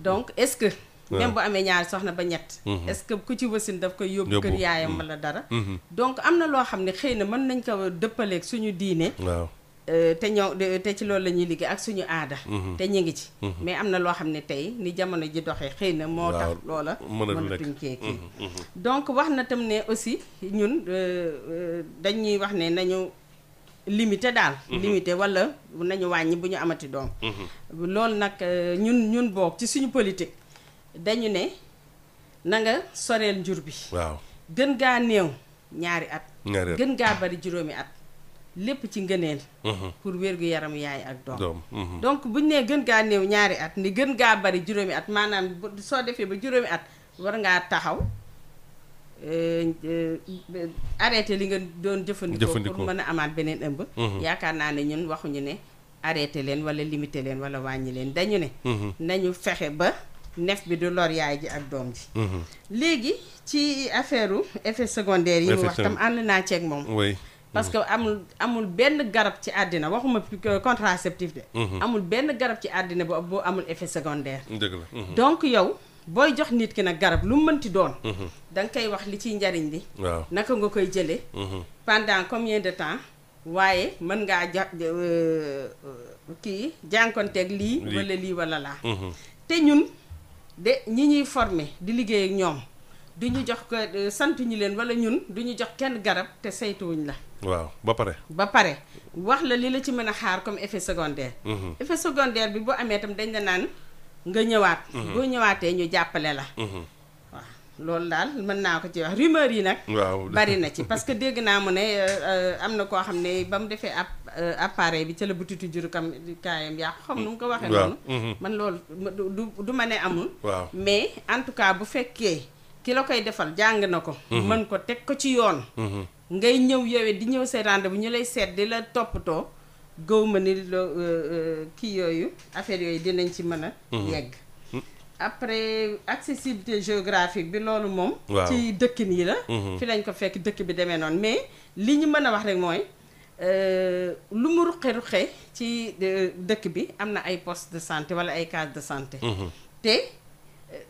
donc est-ce que. même bu amee ñaari soxna ba ñett. est-ce que ku ci wasin daf koy yóbbu kër yaayam wala dara. donc am na loo xam ne xëy na mën nañ ko dëppaleeg suñu diine. waaw. te ci loolu la ñuy liggéey ak suñu aada. te ñu ngi ci. mais am na loo xam ne tey ni jamono ji doxee xëy na moo tax loola mënatuñ kii donc wax na tam ne aussi ñun dañuy wax ne nañu limité daal. limité wala nañu wàññi bu ñu amati doom. loolu nag ñun boog ci suñu politique dañu ne na nga soreel njur bi. waaw gën gaa néew ñaari at. gën gaa bari juróomi at. lépp ci ngëneel. pour wérgu yaram yaay ak doom. donc buñ nee gën gaa néew ñaari at ni gën gaa bari juróomi at maanaam soo defee ba juróomi at war ngaa taxaw arrêté li nga doon jëfandikoo pour mën a amaat beneen ëmb. yaakaar naa ne ñun waxuñu ne arrêté leen wala limité leen wala wàññi leen dañu ne. nañu fexe ba nef bi du lor yaay ji ak doom ji. léegi ci affaire effet secondaire yi mu wax tam ànd naa ceeg moom. parce que amul benn garab ci àddina waxuma contraceptif de. amul benn garab ci àddina boo amul effet secondaire. dëgg la. donc yow booy jox nit ki nag garab lu mu mënti doon. da nga koy wax li ciy njariñ li. waaw naka nga koy jëlee. pendant combien de temps. waaye mën ngaa kii jànkonteeg lii. wala lii wala laa. te ñun de ñi ñuy former di liggéey ak ñoom du ñu jox ko sant ñu leen wala ñun du ñu jox kenn garab te saytuwuñ la. waaw ba pare wax la li la ci mën a xaar comme effet secondaire. effet secondaire bi boo amee itam dañ la naan nga ñëwaat. boo ñëwaatee ñu jàppale la. waaw loolu daal mën naa ko ci wax rumeur yi nag. waaw bari na ci parce que dégg naa mu ne am na koo xam ne ba mu defee appareil bi ca la butitu juru kaayam yàqu xam nu mu ko waxee noonu. man loolu du ma ne amul. waaw mais en tout cas bu fekkee ki la koy defal jàng na ko. mën ko teg ko ci yoon. ngay ñëw yowee di ñëw say rendez-vous ñu lay seet di la toppatoo gëw ma ni kii yooyu affaire yooyu dinañ ci mën a yegg. après accessibilité géographique bi loolu moom. ci dëkkin yi la. fi lañ ko fekk dëkk bi demee noonu mais li ñu mën a wax rek mooy lu mu ruqe ci dëkk bi am na ay poste de santé wala ay case de santé. te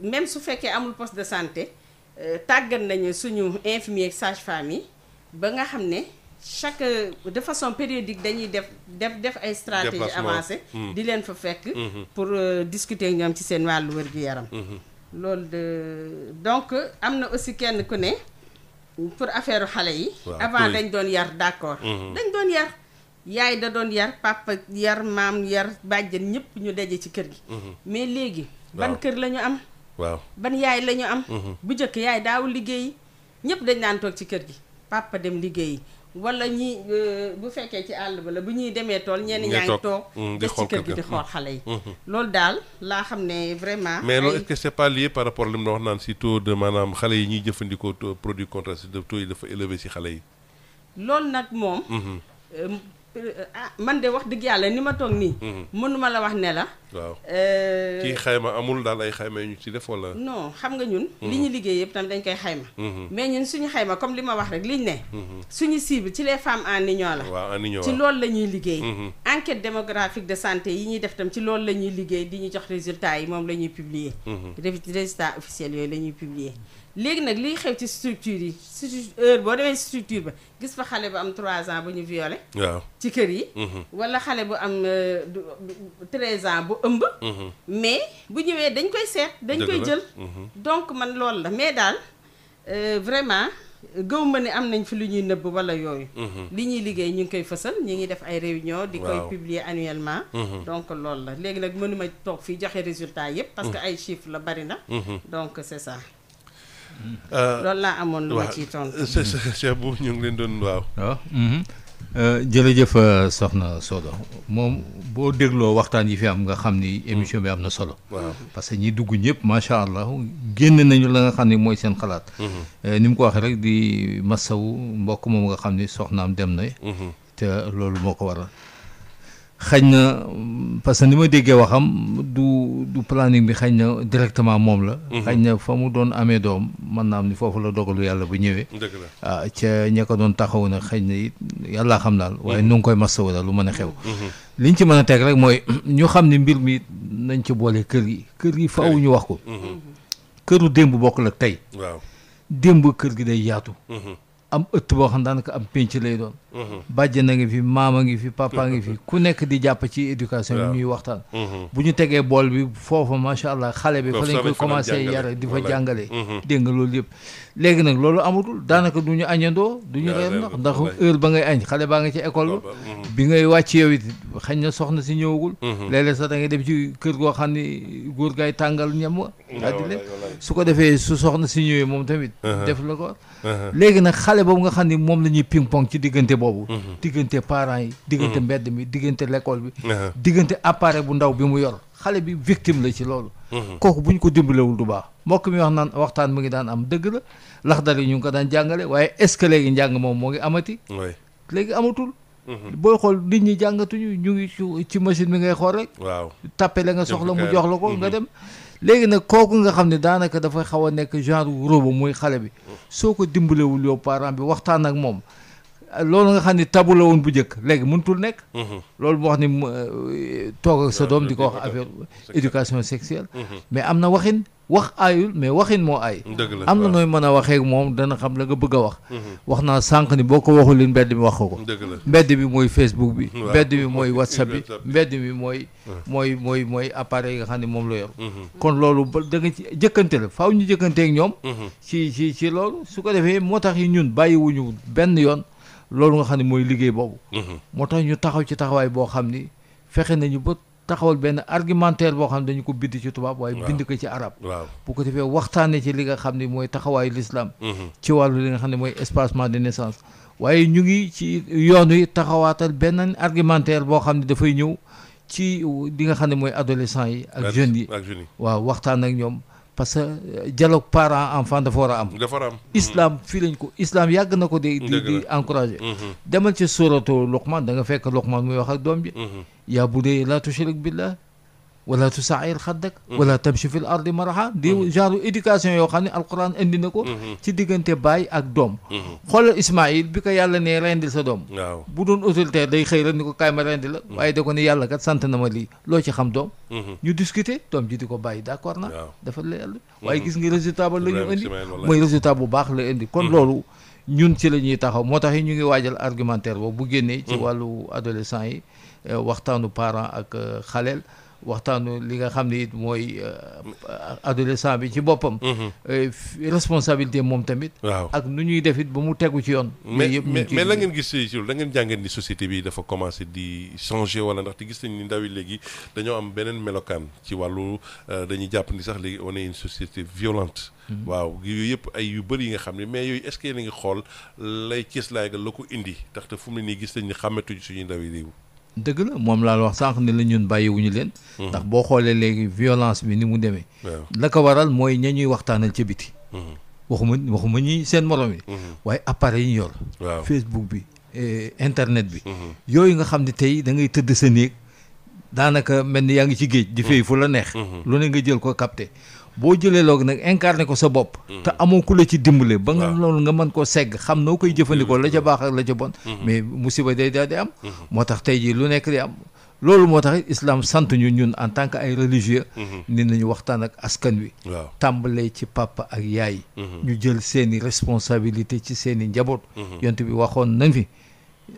même su fekkee amul poste de santé tàggat nañu suñu infirmier ak sage-femme yi. ba nga xam ne chaque de façon périodique dañuy def ay stratégie avancée di leen fa fekk pour discuter ak ñoom ci seen wàllu wér-gu-yaram loolu donc am na aussi kenn ku ne pour affaire xale yi avant dañ doon yar d'accord dañ doon yar yaay da doon yar papa yar maam yar bàjjen ñëpp ñu daje ci kër gi mais léegi ban kër la ñu am ban yaay la ñu am bu njëkk yaay daawul liggéeyi ñëpp dañ daan toog ci kër gi papa dem liggéeyi wala ñi bu fekkee ci àll ba la bu ñuy demee tool ñenn ñaa ngi toog des ci kër gi di xool xale yi loolu daal laa xam ne vraiment mais loolu est-ce que c'est pas lié par rapport li mu wax naan si taux de maanaam xale yi ñuy jëfandikoo produit contraceptif taux yi dafa élevé si xale yi loolu nag moom man de wax dëgg yàlla ni ma toog nii mënuma la wax ne la waaw kii xayma amul daal ay xayma yu ñu ci def wala non xam nga ñun li ñu liggéey yëpp tamit dañ koy xayma mais ñun suñu xayma comme li ma wax rek liñ ne suñu cible ci les femmes en union la waaw en union ci loolu la ñuy liggéey enquête démographique de santé yi ñuy def tam ci loolu la ñuy liggéey di ñu jox résultats yi moom la ñuy publier. résultats officiels yooyu la ñuy publier. léegi nag liy xew ci structure yi heure boo demee structure ba gis fa xale bu am 3 ans bu ñu violé. waaw ci kër yi. wala xale bu am 13 ans bu ëmb. mais bu ñëwee dañ koy seet. dañ koy jël. donc man loolu la mais daal vraiment gëw ma ne am nañ fi lu ñuy nëbb wala yooyu. li ñuy liggéey ñu ngi koy fësal ñu ngi def ay réunion di koy publier annuellement. donc loolu la léegi nag mënuma toog fii joxe résultat yépp parce que ay chiffres la bari na. donc c'est ça. loolu laa amoon lu ma ciy tontu. Cheikh Bou ñu ngi leen doon waaw. jërëjëf soxna Soda moom boo dégloo waxtaan yi fi am nga xam ni émission bi am na solo. waaw parce que ñi dugg ñëpp macha allah génn nañu la nga xam ne mooy seen xalaat. ni mu ko waxee rek di masawu mbokk moom nga xam ni soxnaam dem na. te loolu moo ko waral. xañ na parce que ni ma déggee waxam du planning bi xañ na directement moom la. xañ na fa mu doon amee doom mën naa am ni foofu la dogalu yàlla bu ñëwee. dëgg la ca ña ko doon taxaw na xañ na it yàllaa xam daal waaye nu ngi koy masawu daal lu mën a xew. liñ ci mën a teg rek mooy ñu xam ne mbir mi nañ ci boole kër gi faaw ñu wax ko. këru démb bokk la tey. waaw démb kër gi day yaatu. am ëtt boo xam daanaka am pénc lay doon. bàjjen a ngi fi maama ngi fi papa ngi fi ku nekk di jàpp ci éducation bi ñuy waxtaan. bu ñu tegee bool bi foofa macha allah xale bi fa lañ koy commencé yare di fa jàngale. dégg nga loolu yëpp léegi nag loolu amatul daanaka du ñu añandoo du ñu reer ndax heure ba ngay añ xale baa nga ci école ba bi ngay wàcc yow it xañ na soxna si ñëwagul. léeg-léeg sax da ngay dem ci kër goo xam ni góor gaay tàngal ñam wa addile su ko defee su soxna si ñëwee moom tamit def la ko léegi nag xale boobu nga xam ni moom la ñuy ping pong ci diggante boobu diggante parents yi diggante mbedd mi diggante l'école bi diggante appareil bu ndaw bi mu yor xale bi victime la ci loolu kooku bu ñu ko dimbalewul du baax mbokk mi wax naan waxtaan mu ngi daan am dëgg la laxdar yi ñu ngi ko daan jàngale waaye est-ce que léegi njàng moom moo ngi amati léegi amatul booy xool nit ñi jàngatuñu ñu ngi ci machine bi ngay xool rek tàppe la nga soxla mu jox la ko nga dem léegi nag kooku nga xam ne daanaka dafay xaw a nekk genre robot muy xale bi soo ko dimbalewul yow parent bi waxtaan ak moom loolu nga xam ne tabu la woon bu njëkk léegi mënutul nekk loolu moo wax ni toog ak sa doom di ko wax affaire éducation sexuelle mais am na waxin wax aayul mais waxin moo aay am na nooy mën a waxee ak moom dana xam la nga bëgg a wax naa sànq ni boo ko waxul li mbedd mi wax ko mbedd bi mooy Facebook bi mbedd bi mooy WhatsApp bi mbedd bi mooy appareil yi nga xam ne moom la yor kon loolu ba da nga ci jëkkante la faaw ñu jëkkanteeg ñoom ci loolu su ko defee moo tax yi ñun bàyyiwuñu benn yoon loolu nga xam ne mooy liggéey boobu moo tax ñu taxaw ci taxawaay boo xam ni fexe nañu ba taxawal benn argumentaire boo xam ne dañu ko bind ci tubaab waaye bind ko ci arab bu ko defee waxtaanee ci li nga xam ne mooy taxawaayu l'islam ci wàllu li nga xam ne mooy espacement de naissance waaye ñu ngi ci yoon wi taxawaatal benn argumentaire boo xam ne dafay ñëw ci li nga xam ne mooy adolescents yi ak jeunes yi waaw waxtaan ak ñoom parce que dialogue parent enfant dafa war a am islam fii lañ ko islam yàgg na ko di encouragé demal ci suratu Luqman da nga fekk Luqman muy wax ak doom bi yaa bunayya laa tushrik billah wala tusaa'ir xaddak wala tamshi fil ardi maraha di genre éducation yoo xam ne alquran indi na ko ci diggante baay ak doom xoolal Ismaïl bi ko yàlla ne rendil sa doom bu doon autoritaire day xëy rek ni ko kaay ma rendi la waaye da ko ne yàlla kat sant na ma lii loo ci xam doom ñu discuter doom ji di ko bàyyi d'accord na dafa la yàlla waaye gis nga résultat ba la ñu indi mooy résultat bu baax la indi kon loolu ñun ci la ñuy taxaw moo tax ñu ngi waajal argumentaire boobu bu génnee ci wàllu adolescents yi waxtaanu parent ak xaleel waxtaanu li nga xam ne it mooy adolescent bi ci boppam responsabilité moom tamit ak nu ñuy def it ba mu tegu ci yoon mais la ngeen gis ci da ngeen jàngeen ni société bi dafa commencé di changer wala ndaxte gis nañ ni ndaw yi léegi dañoo am beneen melokaan ci wàllu dañuy jàpp ni sax léegi on est une société violente waaw yooyu yëpp ay yu bëri yi nga xam ne mais yooyu est-ce que yéen a ngi xool lay cëslaay ga la ko indi ndaxte fu mu ne nii gis nañ ni xàmmetuñu suñuy ndaw yi réew dëgg la moom laa wax sànq ne la ñun bàyyiwuñu leen ndax boo xoolee léegi violence bi ni mu demee la ko waral mooy ña ñuy waxtaanal ca biti waxuma ñi seen morom yi waaye appareil yi ñu yor Facebook bi internet bi yooyu nga xam ne tey da ngay tëdd sa néeg daanaka mel ni yaa ngi ci géej di fay fu la neex lu ne nga jël ko capté boo jëlee loolu nag incarné ko sa bopp te amoo ku la ci dimbale ba nga loolu nga mën koo segg xam noo koy jëfandikoo la ca baax ak la ca bon mais musiba day daal di am moo tax tey jii lu nekk di am loolu moo tax islam sant ñu ñun en tant que ay religieux ni nañu waxtaan ak askan wi tàmbalee ci papa ak yaay ñu jël seeni responsabilité ci seeni njaboot yonent bi waxoon nañ fi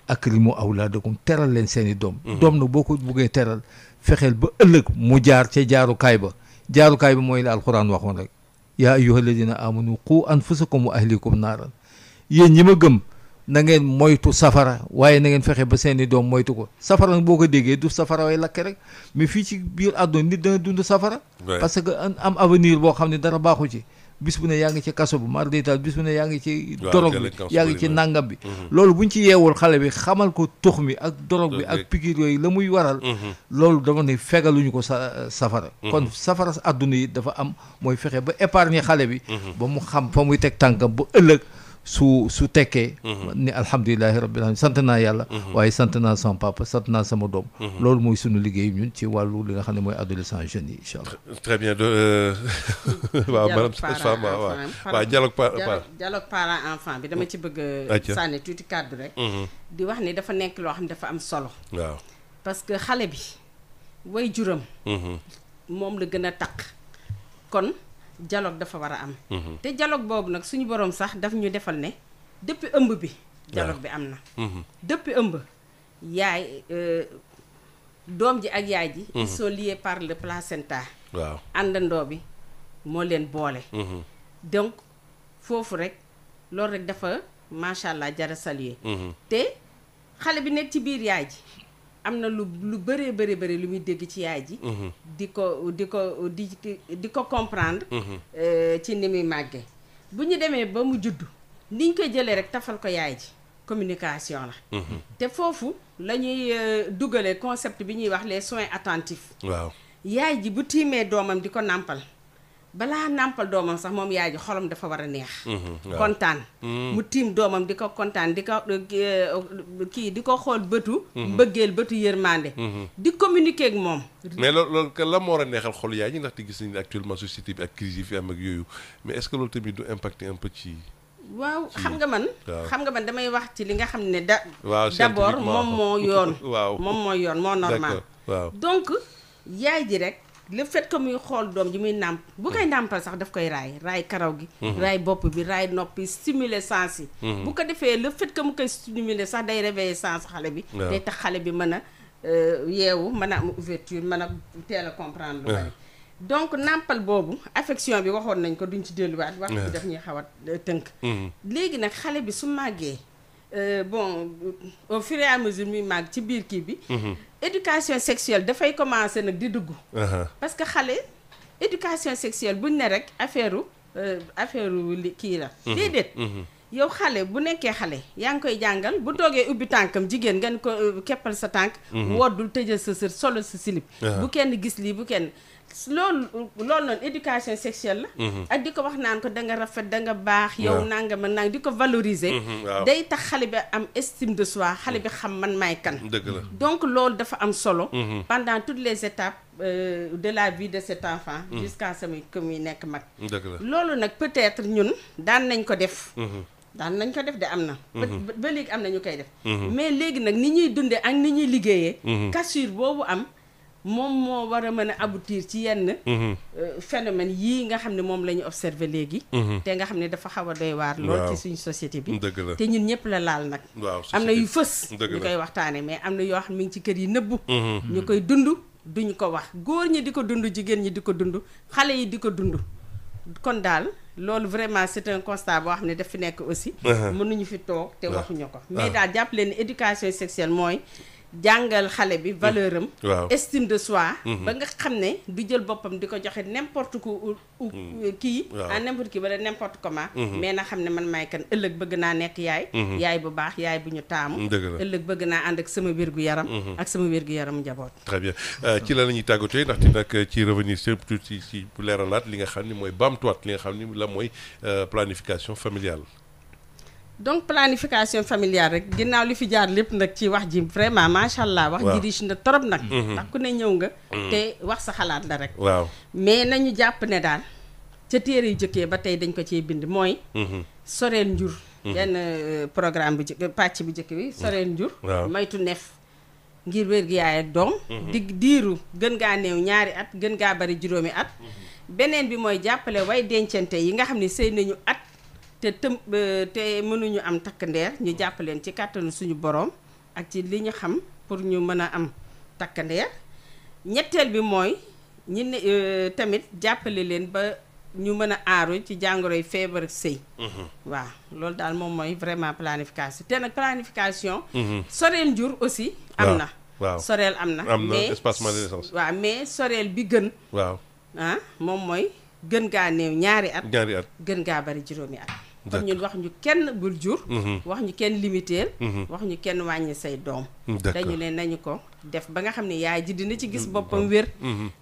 akrimu awlaadakum teral leen seeni doom doom nag boo ko buggee teral fexeel ba ëllëg mu jaar ca jaarukaay ba mooy la alxuraan waxoon rek yaa ayyuha alladina amanu qu anfusakum wa ahlikum naaran yéen ñi ma gëm na ngeen moytu safara waaye na ngeen fexe ba seeni doom moytu ko safara nag boo ko déggee du safara way lakk rek mais fii ci biir àdduna nit dana dund safara parce que am avenir boo xam ne dara baaxu ci bis bu ne yaa ngi ci kaso bi mar détail bis bu ne yaa ngi ci dorog bi yaa ngi ci nàngam bi loolu buñ ci yeewul xale bi xamal ko tux mi ak dorog bi ak piqûre yooyu la muy waral loolu dama ne fegaluñu ko safara kon safara àdduna yi dafa am mooy fexe ba épargner xale bi ba mu xam fa muy teg tànkam ba ëllëg su tekkee ni alhamdulilahi rabbil alamin sant naa yàlla waaye sant naa sama papa sant naa sama doom loolu mooy sunu liggéey ñun ci wàllu li nga xam ne mooy adolescent jeunes yi incha allah très bien waaw madame Fama waaw dialogue parent enfant bi dama ci bëgg sànni tuuti kàddu rek di wax ni dafa nekk loo xam ne dafa am solo waaw parce que xale bi way juram moom la gën a taq kon dialogue dafa war a am te dialogue boobu nag suñu borom sax daf ñu defal ne depuis ëmb bi dialogue bi am na depuis ëmb yaay doom ji ak yaay ji ils sont liés par le placenta waaw àndandoo bi moo leen boole donc foofu rek loolu rek dafa macha allah jara saluer te xale bi nekk ci biir yaay ji am na lu bëri lu muy dégg ci yaay ji di ko comprendre ci ni muy màggee bu ñu demee ba mu juddu niñ koy jëlee rek tafal ko yaay ji communication la te foofu la ñuy dugalee concept bi ñuy wax les soins attentifs waaw yaay ji bu tiimee doomam di ko nàmpal balaa nàmpal doomam sax moom yaay ji xolam dafa war a neex kontaan mu tiim doomam di ko kontaan di ko kii di ko xool bëtu mbëggeel bëtu yërmande di communiquer ak moom mais loolu que la moo war a neexal xol yaay ji ndaxte gis nañu actuellement société bi ak crise yi fi am ak yooyu mais est-ce que loolu tamit du impacter un peu ci waaw xam nga man damay wax ci li nga xam ne d'abord moom moo yoon waaw moom mooy yoon moo normal waaw donc yaay ji rek le fait que muy xool doom ji muy nàmp bu koy nàmpal sax daf koy raay karaw gi raay bopp bi raay noppi stimuler sens yi bu ko defee le fait que mu koy stimuler sax day réveiller sens xale bi day tax xale bi mën a yeewu mën a am ouverture mën a teel a comprendre lu bari donc nàmpal boobu affection bi waxoon nañ ko duñ ci delluwaat wax bi daf ñuy xaw a tënk léegi nag xale bi su màggee bon au fur et à mesure muy màgg ci biir kii bi éducation sexuelle dafay commencer nag di dugg parce que xale éducation sexuelle buñ ne rek affaire li kii la déedéet yow xale bu nekkee xale yaa ngi koy jàngal bu toogee ubbi tànkam jigéen ngeen ko keppal sa tànk woddul tëjal sa sër solo sa silip bu kenn gis lii bu kenn loolu noonu éducation sexuelle la ak di ko wax naan ko da nga rafet da nga baax yow nanga ma nang di ko valoriser day tax xale bi am estime de soi xale bi xam man maay kan dëgg la donc loolu dafa am solo pendant toutes les étapes de la vie de cet enfant jusqu'à sama que muy nekk mag dëgg la loolu nag peut-être ñun daan nañ ko def de am na ba léegi am na ñu koy def mais léegi nag ni ñuy dundee ak ni ñuy liggéeyee cassure boobu am moom moo war a mën a aboutir ci yenn phénomène yii nga xam ne moom la ñu observé léegi te nga xam ne dafa xaw a doy waar lool ci suñu société bi te ñun ñëpp la laal nag am na yu fës ñu koy waxtaane mais am na yoo xam ne mi ngi ci kër yi nëbbu ñu koy dund duñu ko wax góor ñi di ko dund jigéen ñi di ko dund xale yi di ko dund kon daal loolu vraiment c'est un constat boo xam ne daf fi nekk aussi mënuñu fi toog te waxuñu ko mais daal jàpp leen ni éducation sexuelle mooy jàngal xale bi valeur am estime de soi ba nga xam ne du jël boppam di ko joxe n'importe où kii à n'importe qui wala n'importe comment mais na xam ne man maay kan ëllëg bëgg naa nekk yaay bu baax yaay bu ñu taamu ëllëg bëgg naa ànd ak sama wér-gu-yaram ak sama wér-gu-yaram njaboot très bien ci la ñuy tàggatoo ndaxte nag ci revenir surtout ci leeralaat li nga xam ni mooy baamtuwaat li nga xam ni la mooy planification familiale donc planification familiale rek ginnaaw li fi jaar lépp nag ci wax ji vraiment macha allah wax ji riche na trop nag ndax ku ne ñëw nga te wax sa xalaat la rek waaw mais nañu jàpp ne daal ca téere yu jëkkee ba tey dañ ko ciy bind mooy soreel njur benn programme bu jëkk pàcc bu jëkk bi soreel njur maytu nef ngir wér gi yaay ak doom diiru gën ngaa néew 2 at gën ngaa bari 7 at beneen bi mooy jàppale way dencante yi nga xam ne sëy nañu at te mënuñu am takk ndeer ñu jàppaleen ci kàttanu suñu boroom ak ci li ñu xam pour ñu mën a am takk ndeer ñetteel bi mooy ñi ne tamit jàppale leen ba ñu mën a aaru ci jàngoroy feebar sëy waaw loolu daal moom mooy vraiment planification te nag planification soreel njur aussi am na waaw soreel am na mais espacement de naissance waaw mais soreel bi gën waaw moom mooy gën ngaa néew 2 at gën ngaa bari 7 at kon ñun wax ñu kenn bul jur wax ñu kenn limiteel wax ñu kenn wàññi say doom dañu ne nañu ko def ba nga xam ne yaay ji dina ci gis boppam wér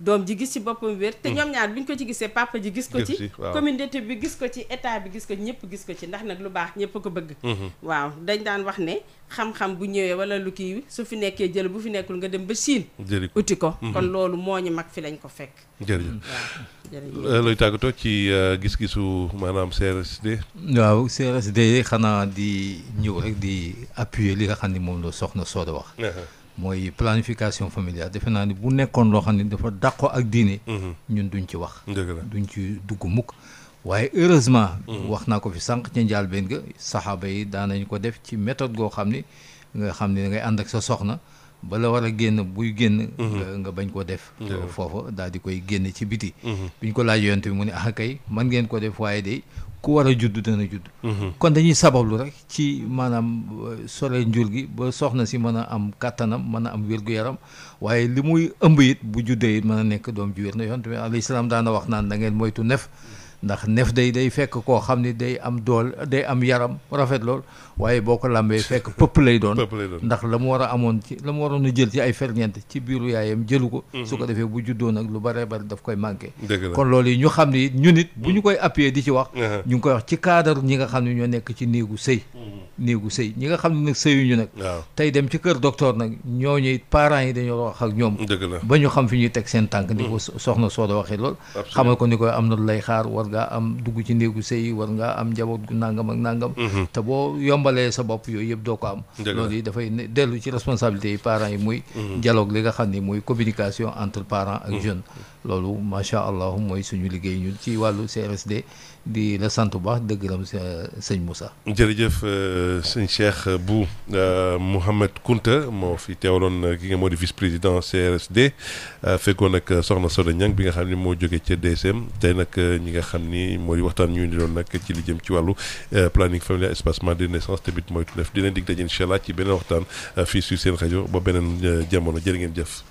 doom ji gis ci boppam wér te ñoom ñaar bu ñu ko ci gisee papa ji gis ko ci communauté bi gis ko ci état bi gis ko ñëpp gis ko ci ndax nag lu baax ñëpp ko bëgg waaw dañ daan wax ne xam-xam bu ñëwee wala lu kii su fi nekkee jël bu fi nekkul nga dem ba Chine uti ko kon loolu moo ñu mag fi lañ ko fekk jërëjëf looy tàggatoo ci gis-gisu maanaam CRSD waaw CRSD xanaa di ñëw rek di appuyer li nga xam ne moom la soxna Soda wax mooy planification familiale defe naa ni bu nekkoon loo xam ne dafa dàqoo ak diine ñun duñ ci wax duñ ci dugg mukk waaye heureusement wax naa ko fi sànq ca njàlbéen ga saxaaba yi daanañ ko def ci méthode goo xam ni nga xam ne da ngay ànd ak sa soxna ba la war a génn buy génn nga bañ ko def foofa daal di koy génn ci biti biñ ko laaj yonte bi mu ne kay man ngeen ko def waaye de ku war a judd dana judd kon dañuy sabablu rek ci maanaam sore njur gi ba soxna si mën a am kàttanam mën a am wér-gu-yaram waaye li muy ëmb it bu juddee it mën a nekk doom ju wér na yonte bi alayhi salaam daana wax naan da ngeen moytu nef ndax nef day fekk koo xam ne day am dool day am yaram rafet lool waaye boo ko lambee fekk pëpp lay doon ndax la mu war a amoon ci la mu waroon a jël ci ay ferñeent ci biiru yaayam jëlu ko su ko defee bu juddoo nag lu bare bari daf koy manqué kon loolu yi ñu xam ne it ñun it bu ñu koy appuyer di ci wax ñu ngi koy wax ci cadre ñi nga xam ne ñoo nekk ci néegu sëy ñi nga xam ne nag sëyuñu nag tey dem ci kër docteur nag ñooñu it parents yi dañoo wax ak ñoom ba ñu xam fi ñuy teg seen tànk ni ko soxna Soda waxee lool xamal ko ni koy am na lu lay xaar war ngaa am dugg ci néegu sëy war ngaa am njaboot gu nangam ak nangam te boo yombalee sa bopp yooyu yëpp doo ko am loolu yi dafay dellu ci responsabilité yi parents yi muy dialogue li nga xam ni muy communication entre parents ak jeunes loolu macha allah mooy suñu liggéey ñun ci wàllu CRSD di la sant bu baax di gërëm sëñ Moussa. jërëjëf sëñ Cheikh Bou Mouhamed Kounta moo fi teewaloon ki nga moo di vice président CRSD fekkoon nag soxna Soda Niang bi nga xam ne moo jógee ca DSM tey nag ñi nga xam ni moo di waxtaan ñu indi doon nag ci li jëm ci wàllu planning familial espacement de naissance tamit mooy def dina dig daje incha allah ci beneen waxtaan fii sur seen rajo ba beneen jamono jërë ngeen jëf.